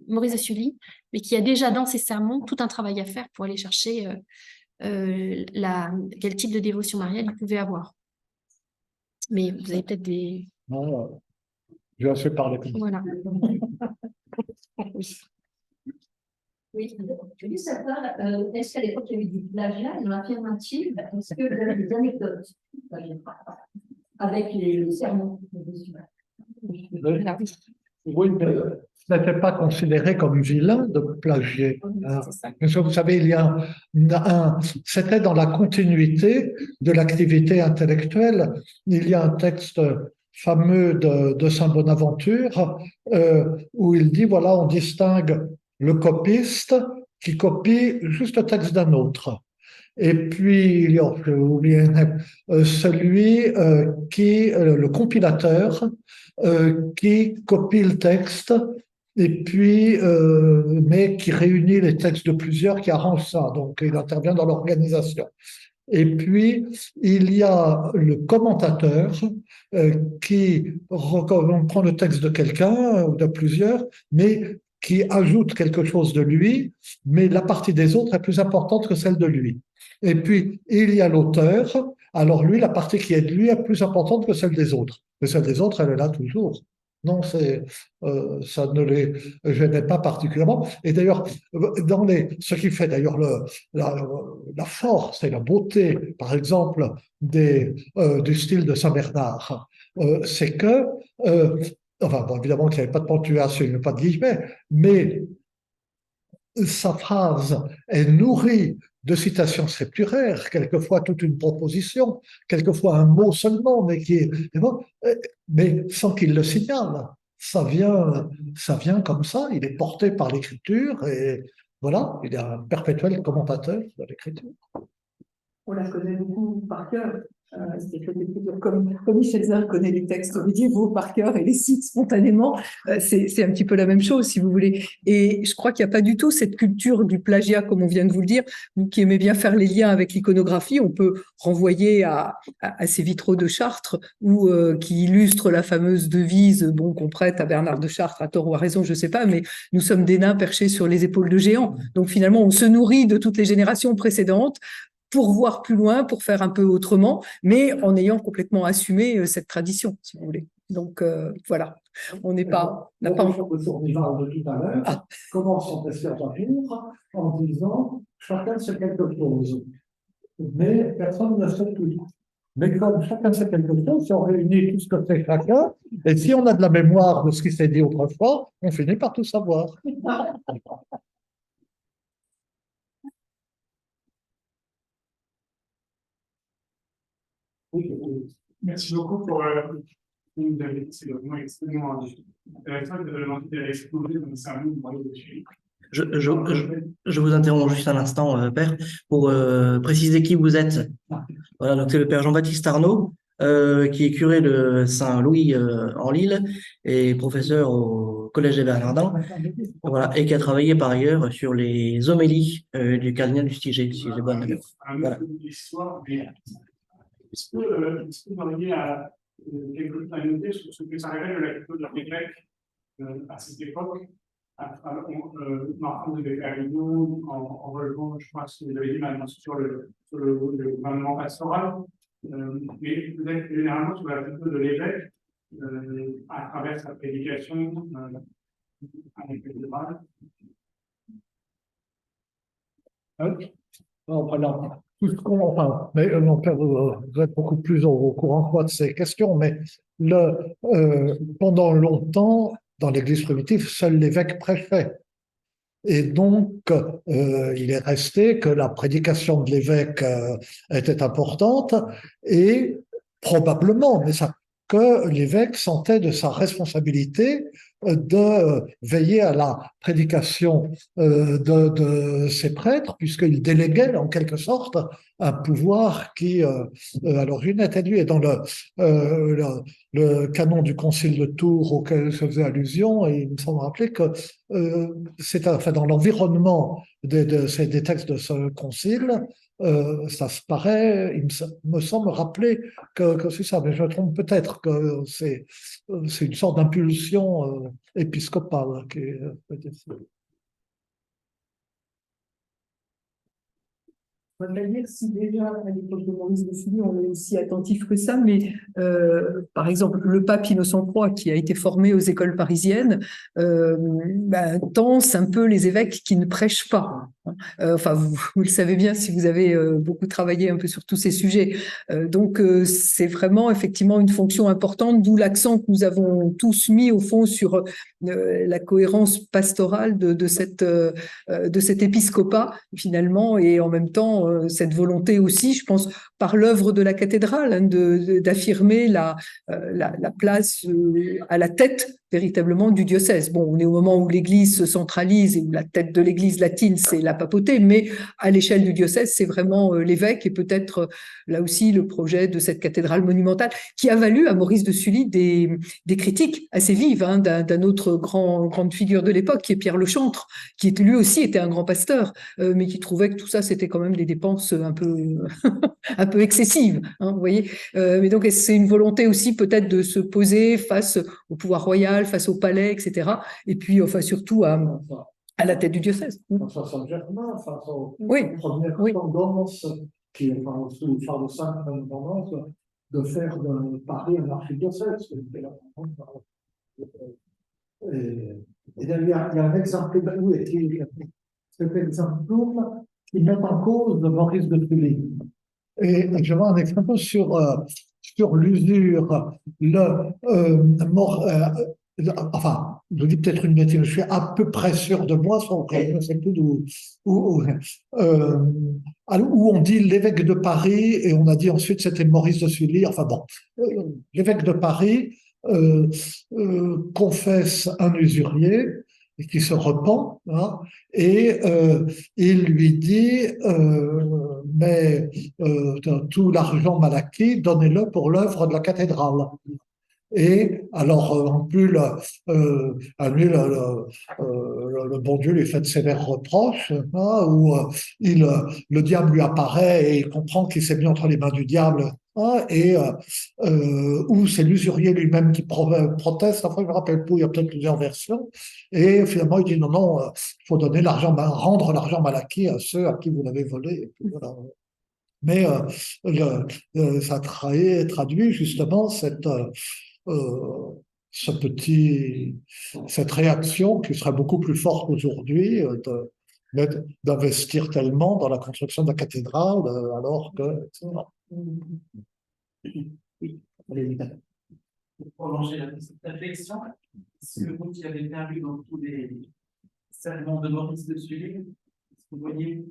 Maurice de Sully, mais qu'il y a déjà dans ses sermons tout un travail à faire pour aller chercher quel type de dévotion mariale il pouvait avoir. Mais vous avez peut-être des... Non, je assez parler comme ça. Voilà. Oui, je dis ça, est-ce qu'à l'époque il y a eu du plagiat dans l'affirmative? Est-ce que vous avez des anecdotes avec les sermons? Voilà. Oui, mais ce n'était pas considéré comme vilain de plagier. Parce que vous savez, c'était dans la continuité de l'activité intellectuelle. Il y a un texte fameux de Saint Bonaventure où il dit, voilà, on distingue le copiste qui copie juste le texte d'un autre. Et puis, j'ai oublié celui le compilateur, qui copie le texte, et puis, mais qui réunit les textes de plusieurs, qui arrange ça. Donc, il intervient dans l'organisation. Et puis, il y a le commentateur qui prend le texte de quelqu'un ou de plusieurs, mais qui ajoute quelque chose de lui, mais la partie des autres est plus importante que celle de lui. Et puis, il y a l'auteur. Alors lui, la partie qui est de lui est plus importante que celle des autres. Mais celle des autres, elle est là toujours. Non, ça ne les gênait pas particulièrement. Et d'ailleurs, ce qui fait d'ailleurs la force et la beauté, par exemple, du style de Saint-Bernard, c'est que, enfin, bon, évidemment qu'il n'y avait pas de ponctuation, pas de guillemets, mais sa phrase est nourrie de citations scripturaires, quelquefois toute une proposition, quelquefois un mot seulement, mais sans qu'il le signale. Ça vient comme ça, il est porté par l'écriture et voilà, il est un perpétuel commentateur de l'écriture. On la connaît beaucoup par cœur. Comme Michel Zin connaît les textes médiévaux par cœur et les cite spontanément, c'est un petit peu la même chose, si vous voulez. Et je crois qu'il n'y a pas du tout cette culture du plagiat, comme on vient de vous le dire. Vous qui aimez bien faire les liens avec l'iconographie, on peut renvoyer à ces vitraux de Chartres qui illustrent la fameuse devise qu'on prête à Bernard de Chartres, à tort ou à raison, je ne sais pas, mais nous sommes des nains perchés sur les épaules de géants. Donc finalement, on se nourrit de toutes les générations précédentes pour voir plus loin, pour faire un peu autrement, mais en ayant complètement assumé cette tradition, si vous voulez. Donc voilà, on n'a pas encore de Tournival de tout à l'heure, commence son message d'amour en disant chacun sait quelque chose, mais personne ne sait tout. Mais comme chacun sait quelque chose, si on réunit tout ce que fait chacun, et si on a de la mémoire de ce qui s'est dit autrefois, on finit par tout savoir. Merci beaucoup pour vous avez dit, c'est vraiment extrêmement intéressant de l'entité à exploser dans le cerveau du moyen de suivi. Je, je, je, je vous interromps juste un instant, Père, pour préciser qui vous êtes. Voilà, donc c'est le Père Jean-Baptiste Arnaud, qui est curé de Saint-Louis en Lille et professeur au Collège des Bernardins, voilà, et qui a travaillé par ailleurs sur les homélies du cardinal Lustiger, si j'ai bonne mémoire. Un Voilà. autre bout de l'histoire, mais est-ce que vous auriez quelque chose à noter sur ce que ça révèle de la culture de l'évêque à cette époque? Martin de Bécarino, en relevant, je crois, ce que vous avez dit maintenant sur le gouvernement pastoral, mais peut-être généralement sur la culture de l'évêque à travers sa prédication à l'évêque. Alors, tout ce qu'on, enfin, mais mon père, vous êtes beaucoup plus au courant que moi de ces questions, mais pendant longtemps, dans l'Église primitive, seul l'évêque prêchait. Et donc, il est resté que la prédication de l'évêque était importante et probablement, mais ça, que l'évêque sentait de sa responsabilité de veiller à la prédication de ses prêtres, puisqu'il déléguait en quelque sorte un pouvoir qui, à l'origine, était lui. Et dans le canon du Concile de Tours auquel je faisais allusion, et il me semble rappeler que c'est enfin, dans l'environnement des textes de ce concile, ça se paraît, il me semble rappeler que c'est ça, mais je me trompe peut-être que c'est une sorte d'impulsion épiscopale qui est On va pas dire si déjà à l'époque de Maurice de Sully, on est aussi attentif que ça, mais par exemple, le pape Innocent III, qui a été formé aux écoles parisiennes, tense un peu les évêques qui ne prêchent pas. Enfin, vous le savez bien si vous avez beaucoup travaillé un peu sur tous ces sujets. Donc, c'est vraiment effectivement une fonction importante, d'où l'accent que nous avons tous mis au fond sur la cohérence pastorale de cet épiscopat finalement, et en même temps cette volonté aussi, je pense, par l'œuvre de la cathédrale, hein, d'affirmer la place à la tête véritablement du diocèse. Bon, on est au moment où l'Église se centralise et où la tête de l'Église latine, c'est la papauté, mais à l'échelle du diocèse, c'est vraiment l'évêque, et peut-être là aussi le projet de cette cathédrale monumentale qui a valu à Maurice de Sully des critiques assez vives, hein, d'un autre grande figure de l'époque, qui est Pierre Lechantre, qui lui aussi était un grand pasteur, mais qui trouvait que tout ça, c'était quand même des dépenses un peu, un peu excessives, hein, vous voyez. Mais donc, c'est une volonté aussi peut-être de se poser face au pouvoir royal, face au palais, etc. Et puis, enfin, surtout à la tête du diocèse. François Saint-Germain, face aux Oui, premières oui. tendances, qui, enfin, sous Charles V, une tendance de faire de Paris un archidiocèse. Et il y a un exemple, oui, cet exemple qui met en cause Maurice de Sully. Et je vois un exemple sur l'usure, enfin, je dis peut-être une bêtise, je suis à peu près sûr de moi, je ne sais plus où on dit l'évêque de Paris, et on a dit ensuite c'était Maurice de Sully, enfin bon, l'évêque de Paris confesse un usurier et qui se repent, hein, et il lui dit mais tout l'argent mal acquis, donnez-le pour l'œuvre de la cathédrale. Et alors, à lui, le bon Dieu lui fait de sévères reproches, hein, où le diable lui apparaît et il comprend qu'il s'est mis entre les mains du diable, hein, et où c'est l'usurier lui-même qui proteste. Enfin, je me rappelle plus, il y a peut-être plusieurs versions. Et finalement, il dit non, non, il faut donner rendre l'argent mal acquis à ceux à qui vous l'avez volé. Et puis, voilà. Mais ça traduit justement euh, cette réaction qui serait beaucoup plus forte aujourd'hui d'investir tellement dans la construction de la cathédrale alors que... Pour prolonger cette réflexion, est-ce que vous qui avez bien lu dans tous les sermons de Maurice de Sully, est-ce que vous voyez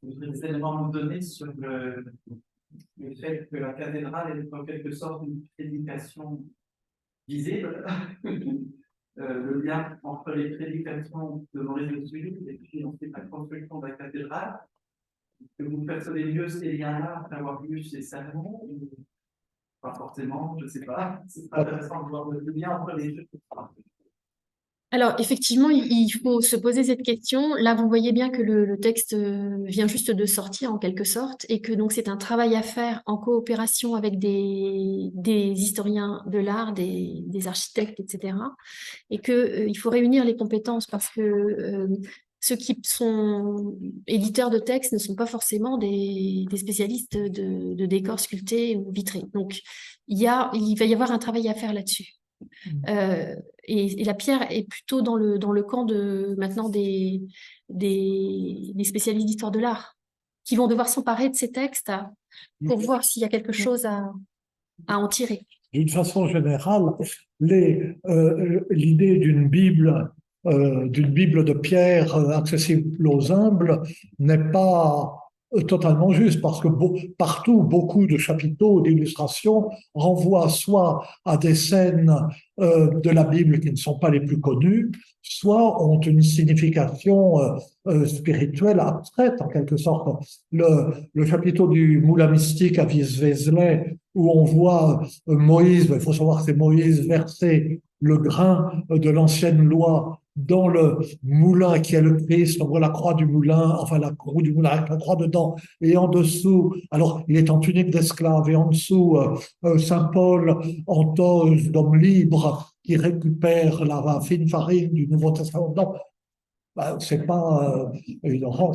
des éléments à nous donner sur le fait que la cathédrale est en quelque sorte une prédication visible, le lien entre les prédications de Maurice de Sully et puis ensuite la construction de la cathédrale, que vous percevez mieux ces liens-là après avoir vu ces sermons, ou pas forcément, je ne sais pas, c'est pas intéressant de voir le lien entre les deux. Alors, effectivement, il faut se poser cette question. Là, vous voyez bien que le texte vient juste de sortir en quelque sorte et que donc c'est un travail à faire en coopération avec des historiens de l'art, des architectes, etc. Et que, il faut réunir les compétences parce que ceux qui sont éditeurs de textes ne sont pas forcément des spécialistes de décors sculptés ou vitrés. Donc, il va y avoir un travail à faire là-dessus. Et la pierre est plutôt dans le camp maintenant des spécialistes d'histoire de l'art qui vont devoir s'emparer de ces textes pour voir s'il y a quelque chose à en tirer. D'une façon générale, l'idée d'une Bible de pierre accessible aux humbles n'est pas totalement juste, parce que partout, beaucoup de chapiteaux, d'illustrations renvoient soit à des scènes de la Bible qui ne sont pas les plus connues, soit ont une signification spirituelle abstraite, en quelque sorte. Le chapiteau du Moulin Mystique à Wieswesley, où on voit Moïse, il faut savoir que c'est Moïse, verser le grain de l'ancienne loi dans le moulin qui est le Christ. On voit la croix du moulin, enfin la roue du moulin avec la croix dedans, et en dessous, alors il est en tunique d'esclave, et en dessous, Saint Paul en toge d'homme libre qui récupère la fine farine du Nouveau Testament. Non, c'est pas évident,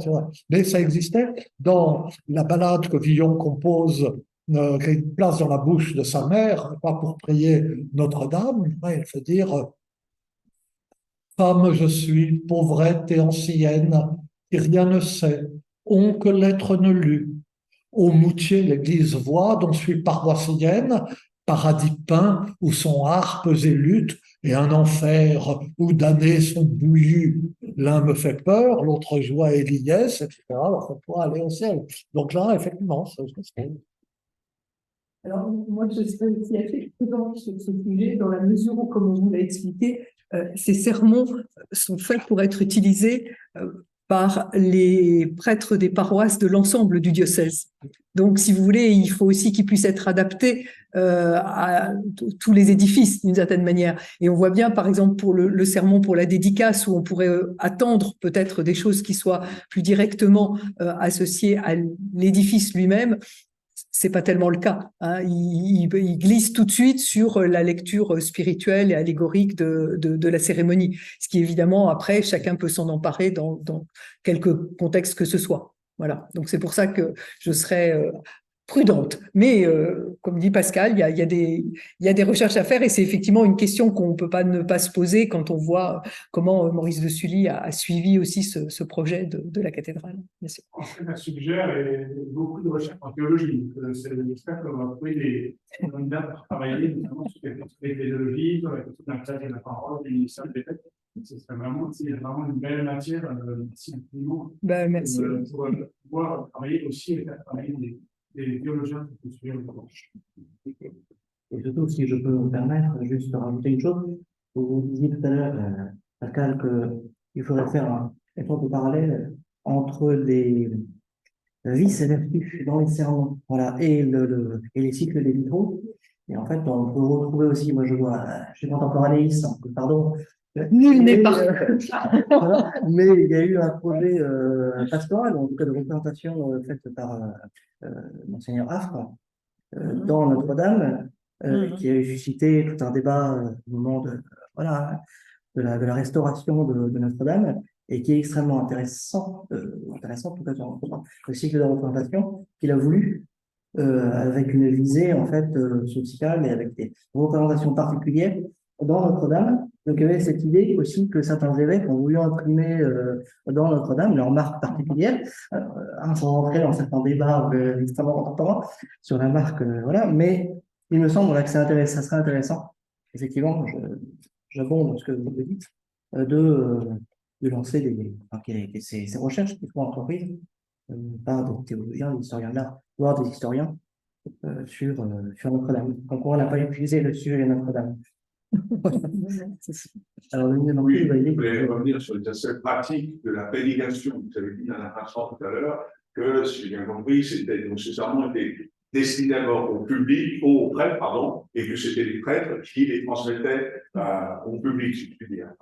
mais ça existait dans la ballade que Villon compose, qui a une place dans la bouche de sa mère, pas pour prier Notre-Dame, il faut dire femme je suis, pauvrette et ancienne, qui rien ne sait, on que l'être ne lut. Au Moutier, l'église voit, dont suis paroissienne, paradis peint où sont harpes et luttes, et un enfer où damnés sont bouillus. L'un me fait peur, l'autre joie et liesse, etc. Alors, on pourra aller au ciel. Donc là, effectivement, c'est. Alors, moi, je serais aussi assez prudente sur ce sujet, dans la mesure où, comme on vous l'a expliqué, ces sermons sont faits pour être utilisés par les prêtres des paroisses de l'ensemble du diocèse. Donc, si vous voulez, il faut aussi qu'ils puissent être adaptés à tous les édifices, d'une certaine manière. Et on voit bien, par exemple, pour le sermon pour la dédicace, où on pourrait attendre peut-être des choses qui soient plus directement associées à l'édifice lui-même. C'est pas tellement le cas. Hein. Il glisse tout de suite sur la lecture spirituelle et allégorique de la cérémonie, ce qui évidemment après chacun peut s'en emparer dans quelque contexte que ce soit. Voilà. Donc c'est pour ça que je serais prudente. Mais comme dit Pascal, il y a des recherches à faire et c'est effectivement une question qu'on ne peut pas ne pas se poser quand on voit comment Maurice de Sully a suivi aussi ce projet de la cathédrale. Bien sûr. En fait, ça suggère beaucoup de recherches en théologie. C'est l'expert qu'on va trouver des candidats pour travailler notamment sur les théologies, sur la question de la place de la parole, du ministère des fêtes. C'est vraiment une belle matière, Merci. pour pouvoir travailler aussi et faire travailler des théologiens qui peuvent suivre le branche. Et surtout, si je peux me permettre, juste de rajouter une chose, vous disiez tout à l'heure, Pascal, qu'il faudrait faire un effort de parallèle entre les vices et vertus dans les sermons, voilà, et les cycles des vitraux. Et en fait, on peut retrouver aussi, moi je vois, je suis contemporanéiste, pardon. Nul n'est pas. Voilà, mais il y a eu un projet pastoral, en tout cas de représentation faite par Monseigneur Affre dans Notre-Dame, qui a suscité tout un débat au moment voilà, de la restauration de Notre-Dame, et qui est extrêmement intéressant en tout cas sur le cycle de représentation qu'il a voulu, avec une visée en fait sociale et avec des représentations particulières dans Notre-Dame. Donc il y avait cette idée aussi que certains évêques ont voulu imprimer dans Notre-Dame leur marque particulière, sans rentrer dans certains débats extrêmement contemporains sur la marque, voilà. Mais il me semble voilà, que ça serait intéressant, effectivement, j'abonde dans ce que vous dites, de lancer ces recherches qui sont entreprises par des théologiens, des historiens de l'art, voire des historiens sur Notre-Dame. Encore, on n'a pas utilisé le sujet de Notre-Dame. Alors, le mieux non plus, Oui, vous voyez, je voulais revenir sur les aspects pratiques de la prédication. Vous avez dit dans la phrase tout à l'heure que, si j'ai bien compris, donc ce serment était destiné d'abord au public, aux prêtres, pardon, et que c'était les prêtres qui les transmettaient au public, si je puis dire.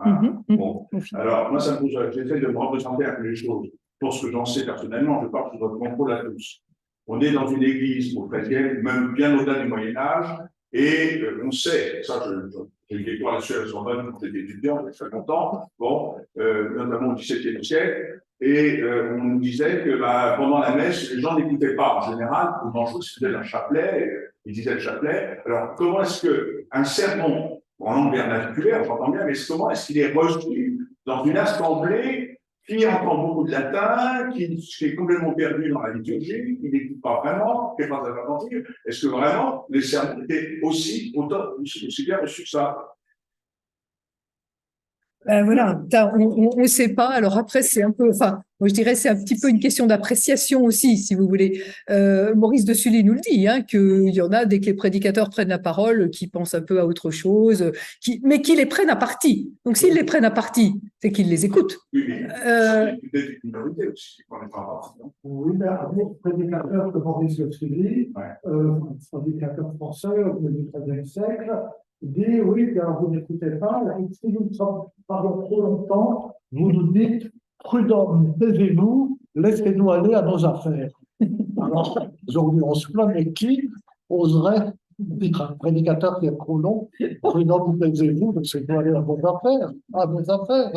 Bon. Alors, moi, ça me pose, j'essaie de me représenter un peu les choses. Pour ce que j'en sais personnellement, je parle sous votre contrôle à tous. On est dans une église au XIIIe, même bien au-delà du Moyen-Âge, et on sait, ça, j'ai eu des cours là-dessus à la Sorbonne quand j'étais étudiant, il y a très longtemps, bon, notamment au XVIIe siècle, et on nous disait que pendant la messe, les gens n'écoutaient pas. En général, au banjo, c'était un chapelet, ils disaient le chapelet. Alors, comment est-ce qu'un sermon, en langue vernaculaire, j'entends bien, mais comment est-ce qu'il est reçu dans une assemblée qui entend beaucoup de latin, qui est complètement perdu dans la liturgie, qui n'écoute pas vraiment, qui n'est pas attentif? Est-ce que vraiment les sermons étaient aussi bien reçus que ça? Voilà, on ne sait pas. Alors après, c'est un peu, enfin, moi je dirais, c'est un petit peu une question d'appréciation aussi, si vous voulez. Maurice de Sully nous le dit, hein, qu'il y en a, dès que les prédicateurs prennent la parole, qui pensent un peu à autre chose, mais qui les prennent à partie. Donc s'ils les prennent à partie, c'est qu'ils les écoutent. Oui, mais c'est peut-être une minorité aussi qui prend les parents. Oui, mais un autre prédicateur que Maurice de Sully, prédicateur français au milieu du XIIIe siècle, dit oui, car vous n'écoutez pas, si nous parlons trop longtemps, vous nous dites prud'homme, taisez-vous, laissez-nous aller à nos affaires. Alors, aujourd'hui, on se plaint, mais qui oserait dire un prédicateur qui est trop long, prud'homme, taisez-vous, laissez-nous aller à vos affaires, à nos affaires.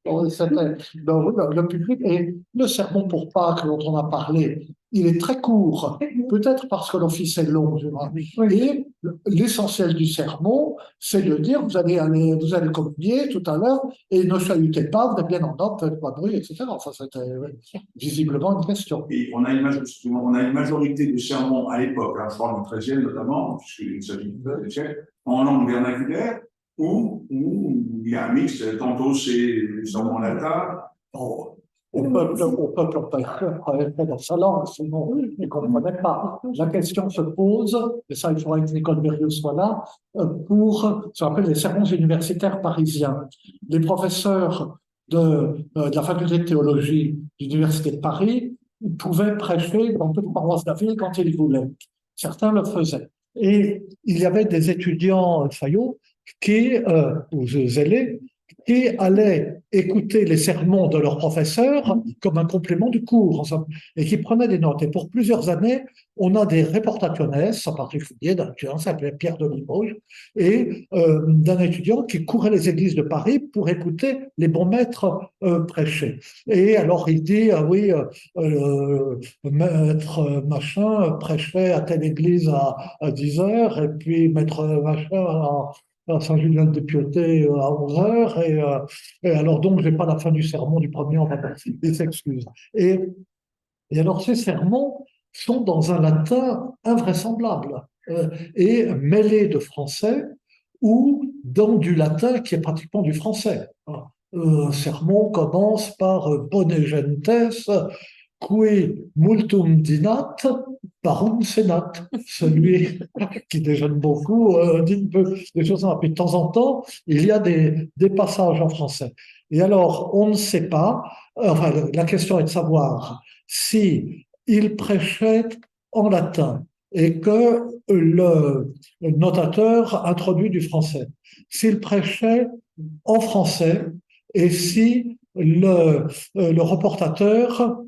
Donc, c'était le public. Et le sermon pour Pâques dont on a parlé, il est très court, peut-être parce que l'office est long, je vois. Et l'essentiel du sermon, c'est de dire vous allez communier tout à l'heure et ne salutez pas, vous êtes bien en ordre, faites pas de bruit, etc. Enfin, c'était visiblement une question. Et on a une majorité de sermons à l'époque, je parle du XIIIe notamment, puisqu'il s'agit du XIIIe siècle, en langue vernaculaire, où il y a un mix, tantôt c'est les sermons en latin. Au peuple pas dans sa langue, sinon il ne comprenait pas. La question se pose, et ça il faudrait que Nicole Berriot soit là, pour ce qu'on appelle les sermons universitaires parisiens. Les professeurs de la faculté de théologie de l'Université de Paris pouvaient prêcher dans toute paroisse de la ville quand ils voulaient. Certains le faisaient. Et il y avait des étudiants Fayot ou zélés, qui allaient écouter les sermons de leurs professeurs comme un complément du cours, et qui prenaient des notes. Et pour plusieurs années, on a des reportationes, en particulier d'un étudiant qui s'appelait Pierre de Limoges, et d'un étudiant qui courait les églises de Paris pour écouter les bons maîtres prêcher. Et alors il dit, ah oui, maître machin prêchait à telle église à 10 heures, et puis maître machin à Saint-Julien-de-Piauté à 11 heures, et alors donc j'ai pas la fin du sermon du premier, on va il s'excuse. Et alors ces sermons sont dans un latin invraisemblable et mêlés de français ou dans du latin qui est pratiquement du français. Un sermon commence par Bone gentes, qui multum dinat, parum senat. Celui qui déjeune beaucoup dit peu des choses. Puis de temps en temps, il y a des passages en français. Et alors, on ne sait pas, enfin, la question est de savoir si il prêchait en latin et que le notateur introduit du français, s'il prêchait en français et si le reportateur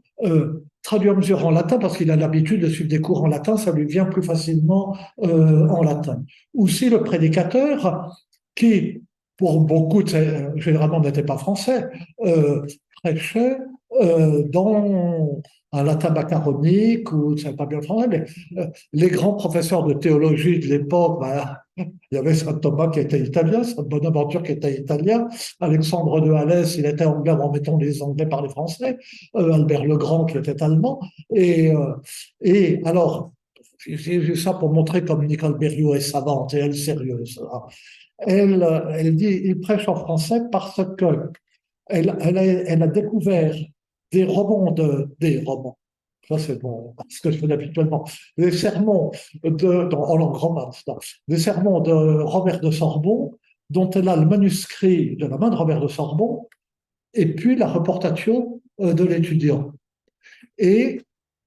traduit à mesure en latin parce qu'il a l'habitude de suivre des cours en latin, ça lui vient plus facilement en latin. Ou si le prédicateur, qui pour beaucoup généralement n'était pas français, prêchait dans un latin macaronique ou je ne sais pas bien le français, mais les grands professeurs de théologie de l'époque, il y avait Saint Thomas qui était italien, Saint Bonaventure qui était italien, Alexandre de Halès, il était anglais en mettant les Anglais par les Français, Albert le Grand qui était allemand, et alors, j'ai ça pour montrer comme Nicole Berriot est savante et elle sérieuse. Elle dit, il prêche en français parce que elle a découvert des romans, Ça, c'est bon, ce que je fais habituellement. Les sermons en langue romane, les sermons de Robert de Sorbon, dont elle a le manuscrit de la main de Robert de Sorbon, et puis la reportatio de l'étudiant. Et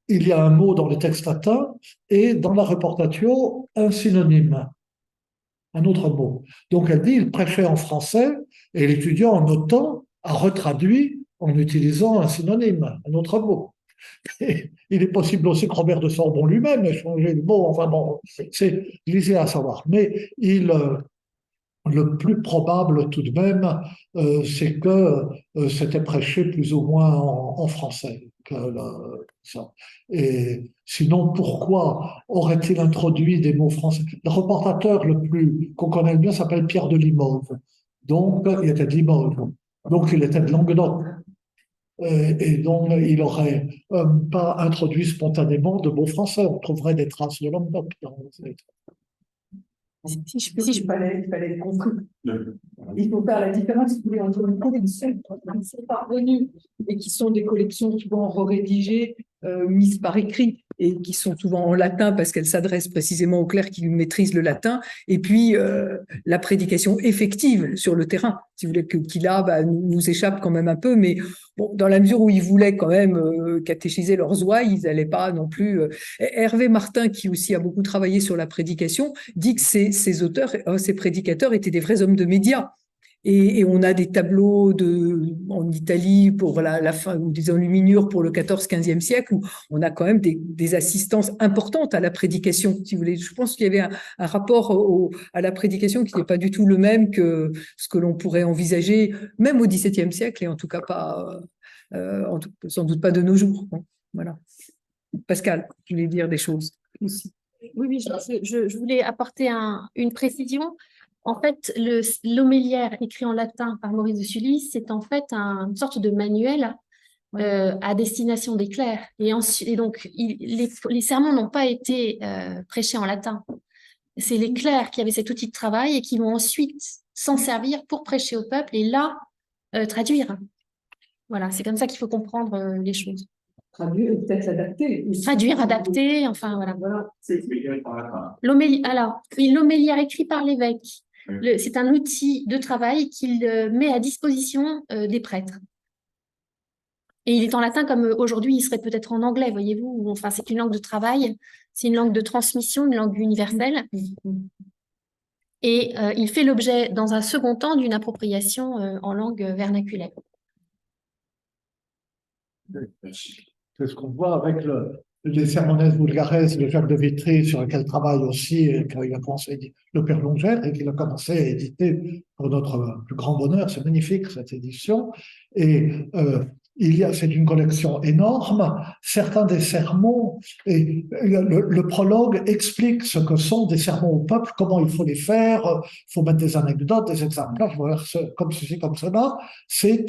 il y a un mot dans le texte latin, et dans la reportatio, un synonyme, un autre mot. Donc elle dit, il prêchait en français, et l'étudiant, en notant, a retraduit en utilisant un synonyme, un autre mot. Et il est possible aussi que Robert de Sorbon lui-même ait changé le mot, enfin bon, c'est lisé à savoir. Mais le plus probable tout de même, c'est que c'était prêché plus ou moins en français. Ça. Et sinon, pourquoi aurait-il introduit des mots français? Le reportateur le plus qu'on connaît le bien s'appelle Pierre de Limoges. Donc, il était de Limoges. Donc, il était de Languedoc. Et donc, il n'aurait pas introduit spontanément de mots français. On trouverait des traces de Languedoc dans les... Si je fallait être compris. Il faut faire la différence, si vous voulez, entre une collection qui sont parvenues et qui sont des collections souvent rédigées, mises par écrit et qui sont souvent en latin parce qu'elles s'adressent précisément aux clercs qui maîtrisent le latin, et puis la prédication effective sur le terrain, si vous voulez, qui là nous échappe quand même un peu, mais bon, dans la mesure où ils voulaient quand même catéchiser leurs ouailles, ils n'allaient pas non plus. Hervé Martin, qui aussi a beaucoup travaillé sur la prédication, dit que ces auteurs, ces prédicateurs étaient des vrais hommes de médias. Et on a des tableaux en Italie pour la fin, ou des enluminures pour le 14-15e siècle, où on a quand même des assistances importantes à la prédication, si vous voulez. Je pense qu'il y avait un rapport à la prédication qui n'est pas du tout le même que ce que l'on pourrait envisager, même au XVIIe siècle, et en tout cas pas, sans doute pas de nos jours. Bon, voilà. Pascal, tu voulais dire des choses aussi. Oui, je voulais apporter une précision. En fait, l'homéliaire écrit en latin par Maurice de Sully, c'est en fait une sorte de manuel à destination des clercs. Et donc, les sermons n'ont pas été prêchés en latin. C'est les clercs qui avaient cet outil de travail et qui vont ensuite s'en servir pour prêcher au peuple et là, traduire. Voilà, c'est comme ça qu'il faut comprendre les choses. Traduire et peut-être s'adapter. Traduire, adapter, enfin voilà. C'est expliqué par la fin. L'homéliaire écrit par l'évêque, c'est un outil de travail qu'il met à disposition des prêtres. Et il est en latin comme aujourd'hui, il serait peut-être en anglais, voyez-vous. Enfin, c'est une langue de travail, c'est une langue de transmission, une langue universelle. Et il fait l'objet, dans un second temps, d'une appropriation en langue vernaculaire. C'est ce qu'on voit avec les Sermones Vulgares de Jacques de Vitry, sur lequel travaille aussi, et qu'il a commencé, le Père Longère, et qu'il a commencé à éditer pour notre plus grand bonheur. C'est magnifique cette édition. Et c'est une collection énorme. Certains des sermons, et le prologue explique ce que sont des sermons au peuple, comment il faut les faire, il faut mettre des anecdotes, des exemplaires, comme ceci, comme cela. C'est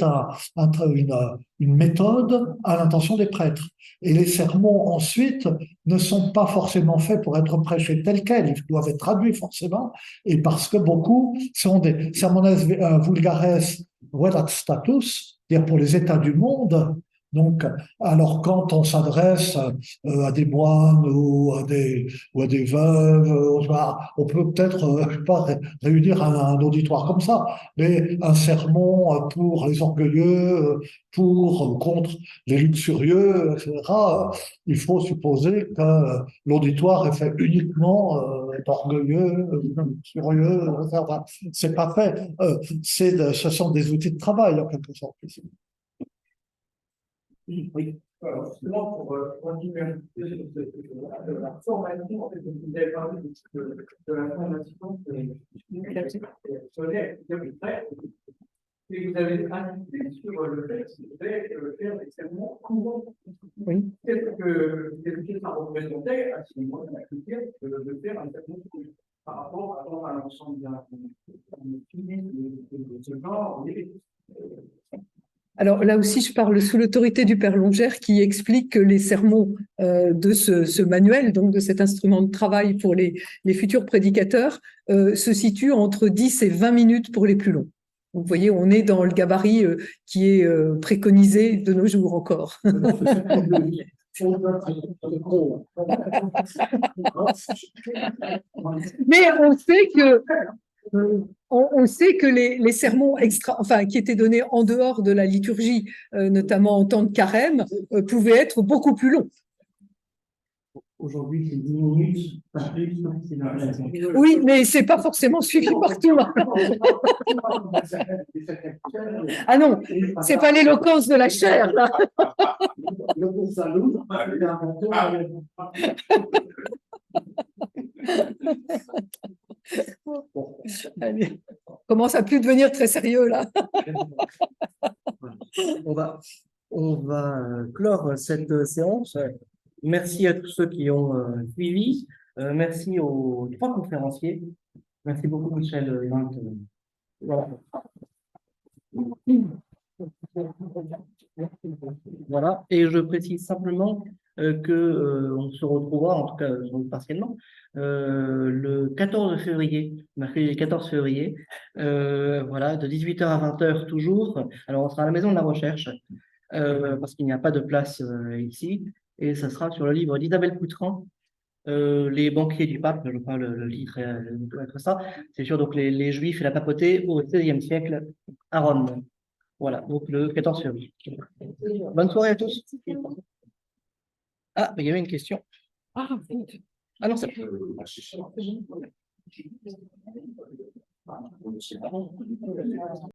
une méthode à l'intention des prêtres. Et les sermons, ensuite, ne sont pas forcément faits pour être prêchés tels quels, ils doivent être traduits forcément, et parce que beaucoup sont des sermones vulgares velat status, c'est-à-dire pour les états du monde. Donc, alors quand on s'adresse à des moines ou à des veuves, on peut peut-être je sais pas, réunir un auditoire comme ça, mais un sermon pour les orgueilleux, contre les luxurieux, etc., il faut supposer que l'auditoire est fait uniquement d'orgueilleux, luxurieux, etc. C'est pas fait. Ce sont des outils de travail en quelque sorte. Oui. Alors, justement, pour continuer un peu de la formation, en fait, vous avez parlé de la formation solaire et vous avez insisté sur le fait qu'il fallait faire des sermons courants. Oui. Qu'est-ce que ça représentait à ce moment de la culture de faire un sermon par rapport à l'ensemble de ce genre? Alors là aussi, je parle sous l'autorité du Père Longère qui explique que les sermons de ce manuel, donc de cet instrument de travail pour les futurs prédicateurs, se situent entre 10 et 20 minutes pour les plus longs. Donc, vous voyez, on est dans le gabarit qui est préconisé de nos jours encore. Mais on sait que les sermons enfin, qui étaient donnés en dehors de la liturgie, notamment en temps de carême, pouvaient être beaucoup plus longs. Aujourd'hui, c'est 10 minutes, pas plus, c'est dans la raison. Oui, mais c'est pas forcément suivi partout, hein. Ah non, c'est pas l'éloquence de la chair, là. Allez, on commence à plus devenir très sérieux, là. On va clore cette séance. Merci à tous ceux qui ont suivi. Merci aux 3 conférenciers. Merci beaucoup, Michel. Voilà. Voilà. Et je précise simplement que on se retrouvera, en tout cas partiellement, le 14 février, mercredi 14 février, voilà, de 18h à 20h toujours. Alors, on sera à la Maison de la Recherche, parce qu'il n'y a pas de place ici, et ça sera sur le livre d'Isabelle Coutran, Les banquiers du pape, je crois le livre doit être ça. C'est sûr, donc les Juifs et la papauté au XVIe siècle à Rome. Voilà, donc le 14 février. Bonne soirée à tous. Ah, il y avait une question. Ah non, c'est